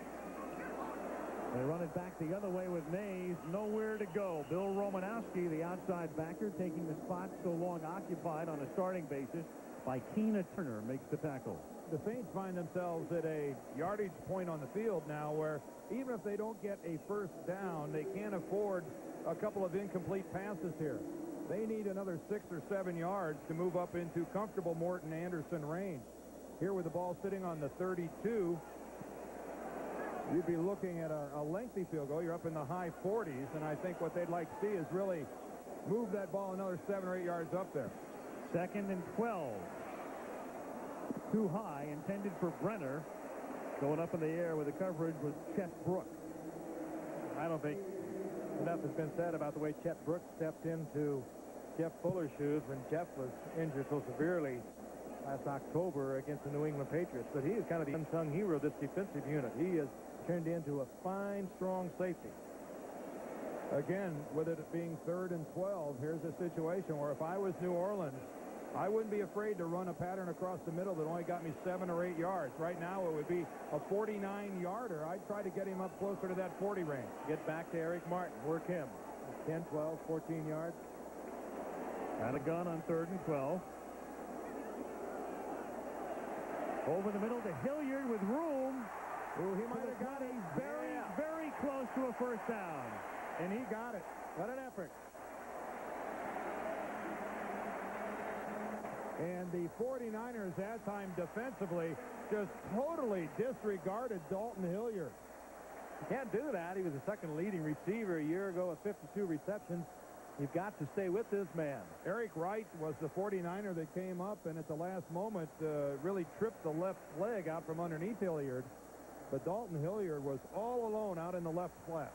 S6: They run it back the other way with Mays. Nowhere to go. Bill Romanowski, the outside backer, taking the spot so long occupied on a starting basis by Keena Turner, makes the tackle.
S8: The Saints find themselves at a yardage point on the field now where even if they don't get a first down, they can't afford a couple of incomplete passes here. They need another 6 or 7 yards to move up into comfortable Morton Anderson range. Here with the ball sitting on the 32, you'd be looking at a lengthy field goal. You're up in the high 40s, and I think what they'd like to see is really move that ball another 7 or 8 yards up there.
S6: 2nd and 12. Too high, intended for Brenner. Going up in the air with the coverage was Chet Brooks.
S1: I don't think enough has been said about the way Chet Brooks stepped into Jeff Fuller's shoes when Jeff was injured so severely last October against the New England Patriots. But he is kind of the unsung hero of this defensive unit. He has turned into a fine, strong safety.
S8: Again, with it being 3rd and 12, here's a situation where if I was New Orleans, I wouldn't be afraid to run a pattern across the middle that only got me 7 or 8 yards. Right now, it would be a 49-yarder. I'd try to get him up closer to that 40 range.
S1: Get back to Eric Martin. Work him. 10, 12, 14 yards.
S6: Out of gun on 3rd and 12. Over the middle to Hilliard with room.
S8: Ooh, he might have got
S6: a very close to a first down.
S8: And he got it. What an effort. And the 49ers that time defensively just totally disregarded Dalton Hilliard.
S1: You can't do that. He was the 2nd leading receiver a year ago with 52 receptions. You've got to stay with this man.
S8: Eric Wright was the 49er that came up and at the last moment really tripped the left leg out from underneath Hilliard. But Dalton Hilliard was all alone out in the left flat.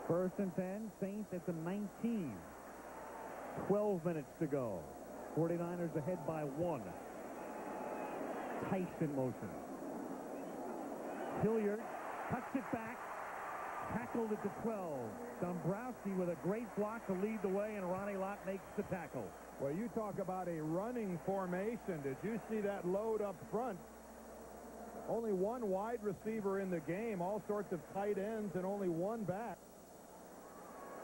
S6: 1st and 10, Saints at the 19. 12 minutes to go. 49ers ahead by 1. Tice in motion. Hilliard cuts it back. Tackled at the 12. Dombrowski with a great block to lead the way, and Ronnie Lott makes the tackle.
S8: Well, you talk about a running formation. Did you see that load up front? Only one wide receiver in the game, all sorts of tight ends, and only one back.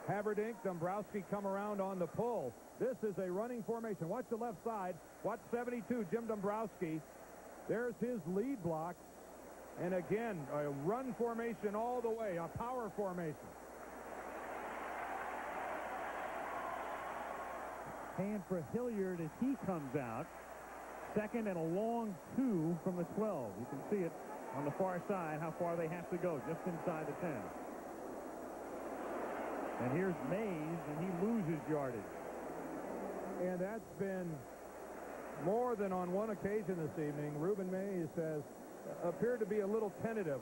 S8: Haverdink, Dombrowski come around on the pull. This is a running formation. Watch the left side. Watch 72, Jim Dombrowski. There's his lead block. And again, a run formation all the way, a power formation.
S6: And for Hilliard as he comes out. 2nd and a long 2 from the 12. You can see it on the far side, how far they have to go, just inside the 10. And here's Mays, and he loses yardage.
S8: And that's been more than on one occasion this evening. Ruben Mays has appeared to be a little tentative,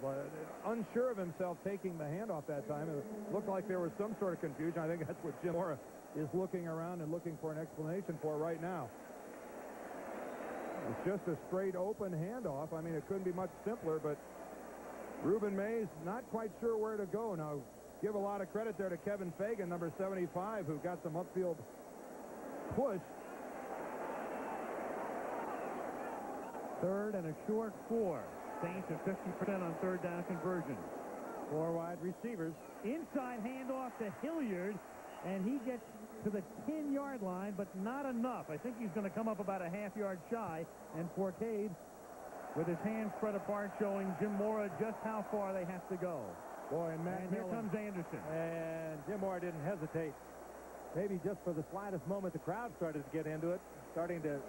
S8: unsure of himself taking the handoff that time. It looked like there was some sort of confusion. I think that's what Jim Mora is looking around and looking for an explanation for right now. It's just a straight open handoff. I mean, it couldn't be much simpler, but Ruben Mays not quite sure where to go. Now, give a lot of credit there to Kevin Fagan, number 75, who got some upfield push.
S6: 3rd and a short 4. Saints are 50% on 3rd down conversion.
S1: 4 wide receivers.
S6: Inside handoff to Hilliard, and he gets to the 10-yard line, but not enough. I think he's going to come up about a half-yard shy, and Forcade with his hands spread apart showing Jim Mora just how far they have to go.
S1: Boy, and
S6: here comes Anderson.
S1: And Jim Mora didn't hesitate. Maybe just for the slightest moment, the crowd started to get into it, starting to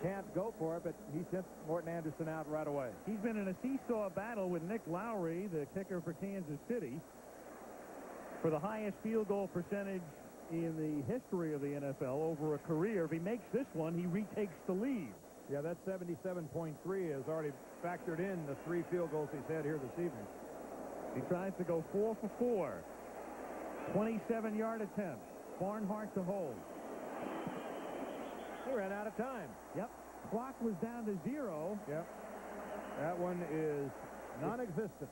S1: chant go for it, but he sent Morton Anderson out right away.
S6: He's been in a seesaw battle with Nick Lowry, the kicker for Kansas City, for the highest field goal percentage in the history of the NFL over a career. If he makes this one, he retakes the lead.
S8: Yeah, that 77.3 has already factored in the 3 field goals he's had here this evening.
S6: He tries to go 4 for 4. 27-yard attempt. Barnhart to hold.
S1: He ran out of time.
S6: Yep. Clock was down to 0.
S8: Yep. That one is
S6: Non-existent.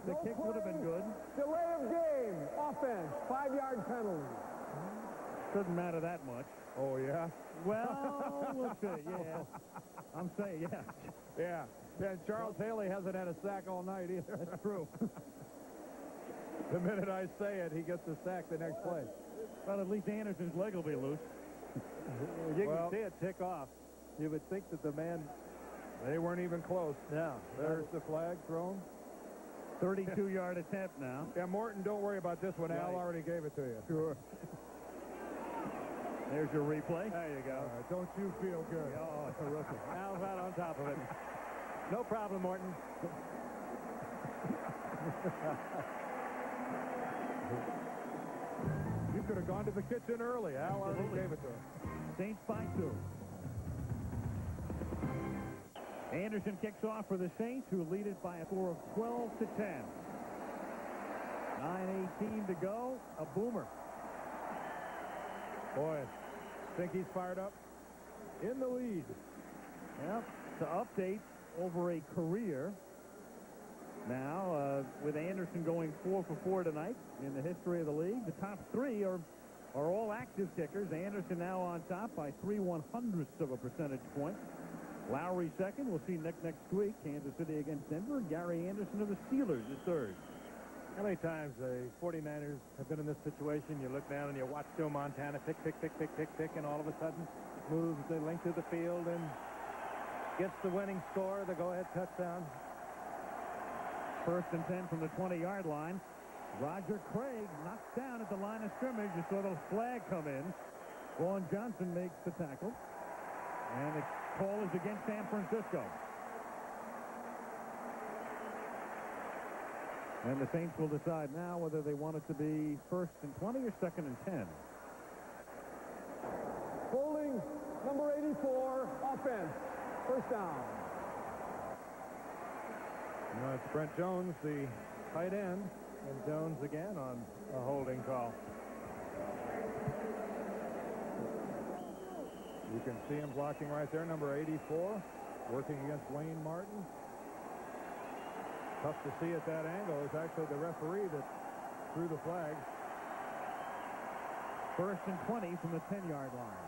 S6: The kick would have been good.
S4: Delay of game. Offense. 5-yard penalty.
S6: Doesn't matter that much.
S8: Oh, yeah?
S6: Well, we'll see. Yeah. I'm saying, yeah.
S8: Yeah. And Charles Haley hasn't had a sack all night either.
S6: That's true.
S8: The minute I say it, he gets a sack the next play.
S6: Well, at least Anderson's leg will be loose.
S1: You can see it tick off. You would think that the man...
S8: They weren't even close.
S1: No.
S8: There's the flag thrown.
S6: 32-yard attempt now.
S8: Yeah, Morton, don't worry about this one. Al already gave it to you.
S6: Sure. There's your replay.
S1: There you go.
S8: Don't you feel good?
S6: Oh, it's a rookie.
S1: Al's right on top of it. No problem, Morton.
S8: You could have gone to the kitchen early. Al already gave it to him.
S6: Saints by 2. Anderson kicks off for the Saints, who lead it by a score of 12-10. 9:18 to go. A boomer.
S8: Boy, think he's fired up? In the lead.
S6: Yep. To update over a career. Now, with Anderson going 4 for 4 tonight in the history of the league, the top 3 are all active kickers. Anderson now on top by 3/100ths of a percentage point. Lowry second. We'll see Nick next week. Kansas City against Denver. Gary Anderson of the Steelers is third.
S1: How many times the 49ers have been in this situation? You look down and you watch Joe Montana pick, and all of a sudden moves the length of the field and gets the winning score, the go-ahead touchdown.
S6: 1st and 10 from the 20-yard line. Roger Craig knocked down at the line of scrimmage. You saw the flag come in. Vaughn Johnson makes the tackle. And the call is against San Francisco. And the Saints will decide now whether they want it to be 1st and 20 or 2nd and 10.
S4: Holding number 84, offense. 1st down.
S8: It's Brent Jones, the tight end.
S1: And Jones again on a holding call.
S8: You can see him blocking right there, number 84, working against Wayne Martin. Tough to see at that angle. It's actually the referee that threw the flag.
S6: 1st and 20 from the 10-yard line.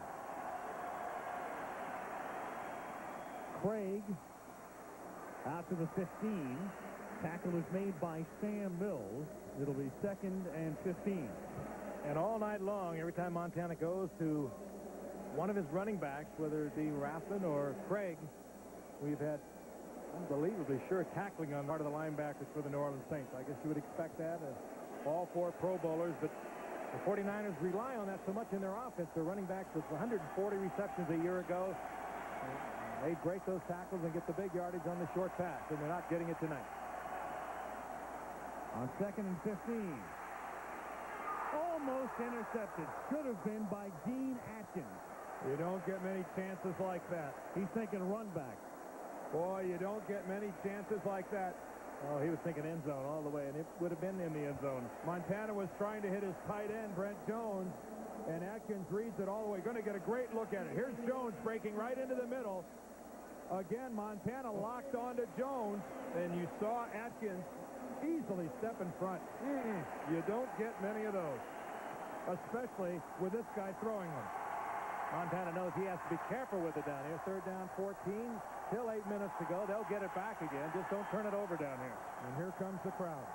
S6: Craig out to the 15. Tackle is made by Sam Mills. It'll be 2nd and 15.
S1: And all night long, every time Montana goes to one of his running backs, whether it be Raffin or Craig, we've had unbelievably sure tackling on part of the linebackers for the New Orleans Saints. I guess you would expect that. All 4 Pro Bowlers, but the 49ers rely on that so much in their offense. Their running backs with 140 receptions a year ago. They break those tackles and get the big yardage on the short pass, and they're not getting it tonight.
S6: On 2nd and 15. Almost intercepted. Should have been by Gene Atkins.
S8: You don't get many chances like that.
S6: He's thinking run back.
S8: Boy, you don't get many chances like that.
S1: Oh, he was thinking end zone all the way, and it would have been in the end zone.
S8: Montana was trying to hit his tight end, Brent Jones, and Atkins reads it all the way. Going to get a great look at it. Here's Jones breaking right into the middle. Again, Montana locked onto Jones, and you saw Atkins easily step in front. You don't get many of those, especially with this guy throwing them.
S1: Montana knows he has to be careful with it down here. 3rd down, 14. Still 8 minutes to go. They'll get it back again. Just don't turn it over down here.
S8: And here comes the crowd.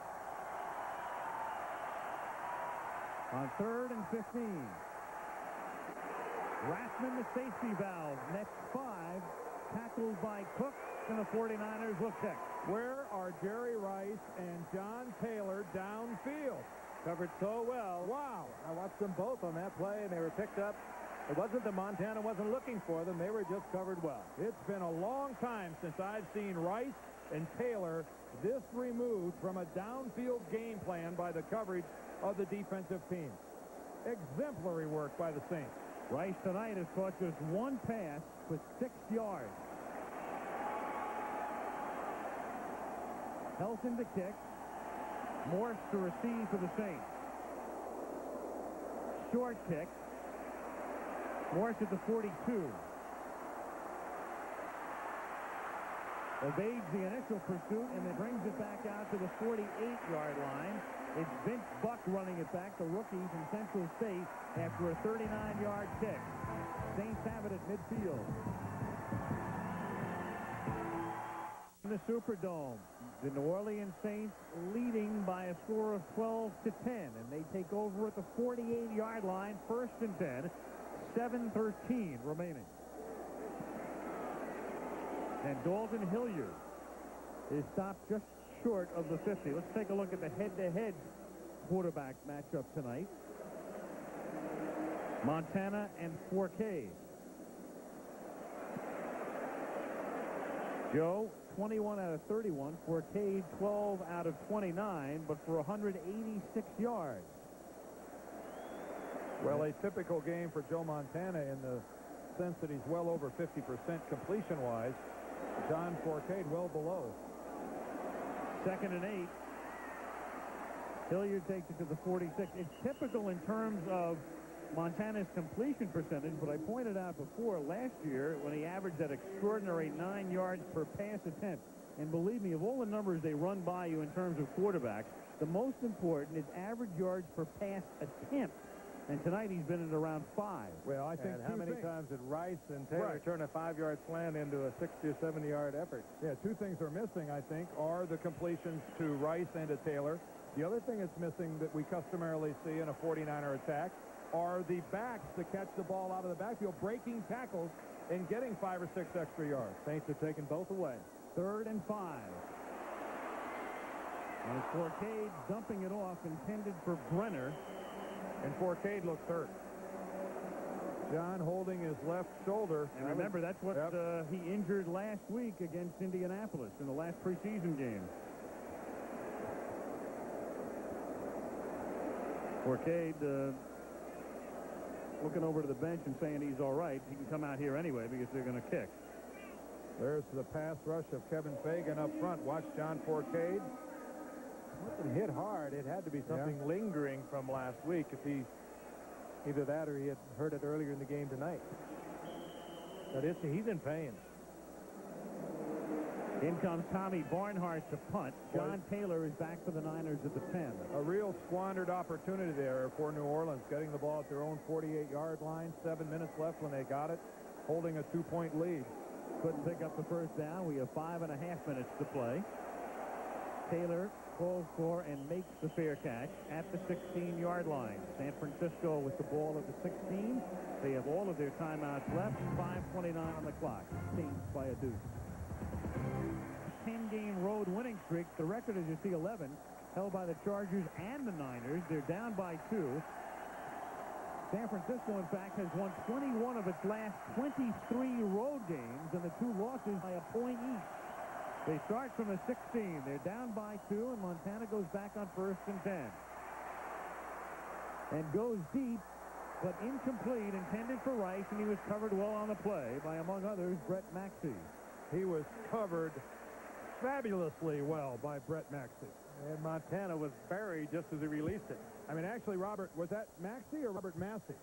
S6: On 3rd and 15. Rathman, the safety valve. Next 5. Tackled by Cook, and the 49ers will kick.
S8: Where are Jerry Rice and John Taylor downfield?
S1: Covered so well.
S8: Wow.
S1: I watched them both on that play, and they were picked up. It wasn't that Montana wasn't looking for them. They were just covered well.
S8: It's been a long time since I've seen Rice and Taylor this removed from a downfield game plan by the coverage of the defensive team. Exemplary work by the Saints.
S6: Rice tonight has caught just 1 pass with 6 yards. Helton to kick. Morse to receive for the Saints. Short kick. Morse at the 42. Evades the initial pursuit and then brings it the 48-yard line. It's Vince Buck running it back, the rookie from Central State, after a 39-yard kick. Saints have it at midfield. In the Superdome, the New Orleans Saints leading by a score of 12-10, and they take over at the 48-yard line, 1st and 10, 7:13 remaining. And Dalton Hilliard is stopped just short of the 50. Let's take a look at the head-to-head quarterback matchup tonight. Montana and Forcade. Joe, 21 out of 31. Forcade, 12 out of 29, but for 186 yards.
S8: Well, a typical game for Joe Montana in the sense that he's well over 50% completion-wise. John Forcade well below.
S6: 2nd and 8. Hilliard takes it to the 46. It's typical in terms of Montana's completion percentage, but I pointed out before last year when he averaged that extraordinary 9 yards per pass attempt. And believe me, of all the numbers they run by you in terms of quarterbacks, the most important is average yards per pass attempt. And tonight he's been at around 5.
S1: Well, I think how many times did Rice and Taylor turn a 5-yard slant into a 60 or 70-yard effort?
S8: Yeah, 2 things are missing, I think, are the completions to Rice and to Taylor. The other thing that's missing that we customarily see in a 49er attack are the backs to catch the ball out of the backfield, breaking tackles and getting 5 or 6 extra yards.
S1: Saints have taken both away.
S6: 3rd and 5. And Forcade dumping it off, intended for Brenner.
S8: And Forcade looks hurt. John holding his left shoulder.
S6: And remember, that's what he injured last week against Indianapolis in the last preseason game. Forcade looking over to the bench and saying he's all right. He can come out here anyway because they're going to kick.
S8: There's the pass rush of Kevin Fagan up front. Watch John Forcade.
S1: It hit hard. It had to be something lingering from last week. If he either that or he had heard it earlier in the game tonight. But he's in pain.
S6: In comes Tommy Barnhart to punt. John Taylor is back for the Niners at the 10.
S8: A real squandered opportunity there for New Orleans, getting the ball at their own 48-yard line. 7 minutes left when they got it, holding a 2-point lead.
S6: Couldn't pick up the first down. We have 5.5 minutes to play. Taylor calls for and makes the fair catch at the 16-yard line. San Francisco with the ball at the 16. They have all of their timeouts left. 5:29 on the clock. Saints by a deuce. 10-game road winning streak. The record, as you see, 11, held by the Chargers and the Niners. They're down by 2. San Francisco, in fact, has won 21 of its last 23 road games, and the 2 losses by a point each. They start from the 16. They're down by 2, and Montana goes back on 1st and 10. And goes deep, but incomplete, intended for Rice, and he was covered well on the play by, among others, Brett Maxey.
S8: He was covered fabulously well by Brett Maxey.
S1: And Montana was buried just as he released it.
S8: I mean, actually, Robert, was that Maxey or Robert Massey?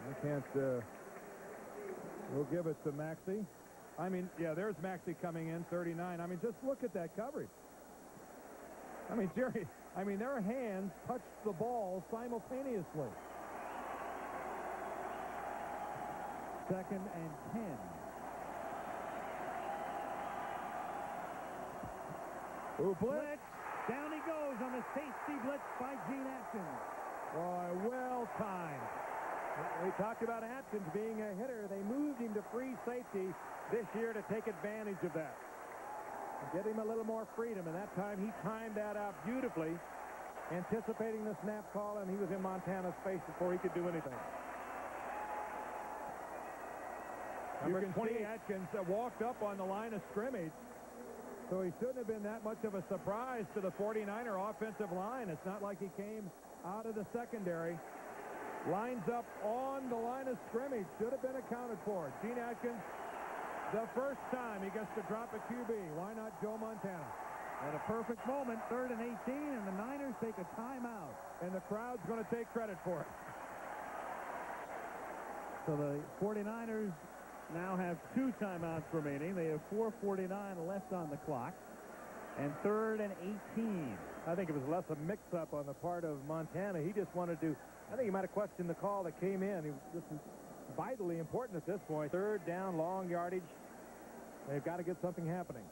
S8: I can't, we'll give it to Maxey. I mean, yeah, there's Maxey coming in, 39. I mean, just look at that coverage. I mean, Jerry, I mean, their hands touched the ball simultaneously.
S6: 2nd and 10. Blitz. Down he goes on the safety blitz by Gene Atkins.
S1: Boy, well timed. We talked about Atkins being a hitter. They moved him to free safety this year to take advantage of that. Get him a little more freedom, and that time he timed that out beautifully, anticipating the snap call, and he was in Montana's face before he could do anything.
S8: Number 20, Atkins walked up on the line of scrimmage, so he shouldn't have been that much of a surprise to the 49er offensive line. It's not like he came out of the secondary. Lines up on the line of scrimmage. Should have been accounted for. Gene Atkins, the first time he gets to drop a QB. Why not Joe Montana?
S6: At a perfect moment, 3rd and 18, and the Niners take a timeout.
S8: And the crowd's going to take credit for it.
S6: So the 49ers now have 2 timeouts remaining. They have 4:49 left on the clock. And 3rd and 18.
S1: I think it was less a mix-up on the part of Montana. He just wanted to, I think he might have questioned the call that came in. This is vitally important at this point. 3rd down, long yardage. They've got to get something happening.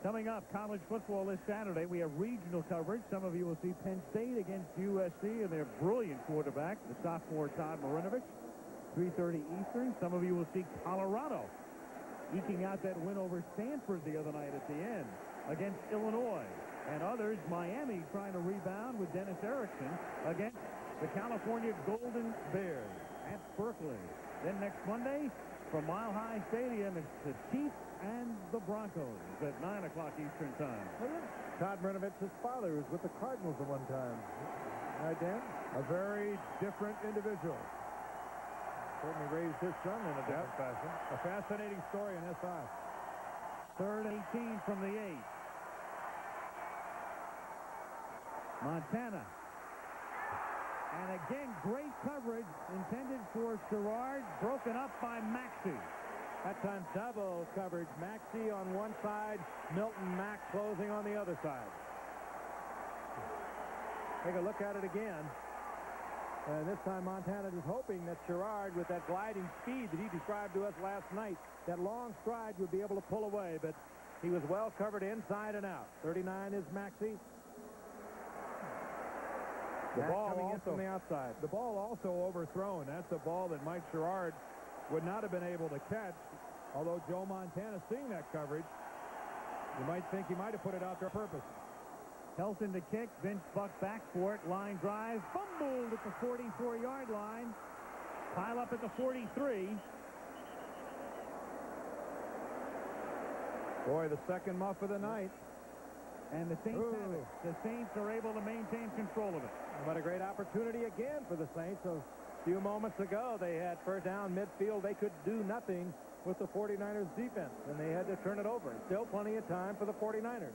S6: Coming up, college football this Saturday, we have regional coverage. Some of you will see Penn State against USC and their brilliant quarterback, the sophomore Todd Marinovich, 3:30 Eastern. Some of you will see Colorado eking out that win over Stanford the other night at the end against Illinois. And others, Miami trying to rebound with Dennis Erickson against the California Golden Bears at Berkeley. Then next Monday, from Mile High Stadium, it's the Chiefs and the Broncos at 9 o'clock Eastern time.
S1: Todd Marinovich, father, was with the Cardinals at one time. Right, Dan?
S8: A very different individual.
S1: Certainly raised his son in a different fashion.
S8: A fascinating story in SI.
S6: 3rd and 18 from the 8. Montana. And again, great coverage intended for Sherrard, broken up by Maxey.
S1: That time double coverage. Maxey on one side, Milton Mack closing on the other side. Take a look at it again. And this time Montana is hoping that Sherrard, with that gliding speed that he described to us last night, that long stride would be able to pull away, but he was well covered inside and out. 39 is Maxey.
S8: The ball
S1: coming in
S8: also
S1: from the outside.
S8: The ball also overthrown. That's a ball that Mike Sherrard would not have been able to catch. Although Joe Montana, seeing that coverage, you might think he might have put it out there on purpose.
S6: Helton to kick. Vince Buck back for it. Line drive. Fumbled at the 44-yard line. Pile up at the 43.
S8: Boy, the second muff of the night.
S6: And the Saints have it. The Saints are able to maintain control of it.
S1: What a great opportunity again for the Saints. A few moments ago, they had first down midfield. They could do nothing with the 49ers defense, and they had to turn it over. Still plenty of time for the 49ers.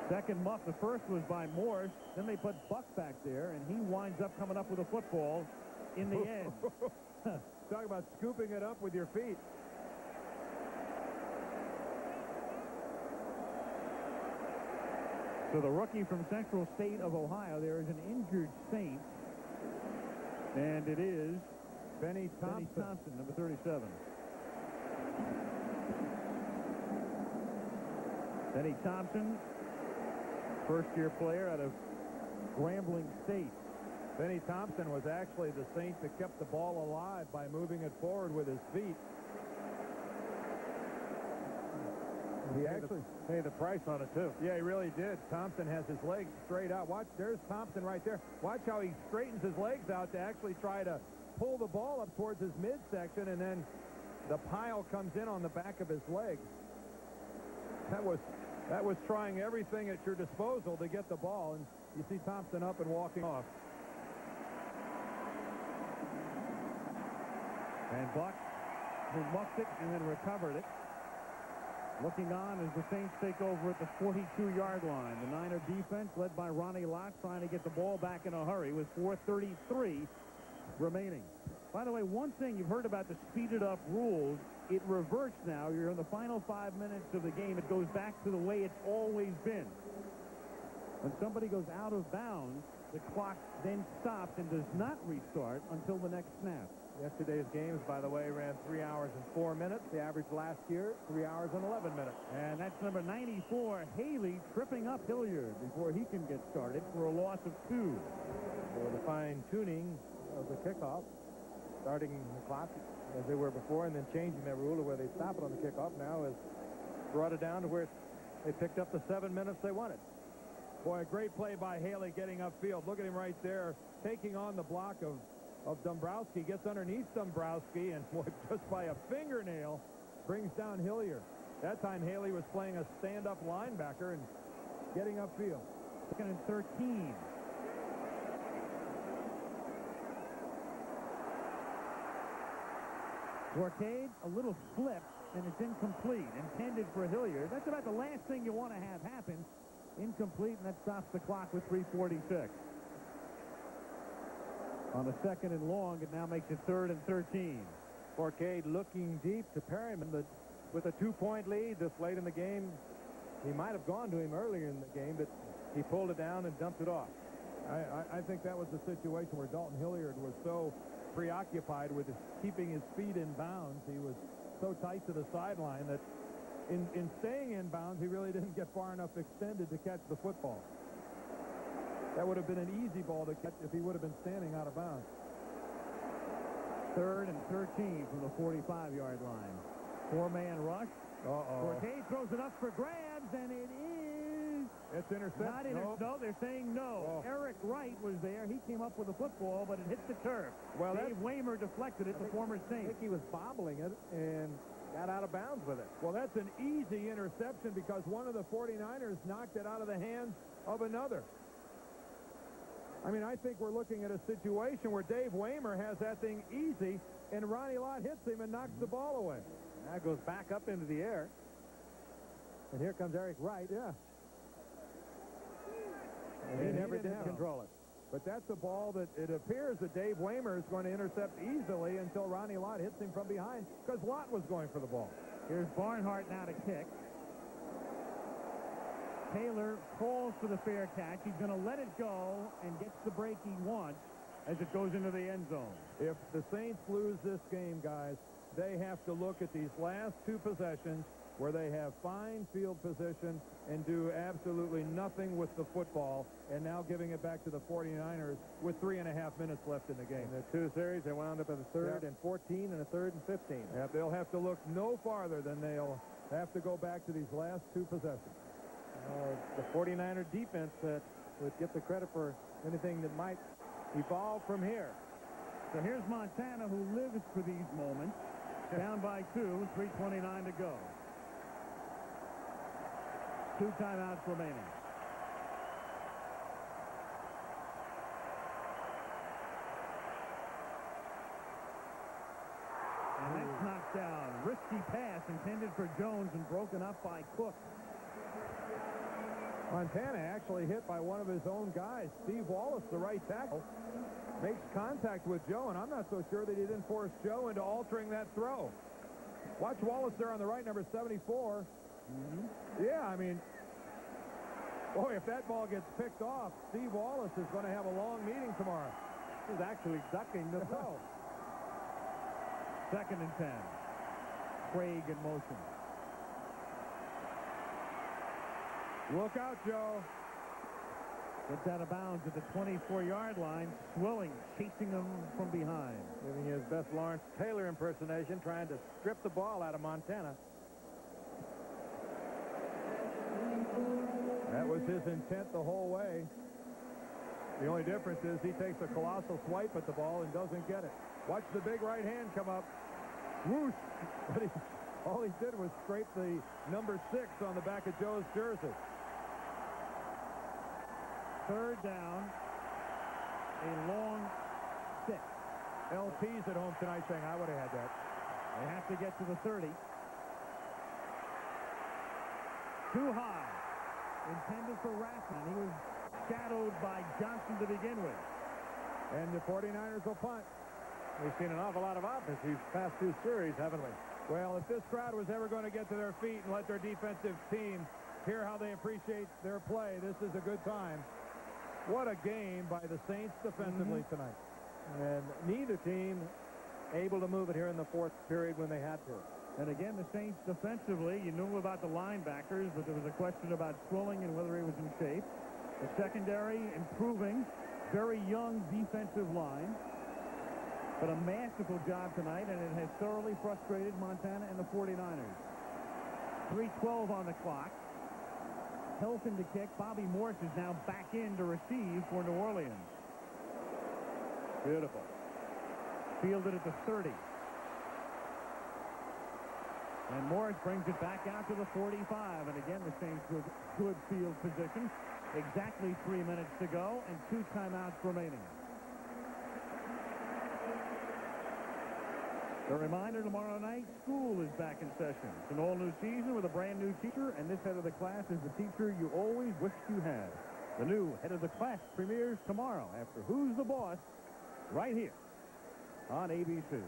S6: Second muff. The first was by Morse. Then they put Buck back there, and he winds up coming up with a football in the end.
S8: Talk about scooping it up with your feet.
S6: So the rookie from Central State of Ohio, there is an injured Saint, and it is
S8: Benny Thompson,
S6: number 37. Benny Thompson, first-year player out of Grambling State.
S8: Benny Thompson was actually the Saint that kept the ball alive by moving it forward with his feet.
S1: He actually paid the price on it, too.
S8: Yeah, he really did. Thompson has his legs straight out. Watch, there's Thompson right there. Watch how he straightens his legs out to actually try to pull the ball up towards his midsection, and then the pile comes in on the back of his legs. That was trying everything at your disposal to get the ball, and you see Thompson up and walking off.
S6: And Buck, who mucked it and then recovered it. Looking on as the Saints take over at the 42-yard line. The Niner defense, led by Ronnie Lott, trying to get the ball back in a hurry with 4:33 remaining. By the way, one thing you've heard about the speeded-up rules, it reverts now. You're in the final 5 minutes of the game. It goes back to the way it's always been. When somebody goes out of bounds, the clock then stops and does not restart until the next snap.
S1: Yesterday's games, by the way, ran 3 hours and 4 minutes. The average last year, 3 hours and 11 minutes.
S6: And that's number 94, Haley, tripping up Hilliard before he can get started for a loss of 2.
S1: For the fine-tuning of the kickoff, starting the clock as they were before and then changing that rule to where they stop it on the kickoff now has brought it down to where they picked up the 7 minutes they wanted.
S8: Boy, a great play by Haley getting upfield. Look at him right there, taking on the block of Dombrowski, gets underneath Dombrowski, and just by a fingernail brings down Hilliard. That time Haley was playing a stand-up linebacker and getting upfield.
S6: Second and 13. Worcade, a little slip, and it's incomplete. Intended for Hilliard. That's about the last thing you want to have happen. Incomplete, and that stops the clock with 3:46. On the second and long, it now makes it 3rd and 13.
S1: Worcade looking deep to Perryman, but with a 2-point lead this late in the game. He might have gone to him earlier in the game, but he pulled it down and dumped it off.
S8: I think that was the situation where Dalton Hilliard was so preoccupied with keeping his feet in bounds. He was so tight to the sideline that in staying in bounds, he really didn't get far enough extended to catch the football. That would have been an easy ball to catch if he would have been standing out of bounds.
S6: 3rd and 13 from the 45-yard line. 4-man rush. Forte throws it up for grabs, and it is
S8: It's intercepted.
S6: No, they're saying no. Eric Wright was there. He came up with the football, but it hit the turf.
S1: Well,
S6: Dave Waymer deflected it, the former
S1: I
S6: Saint.
S1: think he was bobbling it and got out of bounds with it.
S8: Well, that's an easy interception because one of the 49ers knocked it out of the hands of another. I mean, I think we're looking at a situation where Dave Waymer has that thing easy, and Ronnie Lott hits him and knocks the ball away.
S1: That goes back up into the air. And here comes Eric Wright.
S8: Yeah.
S1: And he never did control it.
S8: But that's a ball that it appears that Dave Waymer is going to intercept easily until Ronnie Lott hits him from behind because Lott was going for the ball.
S6: Here's Barnhart now to kick. Taylor calls for the fair catch. He's going to let it go and gets the break he wants as it goes into the end zone.
S8: If the Saints lose this game, guys, they have to look at these last 2 possessions where they have fine field position and do absolutely nothing with the football, and now giving it back to the 49ers with 3.5 minutes left in the game.
S1: In the 2 series, they wound up in a 3rd and 14 and a 3rd and 15.
S8: Yeah, they'll have to look no farther than they'll have to go back to these last 2 possessions.
S1: The 49er defense would get the credit for anything that might evolve from here.
S6: So here's Montana, who lives for these moments. Down by 2, 3:29 to go. 2 timeouts remaining. And that's knocked down. Risky pass intended for Jones and broken up by Cook.
S8: Montana actually hit by one of his own guys. Steve Wallace, the right tackle, makes contact with Joe, and I'm not so sure that he didn't force Joe into altering that throw. Watch Wallace there on the right, number 74. Yeah, I mean, boy, if that ball gets picked off, Steve Wallace is going to have a long meeting tomorrow.
S1: He's actually ducking the throw.
S6: 2nd and 10. Craig in motion.
S8: Look out, Joe.
S6: Gets out of bounds at the 24-yard line. Swilling, chasing him from behind.
S1: Giving his best Lawrence Taylor impersonation, trying to strip the ball out of Montana.
S8: That was his intent the whole way. The only difference is he takes a colossal swipe at the ball and doesn't get it. Watch the big right hand come up. Whoosh! But all he did was scrape the number 6 on the back of Joe's jersey.
S6: 3rd down. A long 6.
S8: LP's at home tonight saying, I would have had that.
S6: They have to get to the 30. Too high. Intended for Rathman. He was shadowed by Johnson to begin with.
S8: And the 49ers will punt.
S1: We've seen an awful lot of offense these past 2 series, haven't we?
S8: Well, if this crowd was ever going to get to their feet and let their defensive team hear how they appreciate their play, this is a good time. What a game by the Saints defensively tonight.
S1: And neither team able to move it here in the 4th period when they had to.
S6: And again, the Saints defensively, you knew about the linebackers, but there was a question about Swilling and whether he was in shape. The secondary improving. Very young defensive line. But a masterful job tonight, and it has thoroughly frustrated Montana and the 49ers. 3:12 on the clock. Hilton to kick. Bobby Morse is now back in to receive for New Orleans.
S1: Beautiful.
S6: Fielded at the 30. And Morris brings it back out to the 45. And again, the Saints with good field position. Exactly 3 minutes to go and 2 timeouts remaining. A reminder, tomorrow night, school is back in session. It's an all-new season with a brand-new teacher, and this head of the class is the teacher you always wished you had. The new head of the class premieres tomorrow after Who's the Boss, right here on ABC.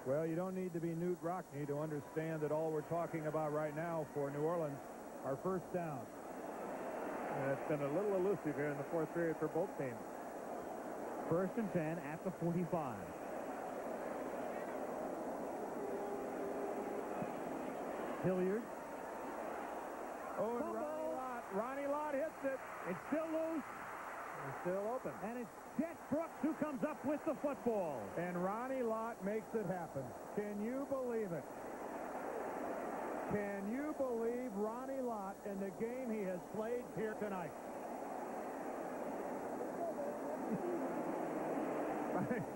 S8: Well, you don't need to be Newt Rockne to understand that all we're talking about right now for New Orleans are first downs.
S6: And it's been a little elusive here in the fourth period for both teams. 1st and 10 at the 45. Hilliard.
S8: Oh, and Ronnie Lott hits it.
S6: It's still loose.
S8: It's still open.
S6: And it's Jet Brooks who comes up with the football.
S8: And Ronnie Lott makes it happen. Can you believe it? Can you believe Ronnie Lott in the game he has played here tonight?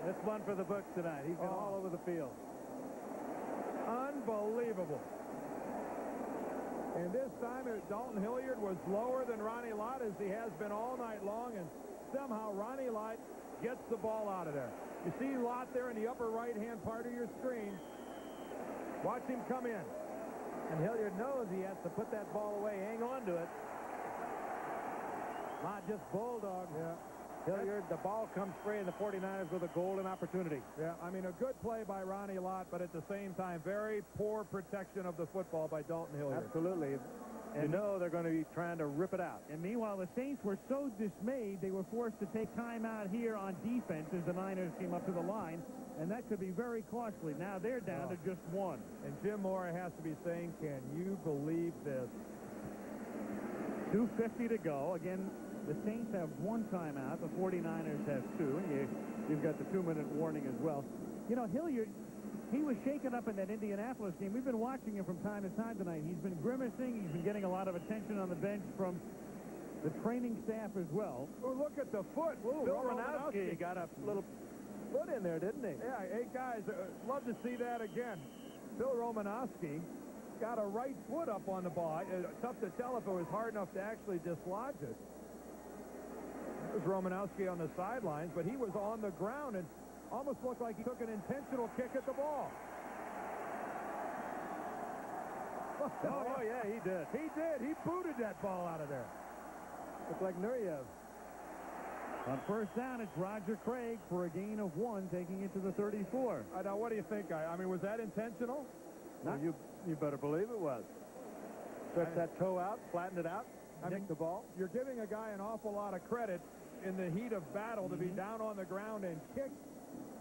S6: That's one for the books tonight. He's been all over the field.
S8: Unbelievable. And this time, Dalton Hilliard was lower than Ronnie Lott as he has been all night long, and somehow Ronnie Lott gets the ball out of there. You see Lott there in the upper right-hand part of your screen. Watch him come in.
S6: And Hilliard knows he has to put that ball away, hang on to it. Not just bulldog.
S8: Yeah.
S6: Hilliard, the ball comes free, and the 49ers with a golden opportunity.
S8: Yeah, I mean, a good play by Ronnie Lott, but at the same time, very poor protection of the football by Dalton Hilliard.
S6: Absolutely. And they're going to be trying to rip it out.
S9: And meanwhile, the Saints were so dismayed, they were forced to take time out here on defense as the Niners came up to the line, and that could be very costly. Now they're down to just one.
S8: And Jim Mora has to be saying, can you believe this?
S9: 2:50 to go. Again, the Saints have one timeout. The 49ers have two. And you've got the 2-minute warning as well. You know, Hilliard, he was shaken up in that Indianapolis game. We've been watching him from time to time tonight. He's been grimacing. He's been getting a lot of attention on the bench from the training staff as well.
S8: Oh, look at the foot.
S6: Bill Romanowski got a little foot in there, didn't he?
S8: Yeah, hey, guys, love to see that again. Bill Romanowski got a right foot up on the ball. Tough to tell if it was hard enough to actually dislodge it. It was Romanowski on the sidelines, but he was on the ground and almost looked like he took an intentional kick at the ball.
S6: Oh, yeah, he did.
S8: He did. He booted that ball out of there.
S6: Looked like Nureyev.
S9: On first down, it's Roger Craig for a gain of 1, taking it to the 34.
S8: Now, what do you think, guy? I mean, was that intentional?
S6: Well, you better believe it was. Stretch that toe out, flatten it out, nick the ball.
S8: You're giving a guy an awful lot of credit in the heat of battle to be down on the ground and kick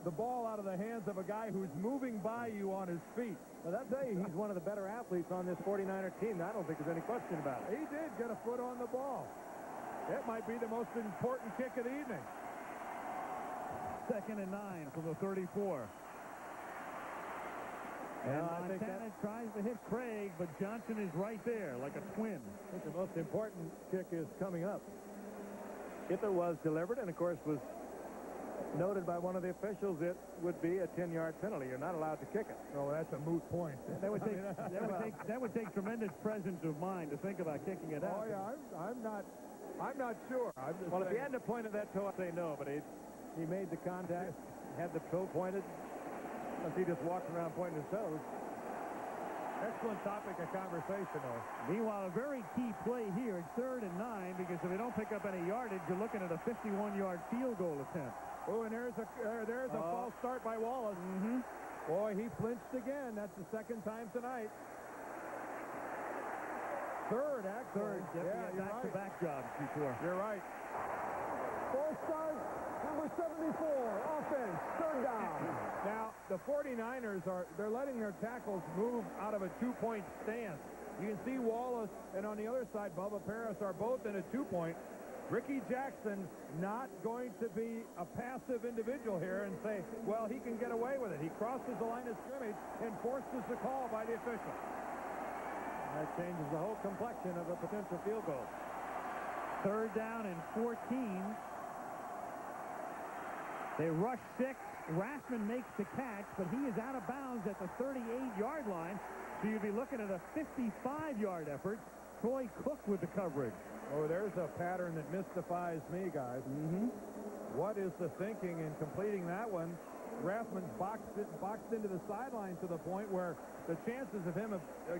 S8: the ball out of the hands of a guy who's moving by you on his feet.
S6: Well, I'll tell you, he's one of the better athletes on this 49er team. I don't think there's any question about it.
S8: He did get a foot on the ball. That might be the most important kick of the evening.
S9: 2nd and 9 from the 34. And Montana tries to hit Craig, but Johnson is right there like a twin.
S6: I think the most important kick is coming up. If it was delivered, and of course was noted by one of the officials, it would be a 10-yard penalty. You're not allowed to kick it.
S8: Oh, that's a moot point.
S9: That would take tremendous presence of mind to think about kicking it out.
S8: Oh yeah, I'm not sure.
S6: Well, if he hadn't pointed that toe, I'd say no, but he made the contact, had the toe pointed. Unless he just walks around pointing his toes.
S8: Excellent topic of conversation, though.
S9: Meanwhile, a very key play here. It's 3rd and 9, because if they don't pick up any yardage, you're looking at a 51-yard field goal attempt.
S8: Oh, and there's a false start by Wallace. Boy, he flinched again. That's the 2nd time tonight. 3rd, actually.
S9: 3rd. Yeah, back-to-back jobs before.
S8: You're right.
S4: False start, number 74, offense, 3rd down.
S8: Now, the 49ers they're letting their tackles move out of a 2-point stance. You can see Wallace and on the other side, Bubba Paris are both in a 2-point. Ricky Jackson not going to be a passive individual here and say, well, he can get away with it. He crosses the line of scrimmage and forces the call by the official.
S6: That changes the whole complexion of a potential field goal.
S9: 3rd down and 14. They rush 6. Rathman makes the catch, but he is out of bounds at the 38-yard line. So you'd be looking at a 55-yard effort. Troy Cook with the coverage.
S8: Oh, there's a pattern that mystifies me, guys. What is the thinking in completing that one? Rathman's boxed into the sideline to the point where the chances of him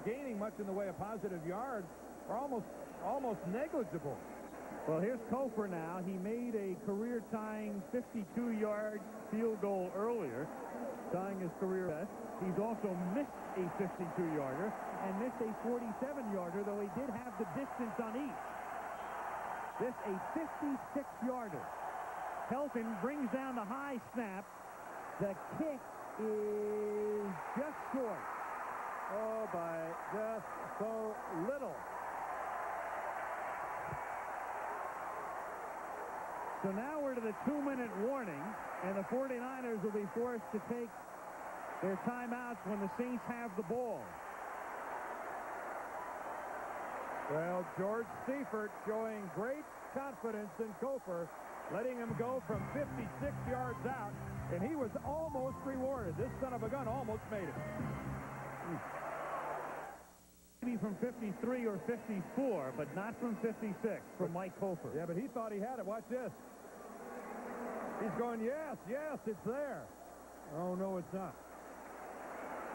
S8: gaining much in the way of positive yards are almost negligible.
S9: Well, here's Kofor now. He made a career-tying 52-yard field goal earlier, tying his career best. He's also missed a 52-yarder and missed a 47-yarder, though he did have the distance on each. This a 56-yarder. Helton brings down the high snap. The kick is just short.
S1: Oh, by just so little.
S9: So now we're to the 2-minute warning, and the 49ers will be forced to take their timeouts when the Saints have the ball.
S1: Well, George Seifert showing great confidence in Kofor, letting him go from 56 yards out, and he was almost rewarded. This son of a gun almost made it.
S9: Maybe from 53 or 54, but not from 56 from Mike Kofor.
S1: Yeah, but he thought he had it. Watch this. He's going, yes, yes, it's there. Oh, no, it's not.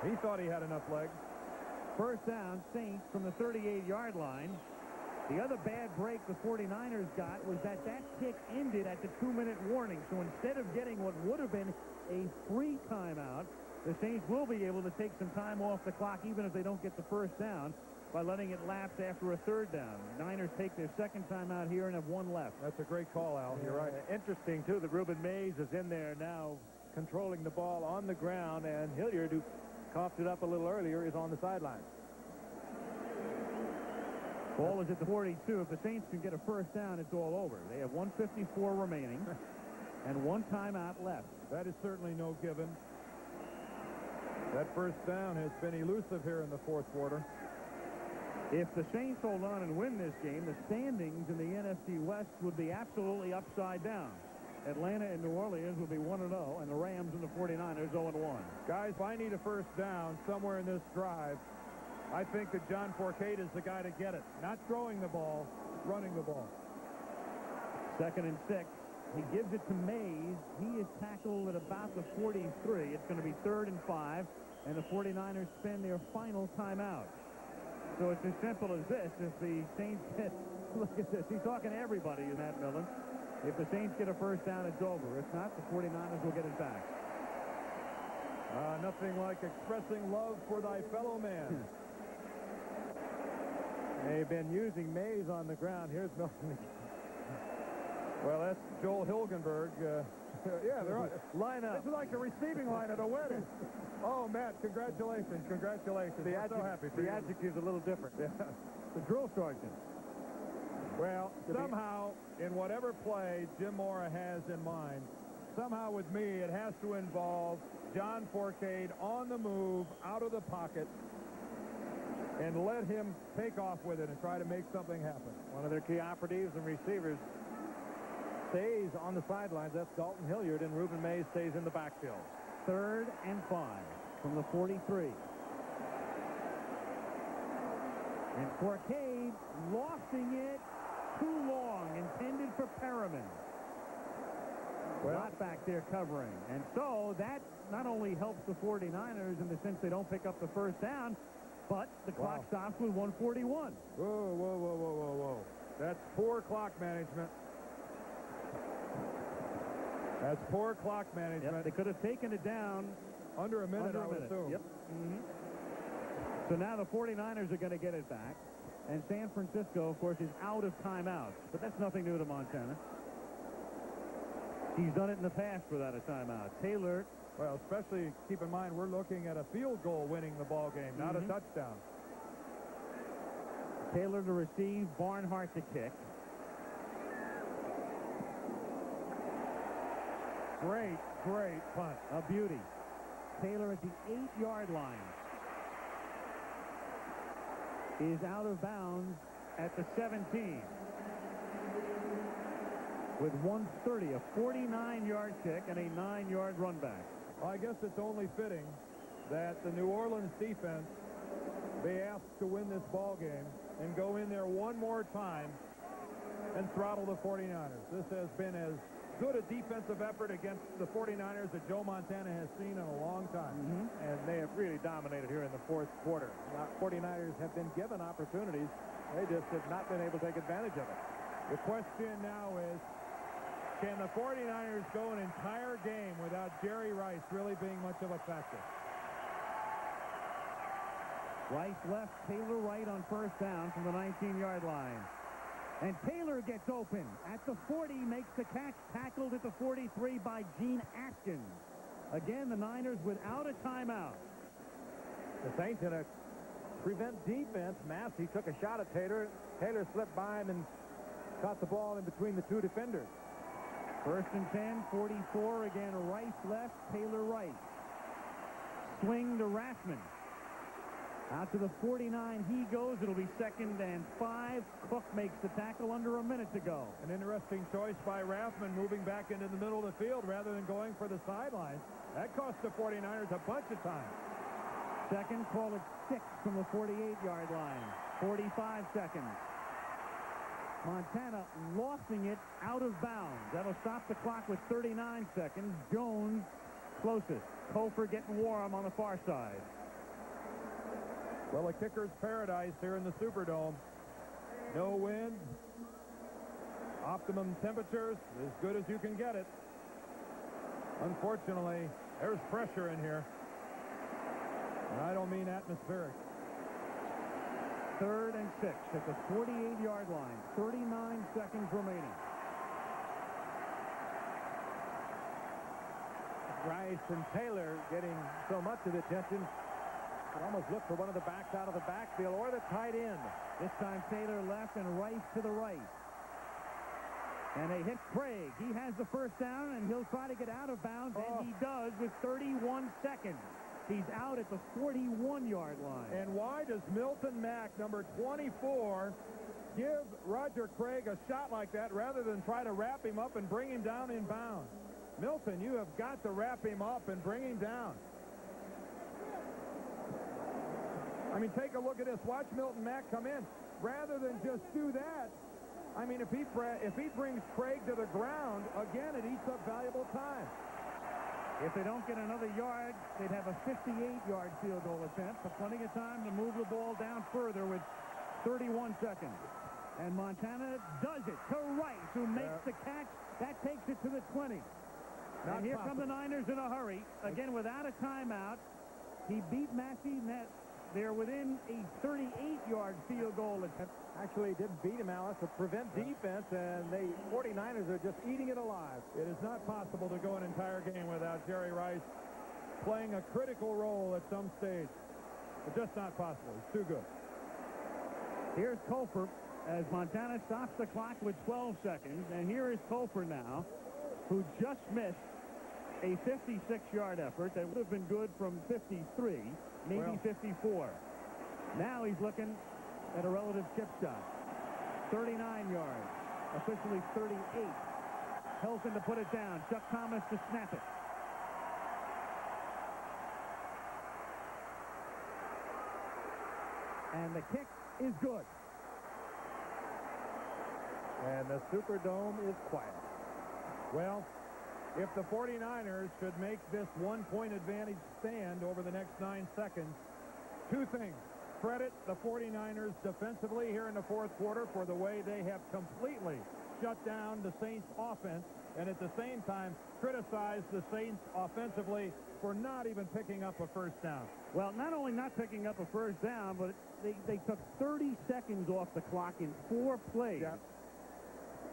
S1: He thought he had enough legs.
S9: First down, Saints from the 38-yard line. The other bad break the 49ers got was that kick ended at the 2-minute warning. So instead of getting what would have been a free timeout, the Saints will be able to take some time off the clock, even if they don't get the first down, by letting it lapse after a third down. Niners take their second timeout here and have one left.
S1: That's a great call, Al. You're right.
S10: Interesting, too, that Ruben Mays is in there now controlling the ball on the ground, and Hilliard, who coughed it up a little earlier, is on the sideline.
S9: Ball is at the 42. If the Saints can get a first down, it's all over. They have 1:54 remaining and one timeout left.
S1: That is certainly no given. That first down has been elusive here in the fourth quarter.
S9: If the Saints hold on and win this game, the standings in the NFC West would be absolutely upside down. Atlanta and New Orleans will be 1-0, and the Rams and the 49ers 0-1.
S1: Guys, if I need a first down somewhere in this drive, I think that John Forcade is the guy to get it. Not throwing the ball, running the ball.
S9: 2nd and 6. He gives it to Mays. He is tackled at about the 43. It's going to be 3rd and 5, and the 49ers spend their final timeout. So it's as simple as this. If the Saints get, look at this, he's talking to everybody in Matt Millen. If the Saints get a first down, it's over. If not, the 49ers will get it back.
S1: Nothing like expressing love for thy fellow man.
S10: They've been using Mays on the ground. Here's Milton.
S1: Well, that's Joel Hilgenberg. Yeah, they're on.
S10: Line up.
S1: This is like the receiving line at a wedding. Oh, Matt, congratulations, congratulations.
S10: We're so
S1: happy for
S10: the
S1: you.
S10: adjective's a little different.
S1: Yeah.
S9: The drill sergeant.
S1: Well, somehow, in whatever play Jim Mora has in mind, somehow with me, it has to involve John Forcade on the move, out of the pocket, and let him take off with it and try to make something happen.
S10: One of their key operatives and receivers stays on the sidelines. That's Dalton Hilliard, and Ruben Mays stays in the backfield.
S9: 3rd and 5 from the 43. And Forcade lofting it too long, intended for Perriman.
S1: Well,
S9: not back there covering. And so that not only helps the 49ers in the sense they don't pick up the first down, but the clock stops with 1:41.
S1: Whoa, whoa, whoa, whoa, whoa, whoa. That's poor clock management. That's poor clock management.
S9: Yep, they could have taken it down
S1: under a minute, I would assume.
S9: Yep. So now the 49ers are going to get it back. And San Francisco, of course, is out of timeouts. But that's nothing new to Montana. He's done it in the past without a timeout. Taylor.
S1: Well, especially keep in mind we're looking at a field goal winning the ball game, not a touchdown.
S9: Taylor to receive, Barnhart to kick.
S1: Great, great punt.
S9: A beauty. Taylor at the 8-yard line is out of bounds at the 17. With 1:30, a 49-yard kick and a 9-yard run back.
S1: Well, I guess it's only fitting that the New Orleans defense be asked to win this ball game and go in there one more time and throttle the 49ers. This has been as good a defensive effort against the 49ers that Joe Montana has seen in a long time.
S10: And they have really dominated here in the fourth quarter. The 49ers have been given opportunities. They just have not been able to take advantage of it.
S8: The question now is, can the 49ers go an entire game without Jerry Rice really being much of a factor?
S9: Rice left, Taylor right on first down from the 19-yard line. And Taylor gets open at the 40, makes the catch, tackled at the 43 by Gene Atkins. Again, the Niners without a timeout.
S1: The Saints in a prevent defense. Massey took a shot at Taylor. Taylor slipped by him and caught the ball in between the two defenders.
S9: First and 10, 44 again. Rice left, Taylor right. Swing to Rathman. Out to the 49 he goes. It'll be 2nd and 5. Cook makes the tackle under a minute to go.
S8: An interesting choice by Rathman, moving back into the middle of the field rather than going for the sidelines. That cost the 49ers a bunch of time.
S9: Second, call it 6 from the 48-yard line. 45 seconds. Montana lofting it out of bounds. That'll stop the clock with 39 seconds. Jones closest. Kofor getting warm on the far side.
S8: Well, a kicker's paradise here in the Superdome. No wind. Optimum temperatures, as good as you can get it. Unfortunately, there's pressure in here. And I don't mean atmospheric.
S9: 3rd and 6 at the 48-yard line. 39 seconds remaining.
S1: Rice and Taylor getting so much of the attention. Could almost look for one of the backs out of the backfield or the tight end.
S9: This time Taylor left and Rice to the right. And they hit Craig. He has the first down, and he'll try to get out of bounds, and he does with 31 seconds. He's out at the 41-yard line.
S8: And why does Milton Mack, number 24, give Roger Craig a shot like that rather than try to wrap him up and bring him down in bounds? Milton, you have got to wrap him up and bring him down. I mean, take a look at this. Watch Milton Mack come in. Rather than just do that, I mean, if he brings Craig to the ground, again, it eats up valuable time.
S9: If they don't get another yard, they'd have a 58-yard field goal attempt, so plenty of time to move the ball down further with 31 seconds. And Montana does it to Rice, who makes the catch. That takes it to the 20. And here come the Niners in a hurry. Again, without a timeout. He beat Massey. They're within a 38-yard field goal attempt.
S1: Actually, didn't beat him, Alice. To prevent defense, and the 49ers are just eating it alive.
S8: It is not possible to go an entire game without Jerry Rice playing a critical role at some stage. It's just not possible. It's too good.
S9: Here's Kofor as Montana stops the clock with 12 seconds. And here is Kofor now, who just missed a 56-yard effort that would have been good from 53. Maybe 54. Now he's looking at a relative chip shot. 39 yards. Officially 38. Helton to put it down. Chuck Thomas to snap it. And the kick is good.
S1: And the Superdome is quiet.
S8: Well, if the 49ers should make this one-point advantage stand over the next 9 seconds, two things. Credit the 49ers defensively here in the fourth quarter for the way they have completely shut down the Saints offense, and at the same time criticize the Saints offensively for not even picking up a first down.
S9: Well, not only not picking up a first down, but they took 30 seconds off the clock in 4 plays.
S8: Yeah.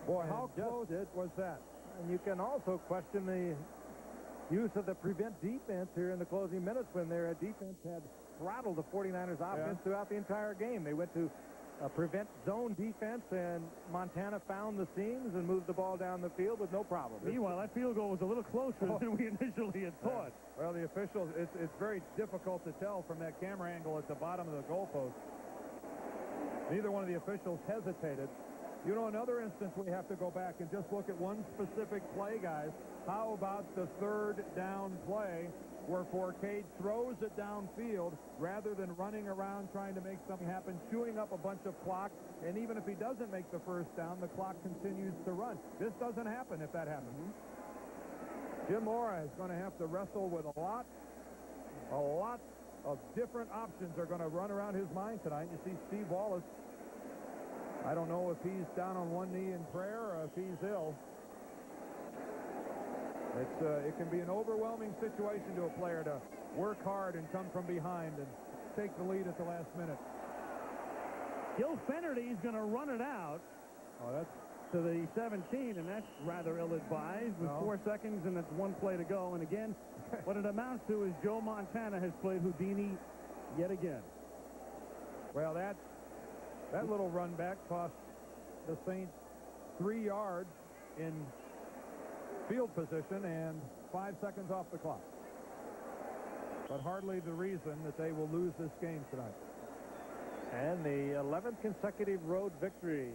S8: Boy, how close was that?
S1: And you can also question the use of the prevent defense here in the closing minutes when their defense had throttled the 49ers offense throughout the entire game. They went to prevent zone defense, and Montana found the seams and moved the ball down the field with no problem.
S9: Meanwhile, that field goal was a little closer than we initially had thought.
S8: Well, the officials, it's very difficult to tell from that camera angle at the bottom of the goalpost. Neither one of the officials hesitated. You know, another instance we have to go back and just look at one specific play, guys. How about the third down play where Forcade throws it downfield rather than running around trying to make something happen, chewing up a bunch of clock, and even if he doesn't make the first down, the clock continues to run. This doesn't happen if that happens. Jim Mora is going to have to wrestle with a lot of different options are going to run around his mind tonight. You see Steve Wallace
S7: I don't know if he's down on one knee in prayer or if he's ill. It can be an overwhelming situation to a player to work hard and come from behind and take the lead at the last minute.
S6: Gil Fenerty's going to run it out.
S7: Oh, that's
S6: to the 17, and that's rather ill-advised with 4 seconds, and it's 1 play to go. And again, what it amounts to is Joe Montana has played Houdini yet again.
S7: Well, that little run back cost the Saints 3 yards in field position and 5 seconds off the clock. But hardly the reason that they will lose this game tonight.
S1: And the 11th consecutive road victory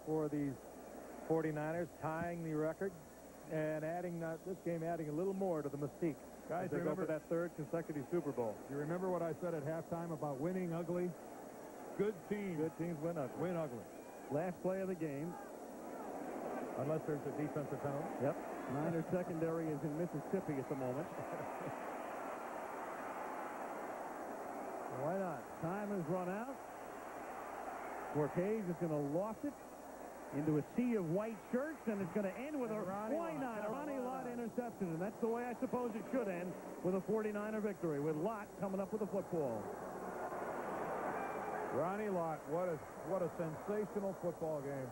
S1: for these 49ers, tying the record and adding this game adding a little more to the mystique.
S7: Guys,
S1: they
S7: remember
S1: go for that 3rd consecutive Super Bowl.
S7: You remember what I said at halftime about winning ugly? Good teams
S1: win ugly.
S7: Win ugly.
S6: Last play of the game.
S1: Unless there's a defensive penalty.
S6: Yep. Niners secondary is in Mississippi at the moment.
S1: Why not?
S6: Time has run out. Cortez is going to loft it into a sea of white shirts, and it's going to end with a Ronnie Lott interception, and that's the way I suppose it should end, with a 49er victory, with Lott coming up with a football.
S7: Ronnie Lott, what a sensational football game.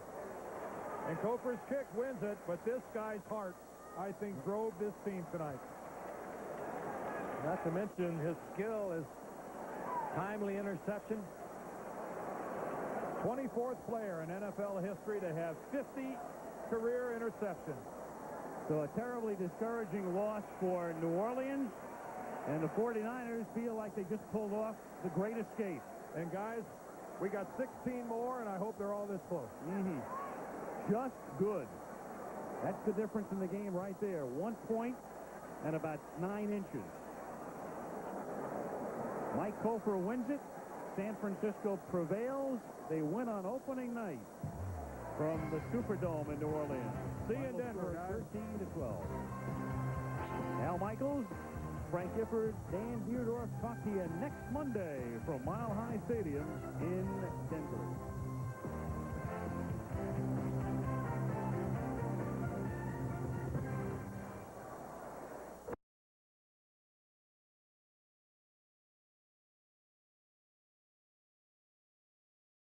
S7: And Cofer's kick wins it, but this guy's heart, I think, drove this team tonight.
S1: Not to mention his skill, his timely interception.
S7: 24th player in NFL history to have 50 career interceptions.
S6: So a terribly discouraging loss for New Orleans, and the 49ers feel like they just pulled off the great escape.
S7: And guys, we got 16 more, and I hope they're all this close.
S6: Just good. That's the difference in the game right there. 1 point and about 9 inches. Mike Cofer wins it. San Francisco prevails. They win on opening night from the Superdome in New Orleans.
S7: See you in Denver, guys.
S6: 13-12. Al Michaels, Frank Gifford, Dan Dierdorf talk to you next Monday from Mile High Stadium in Denver.